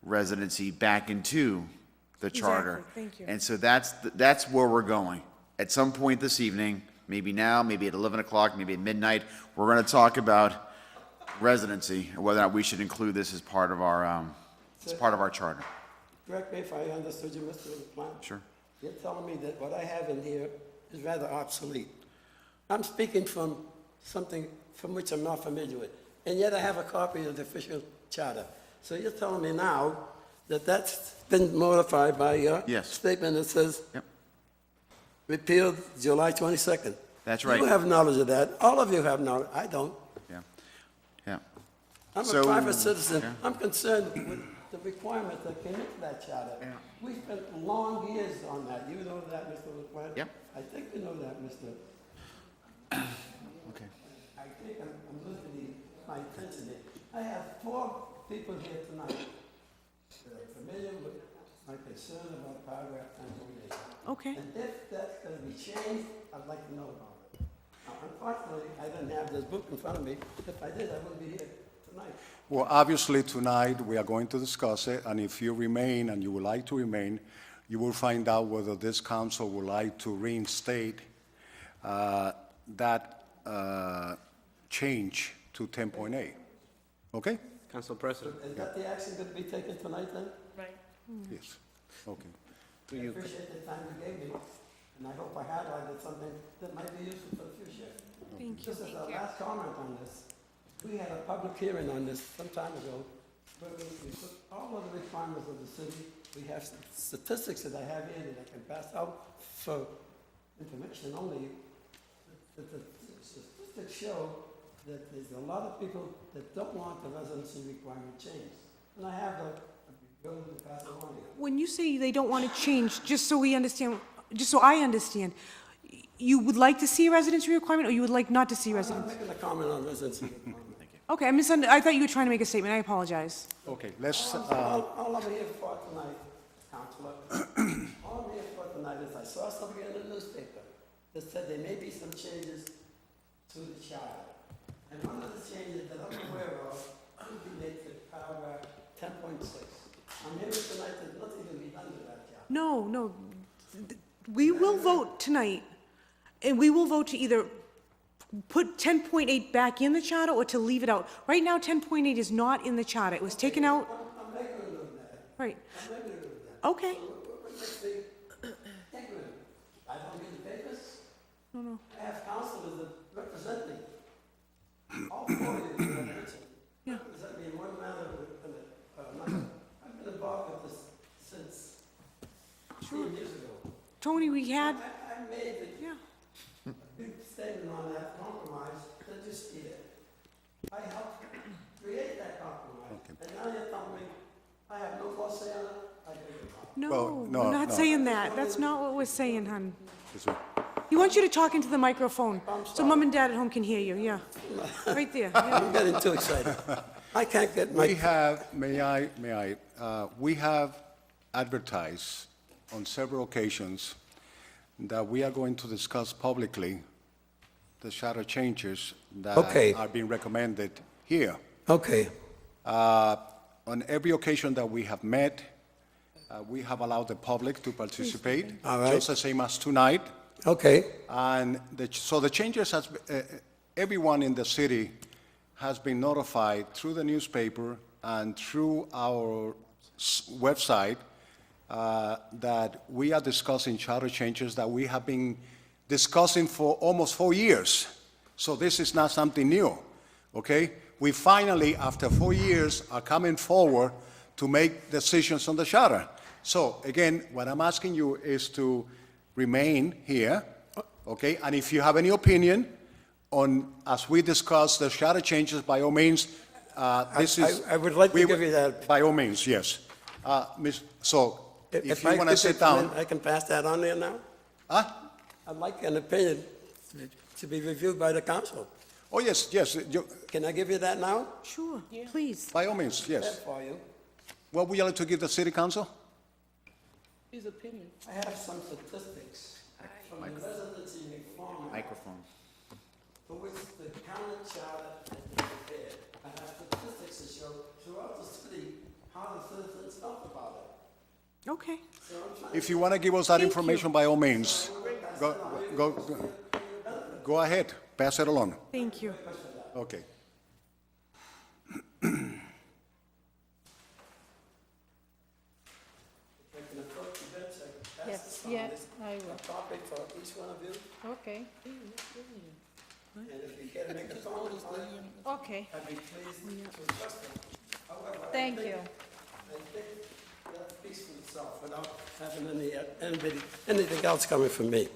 residency back into the charter. Exactly. Thank you. And so that's where we're going. At some point this evening, maybe now, maybe at 11 o'clock, maybe at midnight, we're going to talk about residency, and whether or not we should include this as part of our, charter. Correct me if I understood you, Mr. LaPlante. Sure. You're telling me that what I have in here is rather obsolete. I'm speaking from something from which I'm not familiar with. And yet I have a copy of the official charter. So you're telling me now that that's been modified by your Yes. statement that says Yep. repealed July 22nd. That's right. You have knowledge of that. All of you have knowledge. I don't. Yeah, yeah. I'm a So- private citizen. Yeah. I'm concerned with the requirements that came into that charter. We spent long years on that. You know that, Mr. LaPlante? Yep. I think you know that, Mr. Okay. I think I'm losing my attention here. I have 4 people here tonight that are familiar with my concern about paragraph 10.8. Okay. And if that's going to be changed, I'd like to know about it. Now, unfortunately, I didn't have this book in front of me. If I did, I wouldn't be here tonight. Well, obviously, tonight, we are going to discuss it, and if you remain, and you would like to remain, you will find out whether this council would like to reinstate that change to 10.8. Okay? Council President. Is that the action going to be taken tonight, then? Right. Yes. Okay. I appreciate the time you gave me, and I hope I highlighted something that might be useful for the future. Thank you. This is our last comment on this. We had a public hearing on this some time ago, where we put all of the requirements of the city. We have statistics that I have here that I can pass out for information only. The statistics show that there's a lot of people that don't want the residency requirement changed. And I have the ability to pass it on here. When you say they don't want to change, just so we understand, just so I understand, you would like to see a residency requirement, or you would like not to see I'm residency? not making a comment on residency requirement. Okay, I thought you were trying to make a statement. I apologize. Okay, let's, All I'm here for tonight, Counselor, all I'm here for tonight is I saw something in the newspaper that said there may be some changes to the charter. And one of the changes that I'm aware of could be made to paragraph 10.6. I'm here tonight, there's nothing to be done to that charter. No. We will vote tonight, and we will vote to either put 10.8 back in the charter or to leave it out. Right now, 10.8 is not in the charter. It was taken out. I'm making of that. Right. I'm making of that. Okay. I don't read the papers. No. I have counselors that represent me. All 4 of you that I mentioned represent me in one manner or another. I've been involved with this since 10 years ago. Tony, we had, I made a big statement on that compromise that you see it. I helped create that compromise. And now you're telling me I have no more say on it? I think it's wrong. no, Well, no, we're not no. saying that. That's not what we're saying, hon. this way. He wants you to talk into the microphone, so mom and dad at home can hear you, yeah. Right there, yeah. I'm getting too excited. I can't get my... We have, we have advertised on several occasions that we are going to discuss publicly the charter changes that Okay. are being recommended here. Okay. On every occasion that we have met, we have allowed the public to participate. All right. Just the same as tonight. Okay. And so the changes, everyone in the city has been notified through the newspaper and through our website that we are discussing charter changes that we have been discussing for almost 4 years. So this is not something new, okay? We finally, after 4 years, are coming forward to make decisions on the charter. So again, what I'm asking you is to remain here, okay? And if you have any opinion on, as we discuss the charter changes, by all means, I would like to give you that. By all means, yes. So, if you I want to could sit come down. in, I can pass that on there now? Huh? I'd like an opinion to be reviewed by the council. Oh, yes. Can I give you that now? Sure, please. By all means, yes. That for you. What would you like to give the city council? His opinion. I have some statistics from the residency reform. Microphone. For which the county charter has been prepared. I have statistics to show throughout the city how the citizens felt about it. Okay. If you want to give us that Thank you. information, by all means, go ahead, pass it along. Thank you. Okay. I can approach the bench, I can pass Yes, this on. yeah, This I will. a copy for each one of you. Okay. And if you care to make a comment on it, Okay, I'd be pleased to address it. However, I thank think- you. I think that speaks for itself without having anything else coming from me.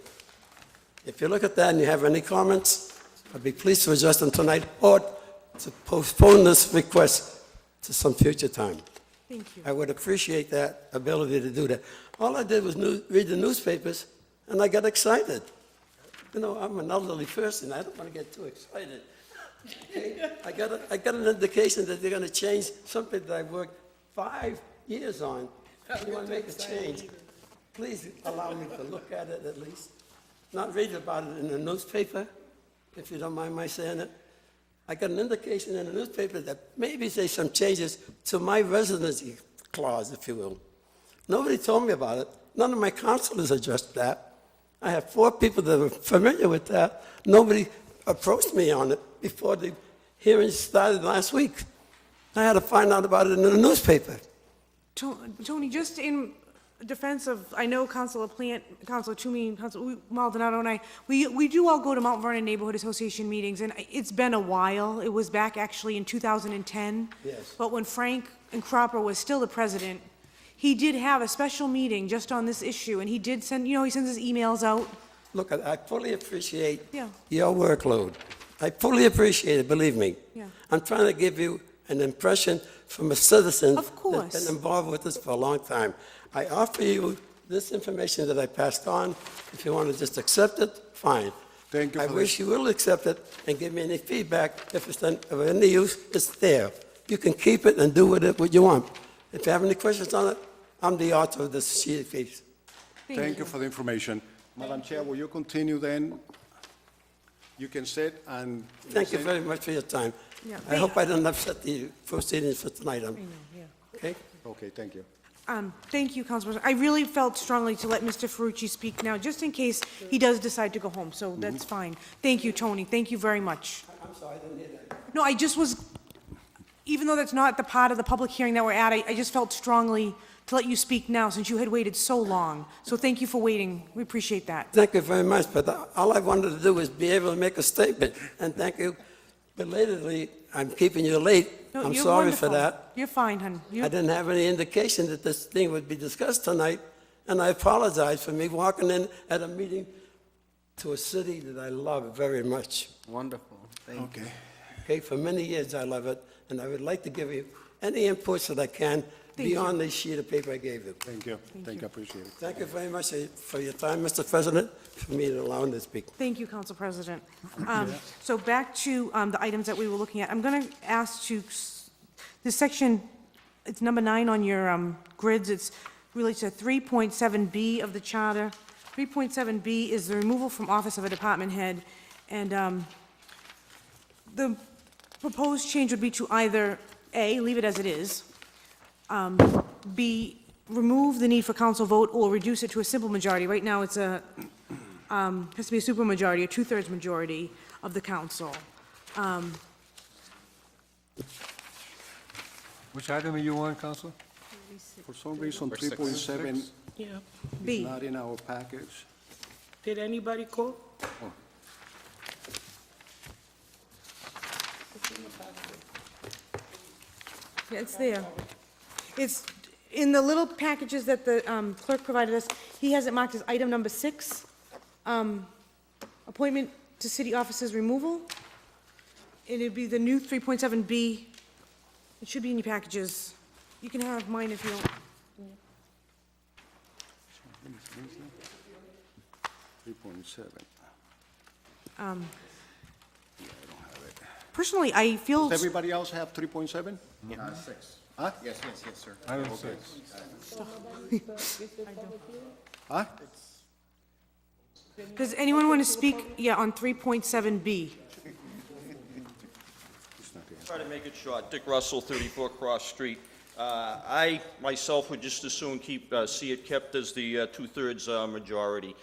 If you look at that and you have any comments, I'd be pleased to address them tonight or to postpone this request to some future time. Thank you. I would appreciate that ability to do that. All I did was read the newspapers, and I got excited. You know, I'm an elderly person. I don't want to get too excited. Okay? I got an indication that they're going to change something that I worked 5 years on. You want to make a change? Please allow me to look at it at least. Not read about it in the newspaper, if you don't mind my saying it. I got an indication in the newspaper that maybe there's some changes to my residency clause, if you will. Nobody told me about it. None of my counselors addressed that. I have 4 people that are familiar with that. Nobody approached me on it before the hearings started last week. I had to find out about it in the newspaper. Tony, just in defense of, I know Councilor Plant, Councilor Toomey, Councilor Maldonado and I, we do all go to Mount Vernon Neighborhood Association meetings, and it's been a while. It was back actually in 2010. Yes. But when Frank and Cropper was still the president, he did have a special meeting just on this issue, and he did send, he sends his emails out. Look, I fully appreciate Yeah. your workload. I fully appreciate it, believe me. Yeah. I'm trying to give you an impression from a citizen Of course. that's been involved with this for a long time. I offer you this information that I passed on. If you want to just accept it, fine. Thank you I for wish you will accept it and give me any feedback. If it's of any use, it's there. You can keep it and do with it what you want. If you have any questions on it, I'm the author of this sheet of case. Thank you for the information. Madam Chair, will you continue then? You can sit and... Thank you very much for your time. Yeah. I hope I didn't upset the proceedings for tonight. Okay? Okay, thank you. Thank you, Councilman. I really felt strongly to let Mr. Ferrucci speak now, just in case he does decide to go home, so that's fine. Thank you, Tony. Thank you very much. I'm sorry, I didn't hear that. No, I just was, even though that's not the part of the public hearing that we're at, I just felt strongly to let you speak now, since you had waited so long. So thank you for waiting. We appreciate that. Thank you very much, but all I wanted to do was be able to make a statement, and thank you. Belatedly, I'm keeping you late. No, I'm you're sorry wonderful. for that. You're fine, hon. I didn't have any indication that this thing would be discussed tonight, and I apologize for me walking in at a meeting to a city that I love very much. Wonderful. Thank you. Okay, for many years I love it, and I would like to give you any inputs that I can beyond the sheet of paper I gave you. Thank you. Thank you, I appreciate it. Thank you very much for your time, Mr. President, for me to allow me to speak. Thank you, Council President. So back to the items that we were looking at. I'm going to ask to, this section, it's number 9 on your grids. It's relates to 3.7B of the charter. 3.7B is the removal from office of a department head. And the proposed change would be to either, A, leave it as it is, B, remove the need for council vote or reduce it to a simple majority. Right now, it's has to be a supermajority, a 2/3 majority of the council. Which item are you on, Counselor? For some reason, 3.7 Yeah. is not in our package. Did anybody call? Yeah, it's there. It's in the little packages that the clerk provided us. He has it marked as item number 6, appointment to city officers removal. And it'd be the new 3.7B. It should be in your packages. You can have mine if you don't. 3.7. Personally, I feel. Does everybody else have 3.7? 6. Huh? Yes, sir. Item Okay. 6. Huh? Does anyone want to speak, on 3.7B? Try to make it short. Dick Russell, 34 Cross Street. I myself would just as soon see it kept as the 2/3 majority.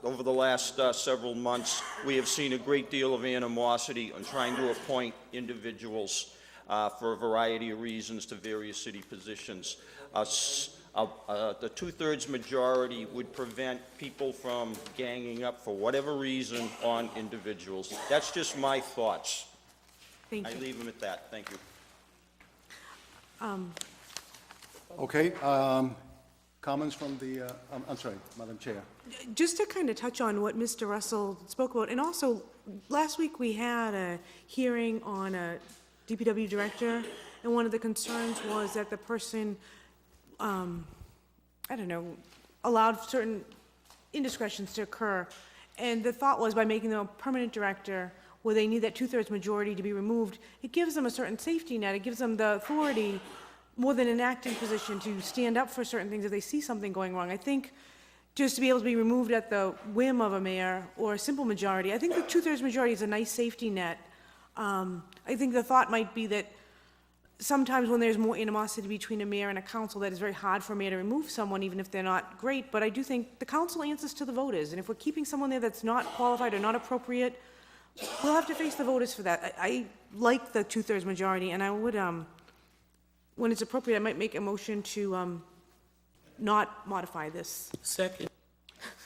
Over the last several months, we have seen a great deal of animosity on trying to appoint individuals. for a variety of reasons to various city positions. The two-thirds majority would prevent people from ganging up for whatever reason on individuals. That's just my thoughts. Thank I you. leave them at that. Thank you. Okay, comments from the, I'm sorry, Madam Chair. Just to kind of touch on what Mr. Russell spoke about, and also, last week we had a hearing on a DPW director, and one of the concerns was that the person, I don't know, allowed certain indiscretions to occur. And the thought was by making them a permanent director, where they need that two-thirds majority to be removed, it gives them a certain safety net. It gives them the authority, more than an acting position, to stand up for certain things if they see something going wrong. I think just to be able to be removed at the whim of a mayor or a simple majority, I think the two-thirds majority is a nice safety net. I think the thought might be that sometimes when there's more animosity between a mayor and a council, that it's very hard for a mayor to remove someone, even if they're not great. But I do think the council answers to the voters, and if we're keeping someone there that's not qualified or not appropriate, we'll have to face the voters for that. I like the two-thirds majority, and I would, when it's appropriate, I might make a motion to not modify this. Second.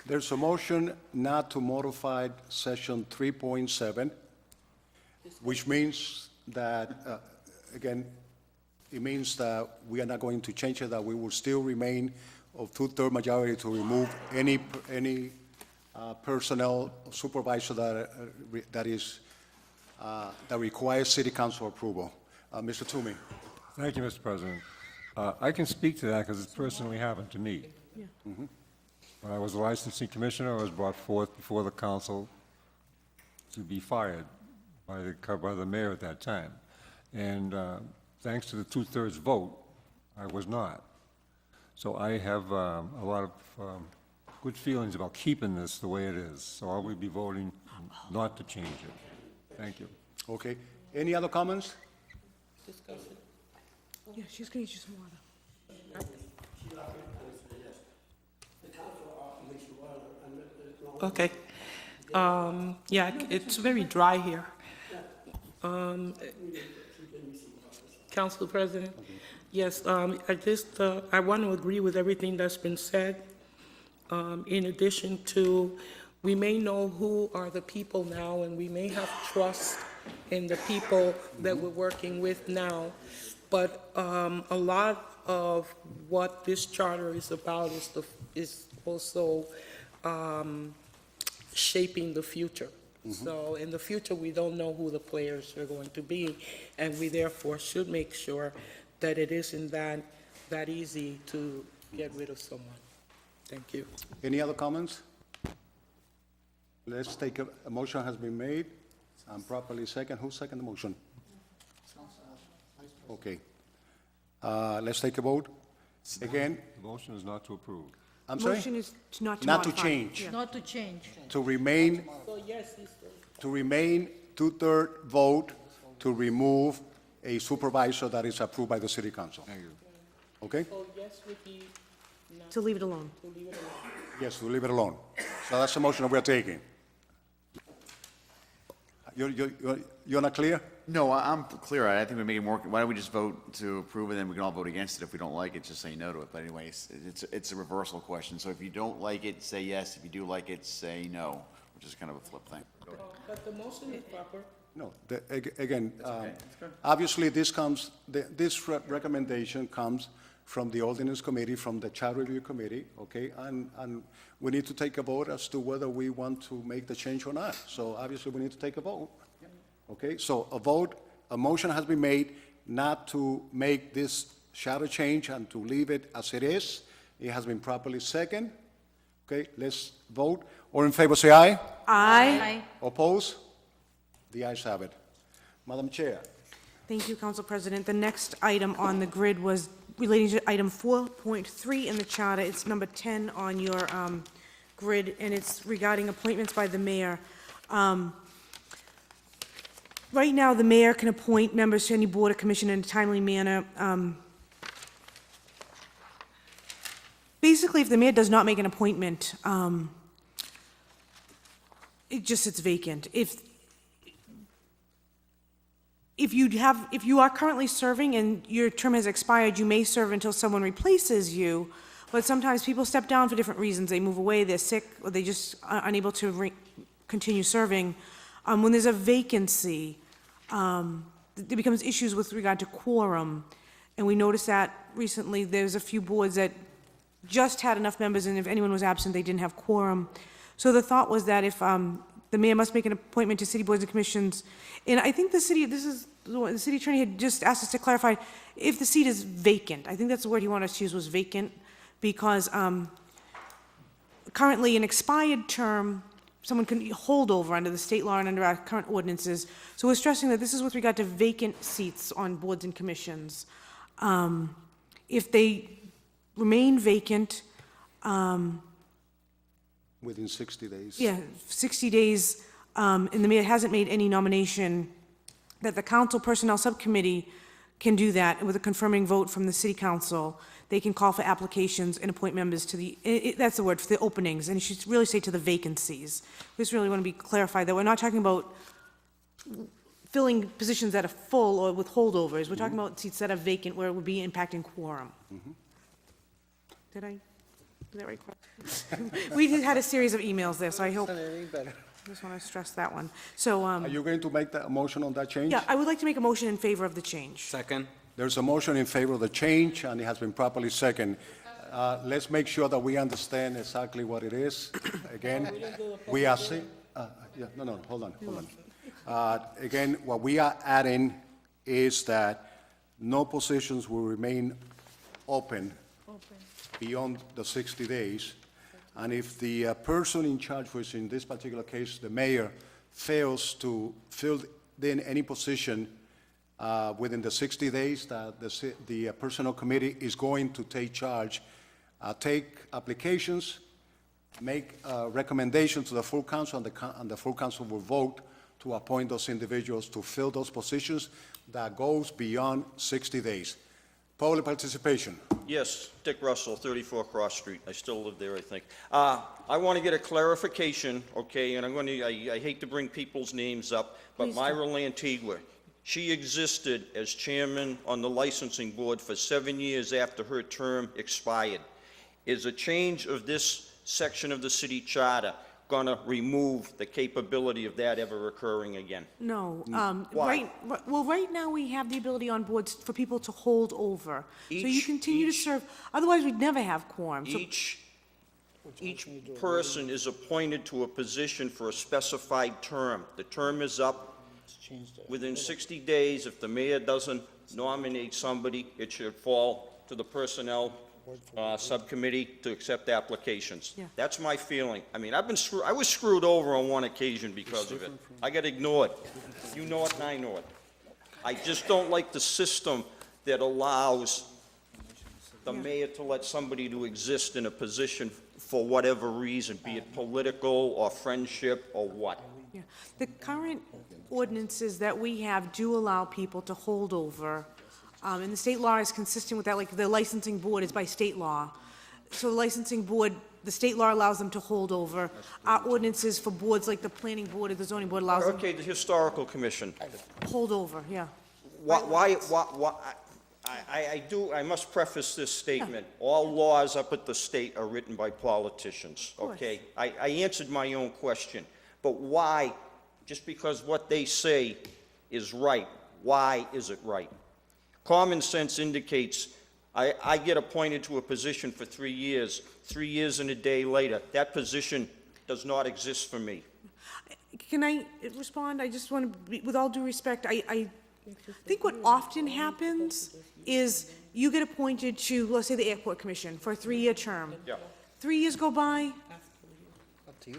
There's a motion not to modify section 3.7, which means that, again, it means that we are not going to change it, that we will still remain of two-thirds majority to remove any personnel supervisor that requires city council approval. Mr. Toomey. Thank you, Mr. President. I can speak to that because it personally happened to me. Yeah. When I was a licensing commissioner, I was brought forth before the council to be fired by the mayor at that time. And thanks to the two-thirds vote, I was not. So I have a lot of good feelings about keeping this the way it is. So I will be voting not to change it. Thank you. Okay. Any other comments? Discussion. Yeah, she's gonna use some water. Okay. Yeah, it's very dry here. Council President, yes, I want to agree with everything that's been said. In addition to, we may know who are the people now, and we may have trust in the people that we're working with now, but a lot of what this charter is about is also shaping the future. So in the future, we don't know who the players are going to be, and we therefore should make sure that it isn't that easy to get rid of someone. Thank you. Any other comments? Let's take a motion has been made and properly second. Who seconded the motion? Okay. Let's take a vote. Again, The motion is not to approve. I'm sorry? Motion is not to Not to modify. change. Yeah. Not to change. To remain, So yes, he's to remain two-third vote to remove a supervisor that is approved by the city council. Thank you. Okay? so yes would be not To leave it alone. to leave it alone. Yes, to leave it alone. So that's the motion that we're taking. You're not clear? No, I'm clear. I think we make it more, why don't we just vote to approve it, then we can all vote against it. If we don't like it, just say no to it. But anyways, it's a reversal question. So if you don't like it, say yes. If you do like it, say no, which is kind of a flip thing. But the motion is proper. No, again, obviously, this recommendation comes from the ordinance committee, from the charter review committee, okay? And we need to take a vote as to whether we want to make the change or not. So obviously, we need to take a vote. Okay, so a motion has been made not to make this charter change and to leave it as it is. It has been properly seconded. Okay, let's vote. All in favor, say aye. Aye. Oppose? The ayes have it. Madam Chair. Thank you, Council President. The next item on the grid was relating to item 4.3 in the charter. It's number 10 on your grid, and it's regarding appointments by the mayor. Right now, the mayor can appoint members to any board or commission in a timely manner. Basically, if the mayor does not make an appointment, it just sits vacant. if you are currently serving and your term has expired, you may serve until someone replaces you, but sometimes people step down for different reasons. They move away, they're sick, or they just are unable to continue serving. When there's a vacancy, there becomes issues with regard to quorum, and we noticed that recently. There's a few boards that just had enough members, and if anyone was absent, they didn't have quorum. So the thought was that if the mayor must make an appointment to city boards and commissions, and I think the city attorney had just asked us to clarify if the seat is vacant. I think that's the word he wanted us to use, was vacant, because currently an expired term, someone can hold over under the state law and under our current ordinances. So we're stressing that this is with regard to vacant seats on boards and commissions. If they remain vacant, Within 60 days. yeah, 60 days, and the mayor hasn't made any nomination, that the council personnel subcommittee can do that with a confirming vote from the city council. They can call for applications and appoint members to that's the word, for the openings, and you should really say to the vacancies. We just really want to be clarified that we're not talking about filling positions that are full or with holdovers. We're talking about seats that are vacant where it would be impacting quorum. Did I, is that right? We just had a series of emails there, so I hope, I just want to stress that one. So, Are you going to make a motion on that change? yeah, I would like to make a motion in favor of the change. Second. There's a motion in favor of the change, and it has been properly seconded. Let's make sure that we understand exactly what it is. Again, we are saying, hold on. Again, what we are adding is that no positions will remain open beyond the 60 days. And if the person in charge, which in this particular case, the mayor, fails to fill in any position within the 60 days, that the personnel committee is going to take charge, take applications, make recommendations to the full council, and the full council will vote to appoint those individuals to fill those positions. That goes beyond 60 days. Public participation. Yes, Dick Russell, 34 Cross Street. I still live there, I think. I want to get a clarification, okay, and I hate to bring people's names up, but Myra Lantigua, she existed as chairman on the licensing board for 7 years after her term expired. Is a change of this section of the city charter going to remove the capability of that ever occurring again? No. Why? Right now, we have the ability on boards for people to hold over. So you continue to serve, otherwise we'd never have quorum. So Each person is appointed to a position for a specified term. The term is up within 60 days. If the mayor doesn't nominate somebody, it should fall to the personnel subcommittee to accept applications. Yeah. That's my feeling. I mean, I was screwed over on one occasion because of it. I got ignored. You know it and I know it. I just don't like the system that allows the mayor to let somebody to exist in a position for whatever reason, be it political or friendship or what. Yeah. The current ordinances that we have do allow people to hold over, and the state law is consistent with that, like the licensing board is by state law. So the licensing board, the state law allows them to hold over. Our ordinances for boards like the planning board or the zoning board allows them Okay, the historical commission. to hold over, yeah. Why, I must preface this statement. All laws up at the state are written by politicians, okay? I answered my own question, but why, just because what they say is right, why is it right? Common sense indicates I get appointed to a position for 3 years. 3 years and a day later, that position does not exist for me. Can I respond? I just want to, with all due respect, I think what often happens is you get appointed to, let's say, the airport commission for a 3-year term. Yeah. 3 years go by,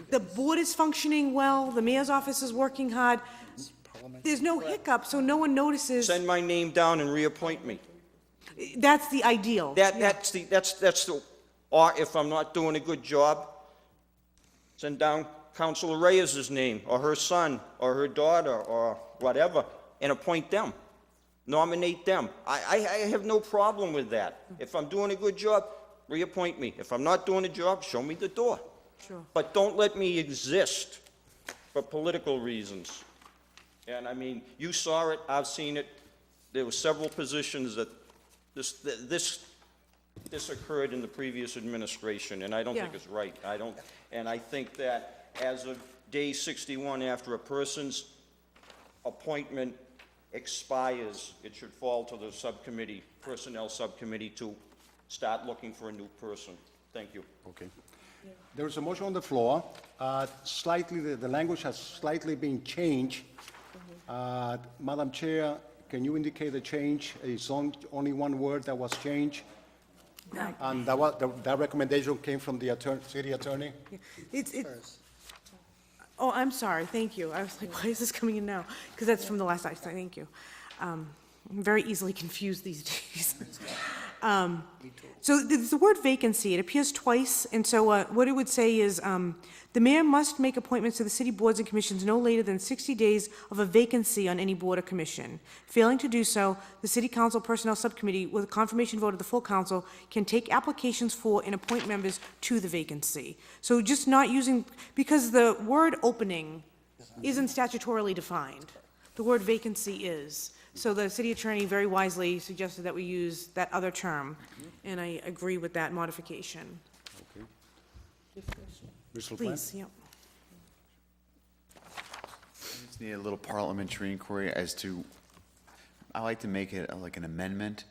the board is functioning well, the mayor's office is working hard, there's no hiccup, so no one notices. Send my name down and reappoint me. That's the ideal. That's the, or if I'm not doing a good job, send down Councilor Reyes's name, or her son, or her daughter, or whatever, and appoint them. Nominate them. I have no problem with that. If I'm doing a good job, reappoint me. If I'm not doing a job, show me the door. Sure. But don't let me exist for political reasons. And I mean, you saw it, I've seen it. There were several positions that this occurred in the previous administration, and I don't think Yeah. it's right. And I think that as of day 61, after a person's appointment expires, it should fall to the subcommittee, personnel subcommittee, to start looking for a new person. Thank you. Okay. There is a motion on the floor. Slightly, the language has slightly been changed. Madam Chair, can you indicate the change? It's only one word that was changed? And that recommendation came from the city attorney? It's, oh, I'm sorry, thank you. I was like, why is this coming in now? Because that's from the last item, thank you. I'm very easily confused these days. So the word vacancy, it appears twice, and so what it would say is, the mayor must make appointments to the city boards and commissions no later than 60 days of a vacancy on any board or commission. Failing to do so, the city council personnel subcommittee, with a confirmation vote of the full council, can take applications for and appoint members to the vacancy. So just not using, because the word opening isn't statutorily defined. The word vacancy is. So the city attorney very wisely suggested that we use that other term, and I agree with that modification. Mr. LaPlante? Please, yeah. Just need a little parliamentary inquiry as to, I like to make it like an amendment,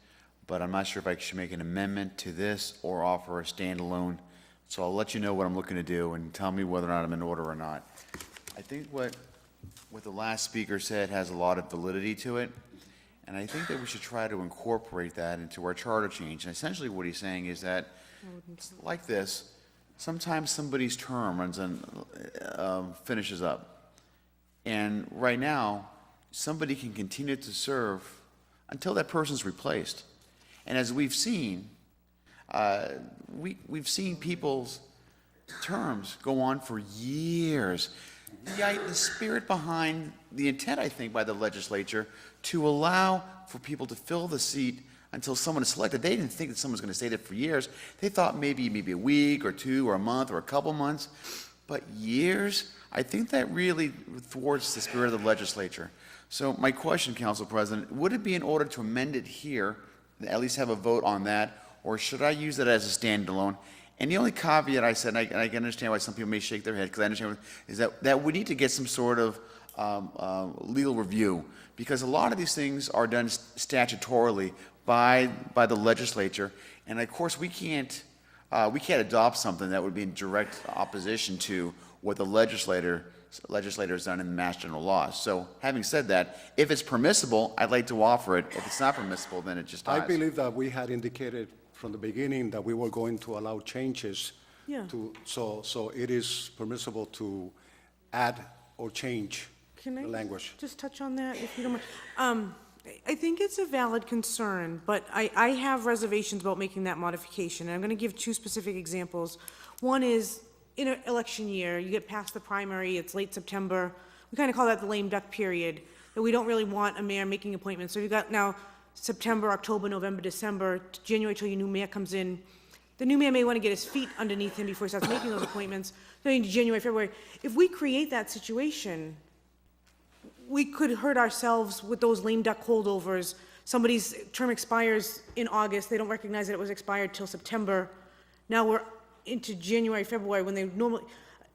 but I'm not sure if I should make an amendment to this or offer a standalone. So I'll let you know what I'm looking to do and tell me whether or not I'm in order or not. I think what the last speaker said has a lot of validity to it, and I think that we should try to incorporate that into our charter change. And essentially what he's saying is that, like this, sometimes somebody's term runs and finishes up. And right now, somebody can continue to serve until that person's replaced. And as we've seen, we've seen people's terms go on for years. The spirit behind the intent, I think, by the legislature to allow for people to fill the seat until someone is selected. They didn't think that someone was going to stay there for years. They thought maybe a week or two or a month or a couple months. But years, I think that really thwarts the spirit of the legislature. So my question, Council President, would it be in order to amend it here, at least have a vote on that, or should I use it as a standalone? And the only caveat I said, and I can understand why some people may shake their head, because I understand, is that we need to get some sort of legal review, because a lot of these things are done statutorily by the legislature, and of course we can't adopt something that would be in direct opposition to what the legislator has done in the Mass General Law. So having said that, if it's permissible, I'd like to offer it. If it's not permissible, then it just dies. I believe that we had indicated from the beginning that we were going to allow changes. Yeah. So it is permissible to add or change Can the I language. just touch on that, if you don't mind? I think it's a valid concern, but I have reservations about making that modification. And I'm going to give two specific examples. One is, in an election year, you get past the primary, it's late September. We kind of call that the lame duck period, that we don't really want a mayor making appointments. So you've got now September, October, November, December, January till your new mayor comes in. The new mayor may want to get his feet underneath him before he starts making those appointments. Then into January, February. If we create that situation, we could hurt ourselves with those lame duck holdovers. Somebody's term expires in August, they don't recognize that it was expired till September. Now we're into January, February, when they normally,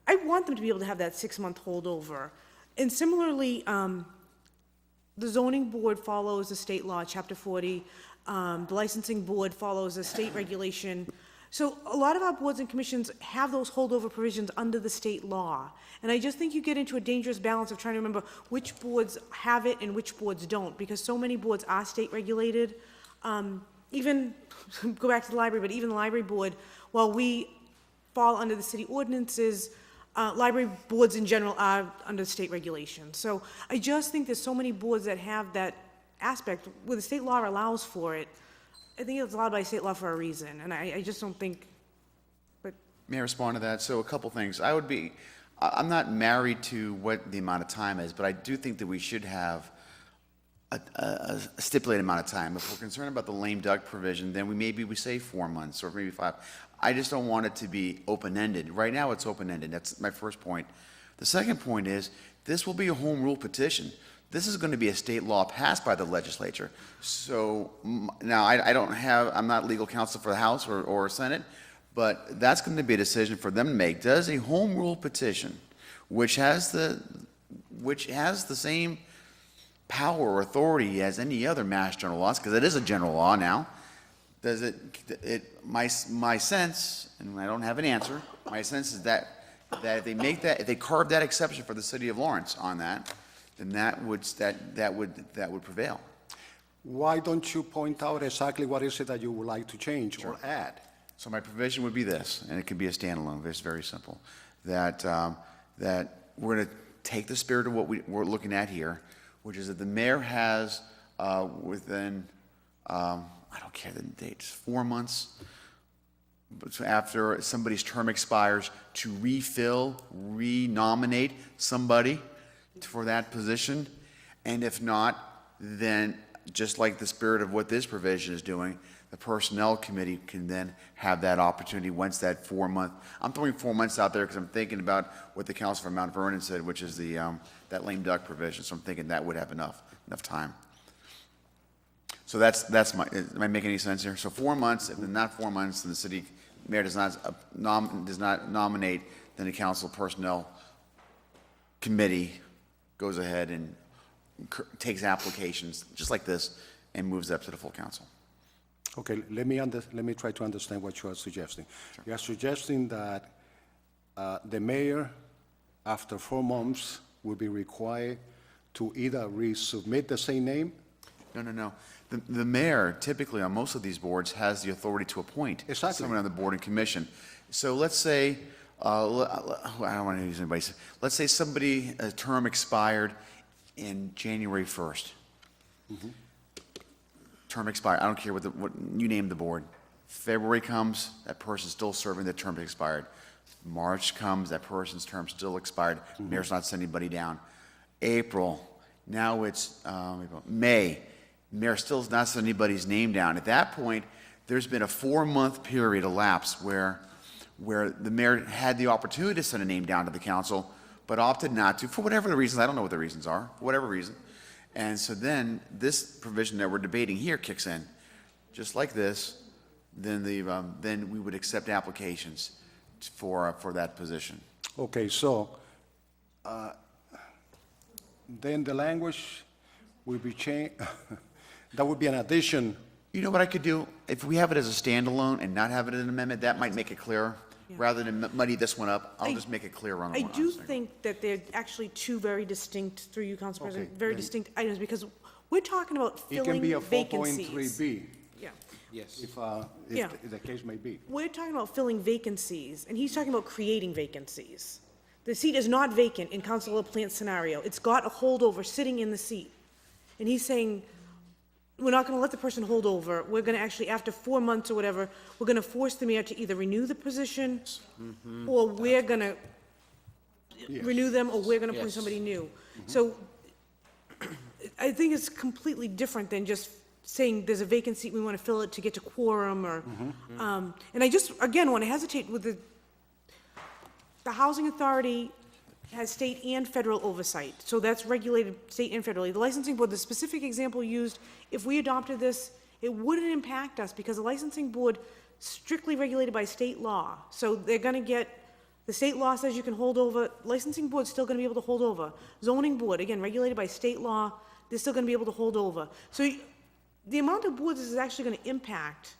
I want them to be able to have that 6-month holdover. And similarly, the zoning board follows the state law, chapter 40. The licensing board follows a state regulation. So a lot of our boards and commissions have those holdover provisions under the state law. And I just think you get into a dangerous balance of trying to remember which boards have it and which boards don't, because so many boards are state regulated. Even, go back to the library, but even the library board, while we fall under the city ordinances, library boards in general are under state regulation. So I just think there's so many boards that have that aspect where the state law allows for it. I think it's allowed by state law for a reason, and I just don't think, but. May I respond to that? So a couple things. I'm not married to what the amount of time is, but I do think that we should have a stipulated amount of time. If we're concerned about the lame duck provision, then we say 4 months or maybe 5. I just don't want it to be open-ended. Right now, it's open-ended. That's my first point. The second point is, this will be a home rule petition. This is going to be a state law passed by the legislature. So now I don't have, I'm not legal counsel for the House or Senate, but that's going to be a decision for them to make. Does a home rule petition, which has the same power or authority as any other mass general laws, because it is a general law now, does my sense, and I don't have an answer, my sense is that if they make that, if they carve that exception for the city of Lawrence on that, then that would prevail. Why don't you point out exactly what is it that you would like to change or add? So my provision would be this, and it could be a standalone, it's very simple, that we're going to take the spirit of what we're looking at here, which is that the mayor has within, I don't care the dates, 4 months after somebody's term expires to renominate somebody for that position. And if not, then just like the spirit of what this provision is doing, the Personnel Committee can then have that opportunity once that 4 month, I'm throwing 4 months out there because I'm thinking about what the council from Mount Vernon said, which is that lame duck provision. So I'm thinking that would have enough time. So that's my, am I making any sense here? So 4 months, if not 4 months, then the city mayor does not nominate, then the council personnel committee goes ahead and takes applications just like this and moves up to the full council. Okay, let me try to understand what you are suggesting. Sure. You are suggesting that the mayor, after 4 months, will be required to either resubmit the same name? No. The mayor, typically on most of these boards, has the authority to appoint someone on the board and commission. So let's say, I don't want to use anybody's, let's say somebody, a term expired in January 1st. Mm-hmm. Term expired, I don't care what you name the board. February comes, that person's still serving, the term expired. March comes, that person's term still expired. Mm-hmm. Mayor's not sending anybody down. April, now it's May. Mayor still has not sent anybody's name down. At that point, there's been a 4-month period elapsed where the mayor had the opportunity to send a name down to the council, but opted not to, for whatever the reasons. I don't know what the reasons are, for whatever reason. And so then this provision that we're debating here kicks in. Just like this, then we would accept applications for that position. Okay, so then the language will be changed. That would be an addition. You know what I could do? If we have it as a standalone and not have it as an amendment, that might make it clearer. Yeah. Rather than muddy this one up, I'll just make it clear on I do think that they're actually two very distinct, through you, Council President, very distinct items, because we're talking about filling vacancies. It can be a 4.3B. Yeah. Yes. If the case may be. We're talking about filling vacancies, and he's talking about creating vacancies. The seat is not vacant in Councilor Plante's scenario. It's got a holdover sitting in the seat. And he's saying, we're not going to let the person hold over. We're going to actually, after 4 months or whatever, we're going to force the mayor to either renew the position, or we're going to renew them, or we're going to appoint somebody new. So I think it's completely different than just saying there's a vacancy, we want to fill it to get to quorum, or, and I just, again, want to hesitate with the Housing Authority has state and federal oversight, so that's regulated state and federally. The licensing board, the specific example used, if we adopted this, it wouldn't impact us because the licensing board strictly regulated by state law. So they're going to get, the state law says you can hold over, licensing board's still going to be able to hold over. Zoning board, again, regulated by state law, they're still going to be able to hold over. So the amount of boards this is actually going to impact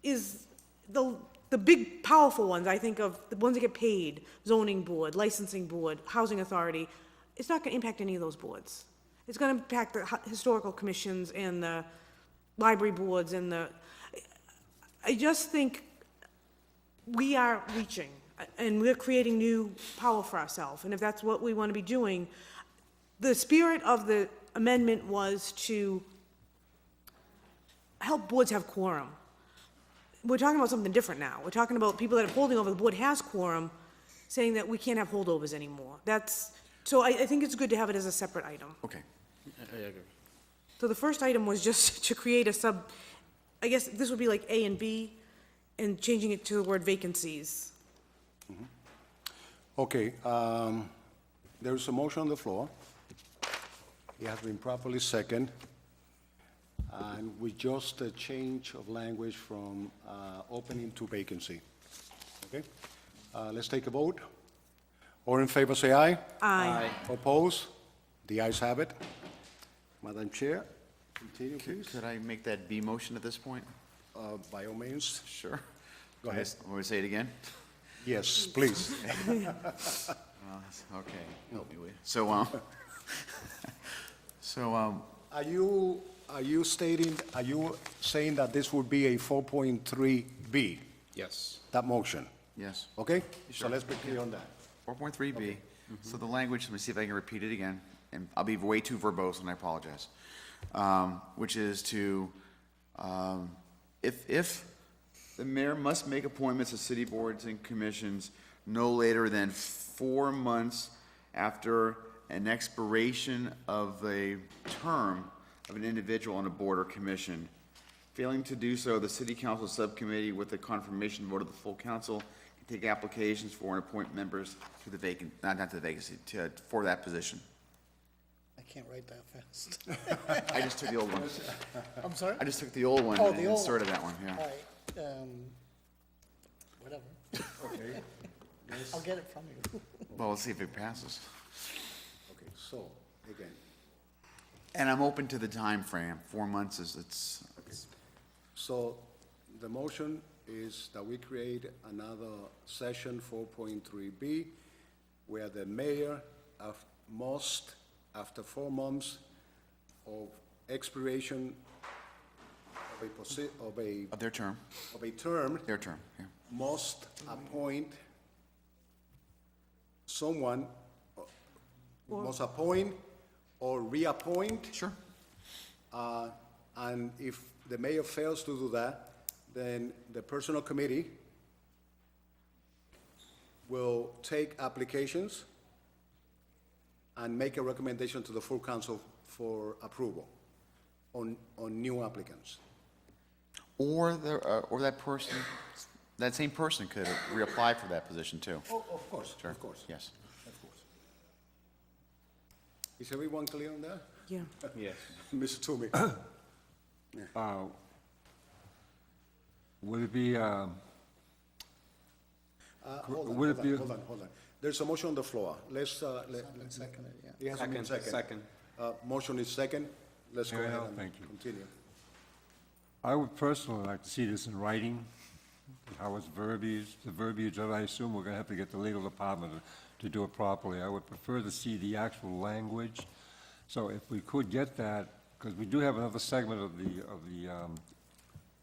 is the big, powerful ones, I think of the ones that get paid, zoning board, licensing board, housing authority. It's not going to impact any of those boards. It's going to impact the historical commissions and the library boards and I just think we are reaching and we're creating new power for ourselves. And if that's what we want to be doing, the spirit of the amendment was to help boards have quorum. We're talking about something different now. We're talking about people that are holding over, the board has quorum, saying that we can't have holdovers anymore. So I think it's good to have it as a separate item. Okay. I agree. So the first item was just to create I guess this would be like A and B, and changing it to the word vacancies. Okay, there is a motion on the floor. It has been properly second. And with just a change of language from opening to vacancy. Okay? Let's take a vote. All in favor, say aye. Aye. Oppose? The ayes have it. Madam Chair, continue, please. Could I make that B motion at this point? By all means. Sure. Go ahead. Want me to say it again? Yes, please. Okay, help me with. So, Are you saying that this would be a 4.3B? yes. That motion? Yes. Okay? So Sure. let's be clear on that. 4.3B. So the language, let me see if I can repeat it again, and I'll be way too verbose, and I apologize. Which is to, if the mayor must make appointments to city boards and commissions no later than 4 months after an expiration of the term of an individual on a board or commission. Failing to do so, the city council subcommittee, with the confirmation vote of the full council, can take applications for and appoint members to the vacant, not to the vacancy, for that position. I can't write that fast. I just took the old one. I'm sorry? I just took the old one Oh, and the old inserted that one, yeah. All right, whatever. Okay. I'll get it from you. Well, let's see if it passes. Okay, so, again, And I'm open to the time frame. 4 months is, it's, so the motion is that we create another section 4.3B where the mayor must, after 4 months of expiration of their term, of a term, their term, yeah. must appoint someone, must appoint or reappoint. Sure. And if the mayor fails to do that, then the personnel committee will take applications and make a recommendation to the full council for approval on new applicants. Or that person, that same person could reapply for that position too. Oh, of course, Sure. of course. Yes. Of course. Is everyone clear on that? Yeah. Yes. Mr. Toomey? Would it be, Hold would it be? on. There's a motion on the floor. Let's, Seconded, yeah. it hasn't been seconded. Second. Motion is second. Let's go Very ahead well, and thank you. continue. I would personally like to see this in writing, how it's verbiage, the verbiage that I assume we're gonna have to get the legal department to do it properly. I would prefer to see the actual language. So if we could get that, because we do have another segment of the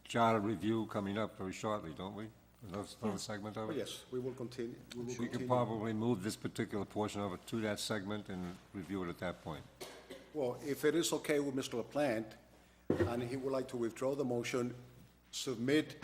charter review coming up very shortly, don't we? Another segment of Oh, it? yes, we will continue. We could probably move this particular portion of it to that segment and review it at that point. Well, if it is okay with Mr. LaPlante, and he would like to withdraw the motion, submit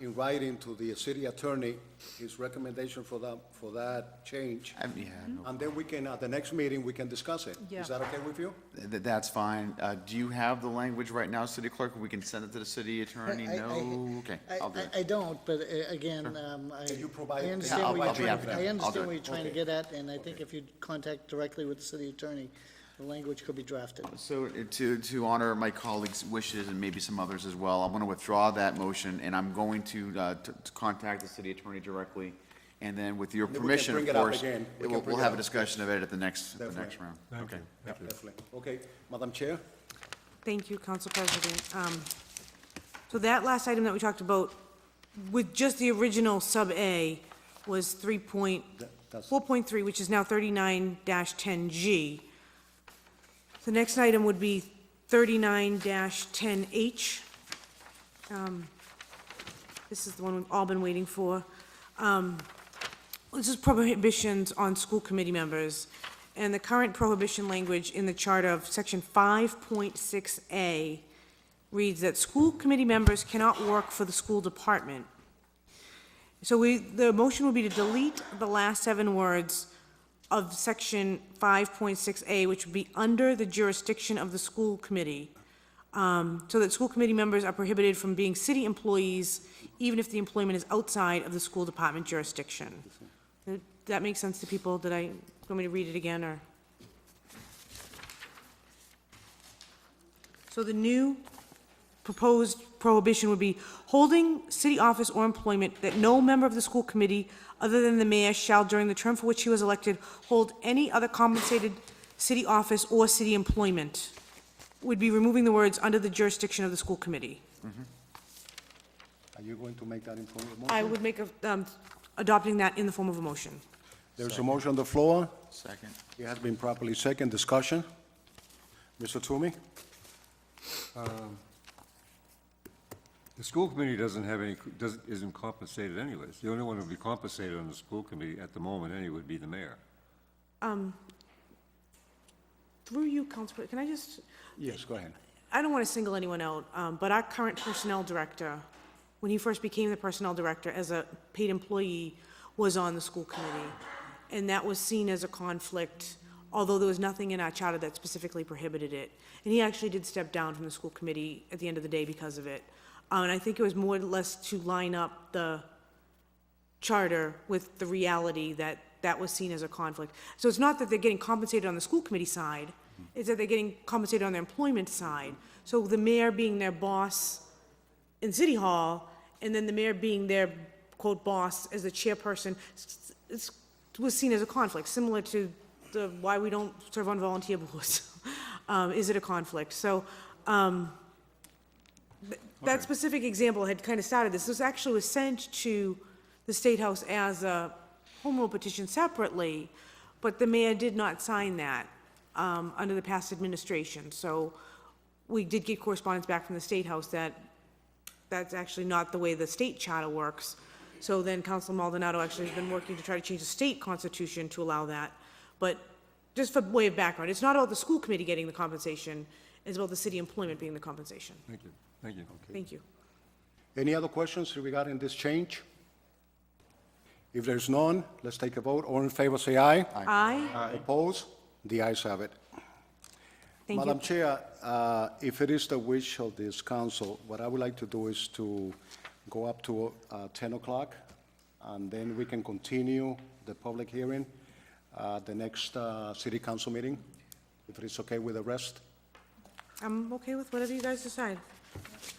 in writing to the city attorney his recommendation for that change. Yeah, no, And then we can, at the next meeting, we can discuss it. Yeah. Is that okay with you? that's fine. Do you have the language right now, city clerk? We can send it to the city attorney? No? Okay, I'll do it. I don't, but again, Can you provide- I Yeah, understand I'll what you're be trying, happy to- I I'll do understand it. what you're trying to Okay. get at, and I think if you contact directly with the city attorney, the language could be drafted. So to honor my colleagues' wishes and maybe some others as well, I'm going to withdraw that motion, and I'm going to contact the city attorney directly. And then with your Then we can permission, bring of it up course, again. We can we'll bring it have a up. discussion of it at the next Definitely. round. Thank Okay. you. Yeah, definitely. Okay, Madam Chair? Thank you, Council President. So that last item that we talked about, with just the original sub-A, was 4.3, which is now 39-10G. The next item would be 39-10H. This is the one we've all been waiting for. This is prohibitions on school committee members. And the current prohibition language in the charter of section 5.6A reads that school committee members cannot work for the school department. So the motion would be to delete the last 7 words of section 5.6A, which would be under the jurisdiction of the school committee, so that school committee members are prohibited from being city employees, even if the employment is outside of the school department jurisdiction. Does that make sense to people? Want me to read it again, or? So the new proposed prohibition would be holding city office or employment that no member of the school committee other than the mayor shall, during the term for which he was elected, hold any other compensated city office or city employment. Would be removing the words under the jurisdiction of the school committee. Are you going to make that in form of a motion? I would make adopting that in the form of a motion. There's a motion on the floor. Second. It has been properly second. Discussion? Mr. Toomey? The school committee doesn't have any, isn't compensated anyways. The only one who would be compensated on the school committee at the moment anyway would be the mayor. Through you, Council President, can I just, Yes, go ahead. I don't want to single anyone out, but our current personnel director, when he first became the personnel director as a paid employee, was on the school committee. And that was seen as a conflict, although there was nothing in our charter that specifically prohibited it. And he actually did step down from the school committee at the end of the day because of it. And I think it was more or less to line up the charter with the reality that that was seen as a conflict. So it's not that they're getting compensated on the school committee side, it's that they're getting compensated on their employment side. So the mayor being their boss in City Hall, and then the mayor being their, quote, boss as the chairperson, was seen as a conflict, similar to the why we don't serve on volunteer boards. Is it a conflict? So that specific example had kind of started this. This actually was sent to the State House as a home rule petition separately, but the mayor did not sign that under the past administration. So we did get correspondence back from the State House that that's actually not the way the state charter works. So then Council Maldonado actually has been working to try to change the state constitution to allow that. But just for way of background, it's not about the school committee getting the compensation, it's about the city employment being the compensation. Thank you. Thank you. Thank you. Any other questions regarding this change? If there's none, let's take a vote. All in favor, say aye. Aye. Oppose? The ayes have it. Thank you. Madam Chair, if it is the wish of this council, what I would like to do is to go up to 10 o'clock, and then we can continue the public hearing, the next city council meeting, if it is okay with the rest. I'm okay with whatever you guys decide.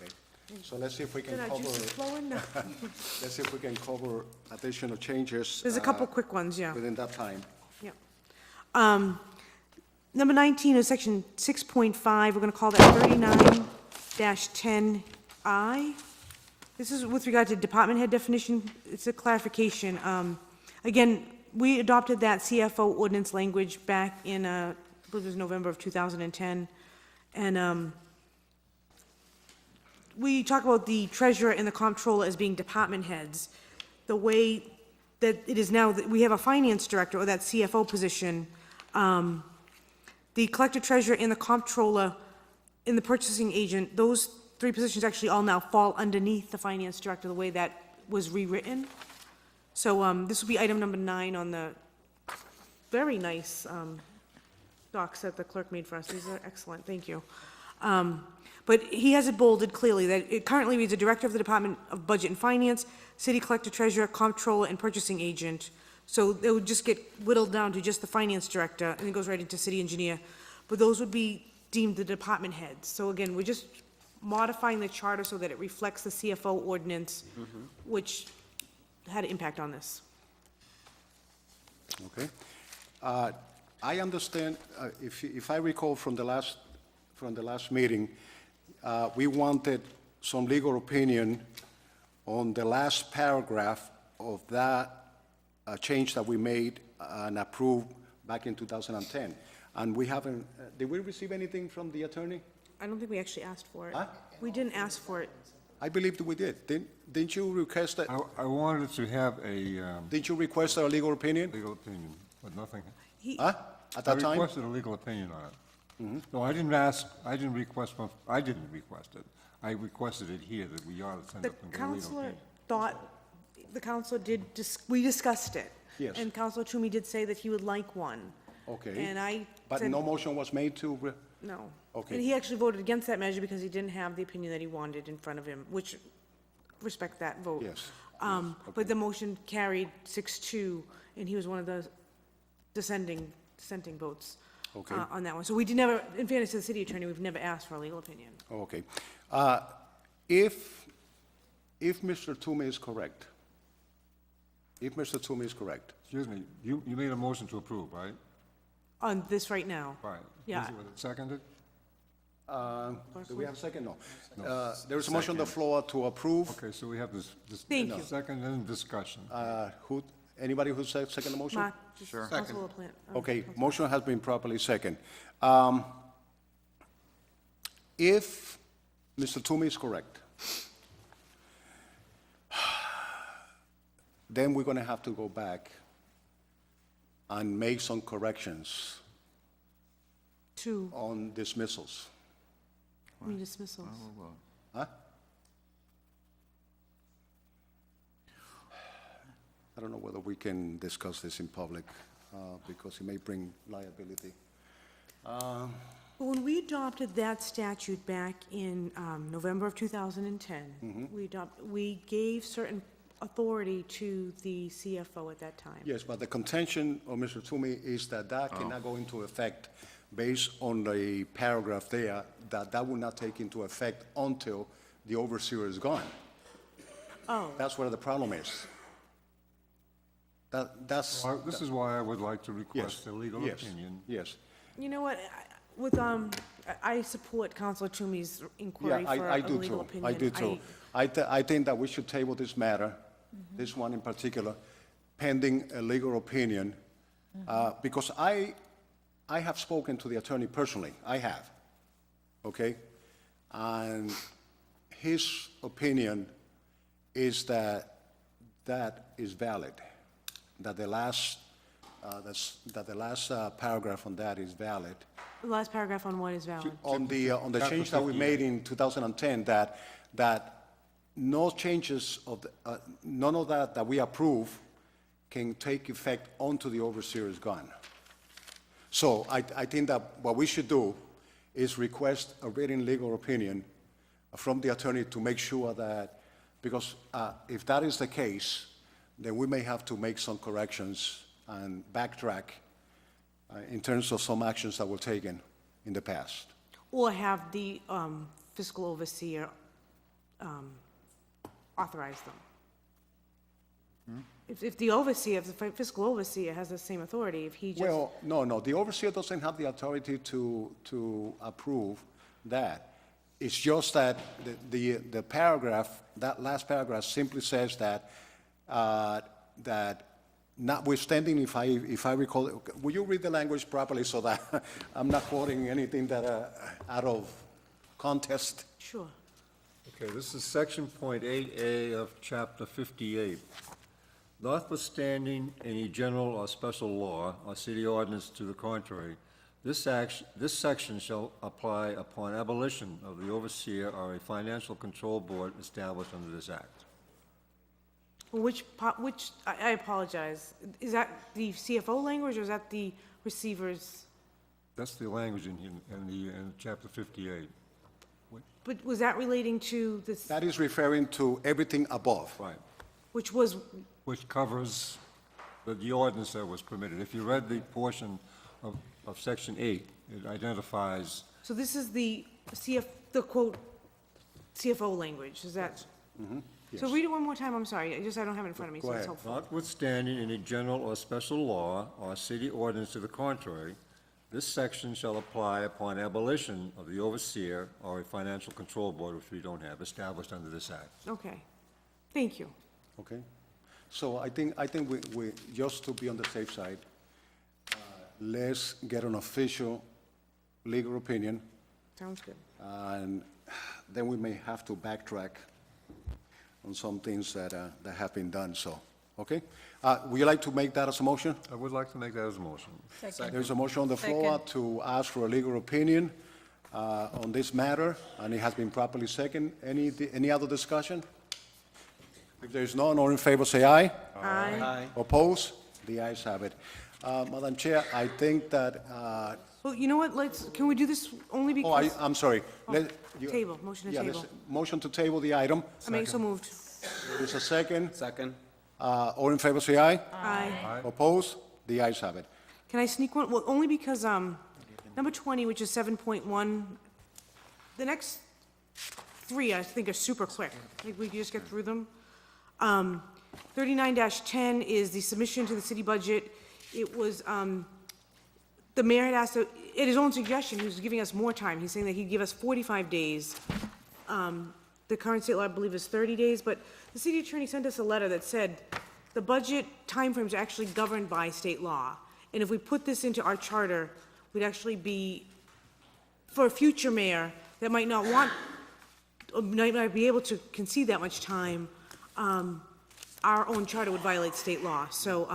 Okay. So let's see if we can Did our cover, juices flow in? No. let's see if we can cover additional changes. There's a couple quick ones, yeah. Within that time. Yep. Number 19 is section 6.5, we're going to call that 39-10I. This is with regard to department head definition, it's a clarification. Again, we adopted that CFO ordinance language back in, I believe it was November of 2010. And we talk about the treasurer and the comptroller as being department heads. The way that it is now, that we have a finance director, or that CFO position, the collector treasurer and the comptroller and the purchasing agent, those three positions actually all now fall underneath the finance director, the way that was rewritten. So this will be item number 9 on the very nice docs that the clerk made for us. These are excellent, thank you. But he has it bolded clearly that it currently reads the director of the Department of Budget and Finance, city collector treasurer, comptroller, and purchasing agent. So it would just get whittled down to just the finance director, and it goes right into city engineer. But those would be deemed the department heads. So again, we're just modifying the charter so that it reflects the CFO ordinance, which had an impact on this. Okay. I understand, if I recall from the last meeting, we wanted some legal opinion on the last paragraph of that change that we made and approved back in 2010. And we haven't, did we receive anything from the attorney? I don't think we actually asked for it. Huh? We didn't ask for it. I believe that we did. Didn't you request that? I wanted to have a Didn't you request a legal opinion? legal opinion, but nothing. Huh? At that I time? requested a legal opinion on it. No, I didn't request it. I requested it here, that we ought to send The up and get a legal counselor opinion. thought, the counselor did, we discussed it. Yes. And Counselor Toomey did say that he would like one. Okay. And I But said, no motion was made to, no. Okay. And he actually voted against that measure because he didn't have the opinion that he wanted in front of him, which, respect that vote. yes. But the motion carried 6-2, and he was one of the dissenting votes. Okay. On that one. So we did never, in fairness to the city attorney, we've never asked for a legal opinion. Okay. If Mr. Toomey is correct, Excuse me, you made a motion to approve, right? On this right now. Right. Yeah. Was it seconded? Do we have a second? No. There is a motion on the floor to approve. Okay, so we have this Thank you. second and discussion. Anybody who second the motion? Mark, just Councilor LaPlante. Okay, motion has been properly second. If Mr. Toomey is correct, then we're going to have to go back and make some corrections Two, on dismissals. I mean dismissals. Huh? I don't know whether we can discuss this in public, because it may bring liability. But when we adopted that statute back in November of 2010, we gave certain authority to the CFO at that time. Yes, but the contention of Mr. Toomey is that that cannot go into effect based on the paragraph there, that will not take into effect until the overseer is gone. Oh. That's where the problem is. That's. This is why I would like to Yes, request a legal yes, opinion. Yes. You know what, I support Councilor Toomey's inquiry Yeah, for I a do legal too. opinion. I do too. I think that we should table this matter, this one in particular, pending a legal opinion, because I have spoken to the attorney personally. I have, okay? And his opinion is that that is valid, that the last paragraph on that is valid. The last paragraph on what is valid? On the change that we made in 2010, that no changes of, none of that we approve can take effect until the overseer is gone. So I think that what we should do is request a written legal opinion from the attorney to make sure that, because if that is the case, then we may have to make some corrections and backtrack in terms of some actions that were taken in the past. Or have the fiscal overseer authorize them? If the overseer, if the fiscal overseer has the same authority, if he just... Well, no, the overseer doesn't have the authority to approve that. It's just that the paragraph, that last paragraph simply says that, that notwithstanding, if I recall, will you read the language properly so that I'm not quoting anything that out of context? Sure. Okay, this is section .8A of chapter 58. Notwithstanding any general or special law or city ordinance to the contrary, this section shall apply upon abolition of the overseer or a financial control board established under this act. Which, I apologize, is that the CFO language or is that the receiver's? That's the language in chapter 58. But was that relating to this, That is referring to everything above. Right. which was, Which covers the ordinance that was permitted. If you read the portion of section 8, it identifies, so this is the quote, CFO language, is that? So read it one more time, I'm sorry, I don't have it in front of me, so it's helpful. notwithstanding any general or special law or city ordinance to the contrary, this section shall apply upon abolition of the overseer or a financial control board, which we don't have, established under this act. Okay, thank you. Okay? So I think we just to be on the safe side, let's get an official legal opinion, Sounds good. and then we may have to backtrack on some things that have been done, so, okay? Would you like to make that as a motion? I would like to make that as a motion. There's a motion on the floor to ask for a legal opinion on this matter, and it has been properly seconded. Any other discussion? If there's none, all in favor, say aye. Aye. Oppose? The ayes have it. Madam Chair, I think that, Well, you know what, can we do this only because? I'm sorry. Table, motion to table. Motion to table the item. I mean, so moved. There's a second. Second. All in favor, say aye. Aye. Oppose? The ayes have it. Can I sneak one? Well, only because, Number 20, which is 7.1, the next three, I think, are super quick. Like, we can just get through them. 39-10 is the submission to the city budget. It was, the mayor had asked, at his own suggestion, he was giving us more time. He's saying that he'd give us 45 days. The current state law, I believe, is 30 days, but the city attorney sent us a letter that said the budget timeframes are actually governed by state law. And if we put this into our charter, we'd actually be, for a future mayor that might not want, or might not be able to concede that much time, our own charter would violate state law. So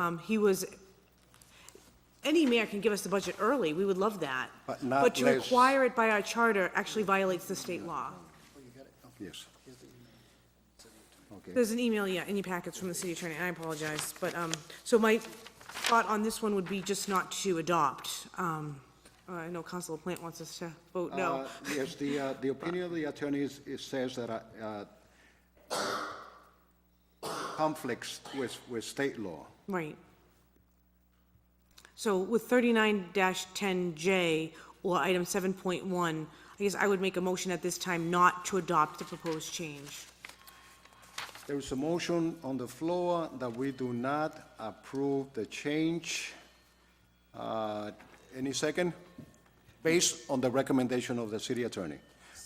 any mayor can give us the budget early, we would love that. But not But to less- require it by our charter actually violates the state law. Yes. Okay. There's an email, yeah, in your packets from the city attorney, I apologize, but, so my thought on this one would be just not to adopt. I know Councilor Plant wants us to vote no. Yes, the opinion of the attorney says that conflicts with state law. Right. So with 39-10J, or item 7.1, I guess I would make a motion at this time not to adopt the proposed change. There is a motion on the floor that we do not approve the change. Any second? Based on the recommendation of the city attorney.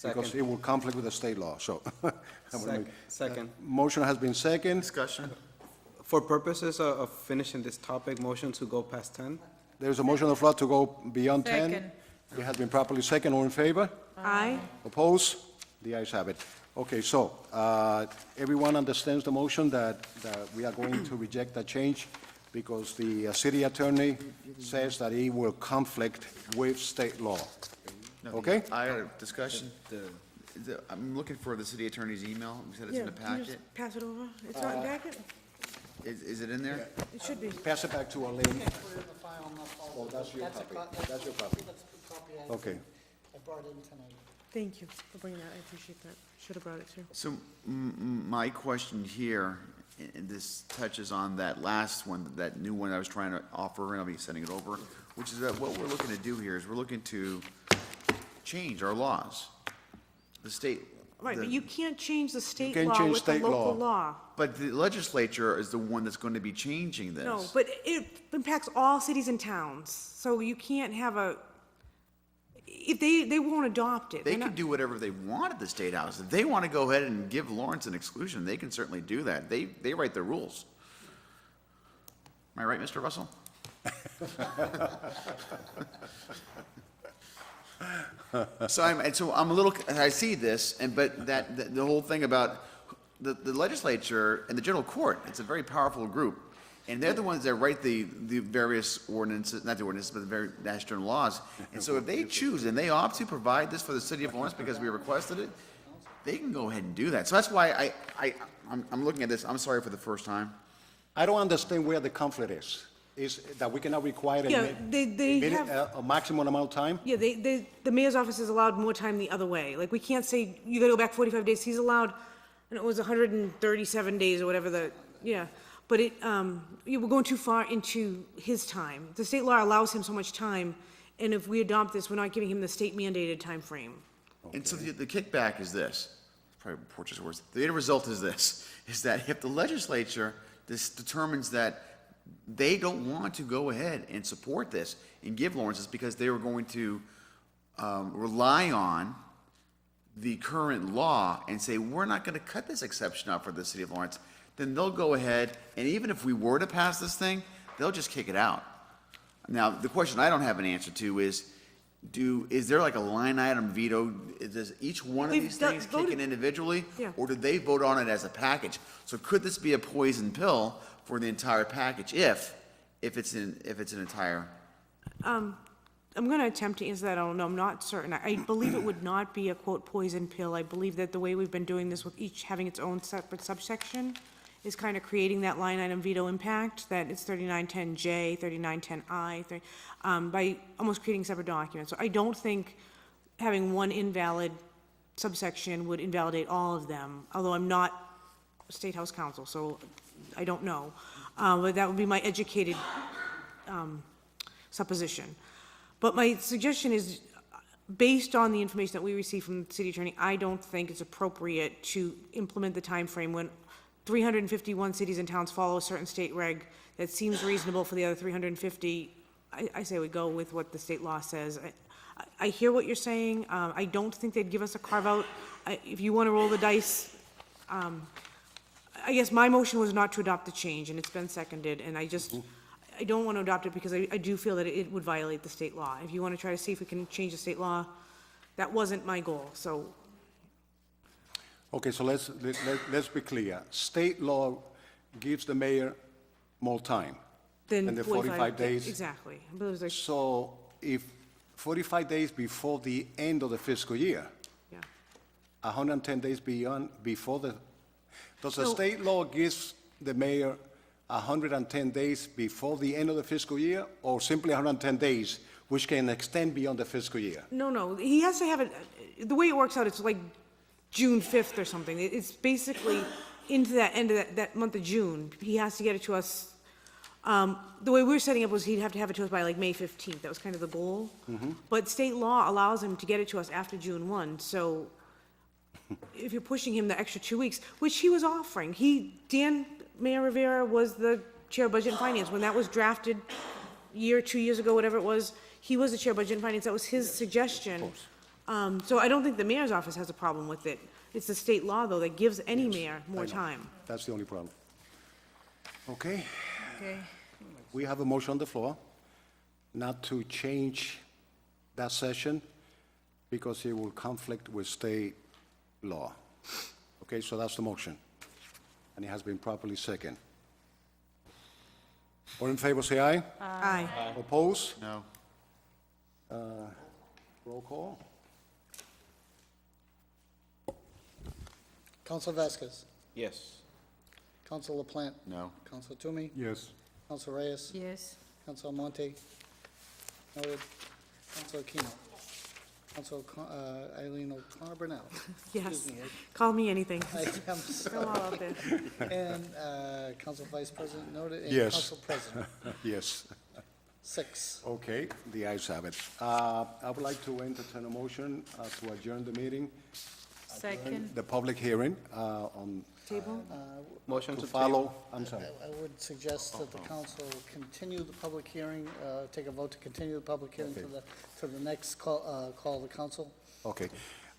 Because Second. it will conflict with the state law, so. Second. Motion has been second. Discussion? For purposes of finishing this topic, motion to go past 10? There's a motion on the floor to go beyond 10. Second. It has been properly second. All in favor? Aye? Oppose? The ayes have it. Okay, so, everyone understands the motion that we are going to reject that change because the city attorney says that it will conflict with state law. Okay? I had a discussion. I'm looking for the city attorney's email. You said it's in the Can you packet. just pass it over? It's not in the packet? Is it in there? It should be. Pass it back to Arlene. Oh, that's your copy. That's your copy. Okay. I brought it in tonight. Thank you for bringing that, I appreciate that. Should have brought it too. So my question here, and this touches on that last one, that new one I was trying to offer, and I'll be sending it over, which is that what we're looking to do here is we're looking to change our laws. The state. Right, but you can't change the state can't law change with the state local law. law. But the legislature is the one that's going to be changing this. No, but it impacts all cities and towns, so you can't have if they won't adopt it. They They're can not- do whatever they want at the State House. If they want to go ahead and give Lawrence an exclusion, they can certainly do that. They write the rules. Am I right, Mr. Russell? So I'm a little, I see this, but the whole thing about the legislature and the general court, it's a very powerful group. And they're the ones that write the various ordinances, not the ordinances, but the very national laws. And so if they choose and they opt to provide this for the city of Lawrence because we requested it, they can go ahead and do that. So that's why I'm looking at this, I'm sorry for the first time. I don't understand where the conflict is. Is that we cannot require Yeah, they have, a maximum amount of time? yeah, the mayor's office is allowed more time the other way. Like, we can't say, you gotta go back 45 days. He's allowed, and it was 137 days or whatever yeah. But we're going too far into his time. The state law allows him so much time, and if we adopt this, we're not giving him the state mandated time frame. And so the kickback is this, probably portraits words. The end result is this, is that if the legislature determines that they don't want to go ahead and support this and give Lawrence this because they were going to rely on the current law and say, we're not going to cut this exception out for the city of Lawrence, then they'll go ahead, and even if we were to pass this thing, they'll just kick it out. Now, the question I don't have an answer to is there like a line item veto? Does each one of these things kick in individually? Yeah. Or do they vote on it as a package? So could this be a poison pill for the entire package if it's an entire? I'm gonna attempt to answer that, I don't know, I'm not certain. I believe it would not be a quote poison pill. I believe that the way we've been doing this with each having its own separate subsection is kind of creating that line item veto impact, that it's 3910J, 3910I, by almost creating separate documents. So I don't think having one invalid subsection would invalidate all of them, although I'm not State House counsel, so I don't know. But that would be my educated supposition. But my suggestion is, based on the information that we received from the city attorney, I don't think it's appropriate to implement the time frame when 351 cities and towns follow a certain state reg that seems reasonable for the other 350. I say we go with what the state law says. I hear what you're saying. I don't think they'd give us a carve-out. If you want to roll the dice, I guess my motion was not to adopt the change, and it's been seconded, and I don't want to adopt it because I do feel that it would violate the state law. If you want to try to see if we can change the state law, that wasn't my goal, so. Okay, so let's be clear. State law gives the mayor more time than the 45 days. Exactly. I believe it was So if 45 days before the end of the fiscal year, Yeah. 110 days before the, does the So- state law gives the mayor 110 days before the end of the fiscal year, or simply 110 days, which can extend beyond the fiscal year? No, he has to have it, the way it works out, it's like June 5th or something. It's basically into that end of that month of June. He has to get it to us. The way we were setting up was he'd have to have it to us by like May 15th. That was kind of the goal. But state law allows him to get it to us after June 1, so if you're pushing him the extra 2 weeks, which he was offering, Dan Mayor Rivera was the chair of Budget and Finance. When that was drafted 2 years ago, whatever it was, he was the chair of Budget and Finance. That was his suggestion. So I don't think the mayor's office has a problem with it. It's the state law, though, that gives any mayor more I know. time. That's the only problem. Okay, Okay. we have a motion on the floor not to change that session because it will conflict with state law. Okay, so that's the motion, and it has been properly seconded. All in favor, say aye. Aye. Oppose? No. Roll call? Council Vasquez. Yes. Council LaPlante. No. Council Toomey. Yes. Council Reyes. Yes. Council Monte. Noted. Council Aquino. Council Eileen O'Connor Burnell. Yes. Excuse me. Call me anything. I'm Throw 'em all out there. And Council Vice President noted, and Yes. Council President. Yes. 6. Okay, the ayes have it. I would like to entertain a motion to adjourn the meeting, Second. the public hearing on, Table? Motion to to follow, I'm sorry. I would suggest that the council continue the public hearing, take a vote to continue the public hearing to the next call of the council. Okay.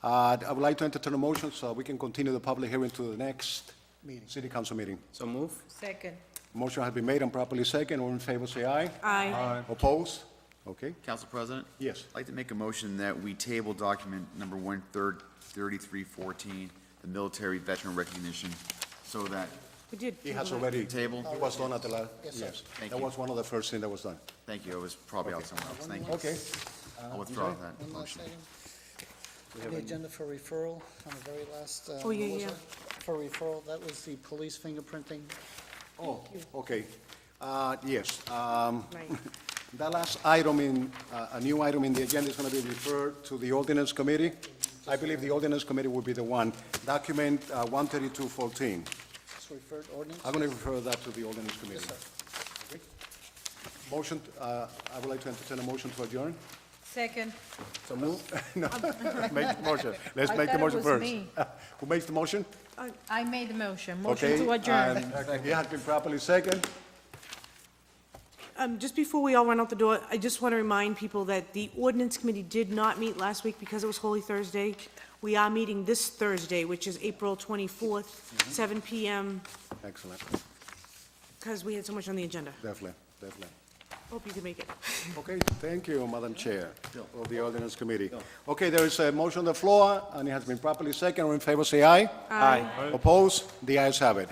I would like to entertain a motion so we can continue the public hearing to the next Meeting. city council meeting. So move. Second. Motion has been made and properly second. All in favor, say aye. Aye. Oppose? Okay. Council President? Yes. I'd like to make a motion that we table document number 3314, the military veteran recognition, so that, We did. He has table that. already, Table? it was done at the last, Yes, sir. yes. Thank That you. was one of the first things that was done. thank you, I was probably out somewhere else, thank you. Okay. I'll withdraw that One last motion. item. The agenda for referral on the very last. Oh, yeah, what was yeah. it? For referral, that was the police fingerprinting. Oh, okay. Yes. Right. That last item in, a new item in the agenda is going to be referred to the ordinance committee. I believe the ordinance committee will be the one. Document 13214. It's referred ordinance. I'm going to refer that to the ordinance committee. Yes, Okay. Motion, I would like to entertain a motion to adjourn. Second. So move. No, make the motion. Let's I make the thought motion it was first. me. Who makes the motion? I made the motion. Okay. Motion to adjourn. and It has been properly second. Just before we all run out the door, I just want to remind people that the ordinance committee did not meet last week because it was Holy Thursday. We are meeting this Thursday, which is April 24th, 7 PM, Excellent. because we had so much on the agenda. Definitely, definitely. Hope you can make it. Okay, thank you, Madam Chair of the Ordinance Committee. Okay, there is a motion on the floor, and it has been properly seconded. All in favor, say aye. Aye. Oppose? The ayes have it.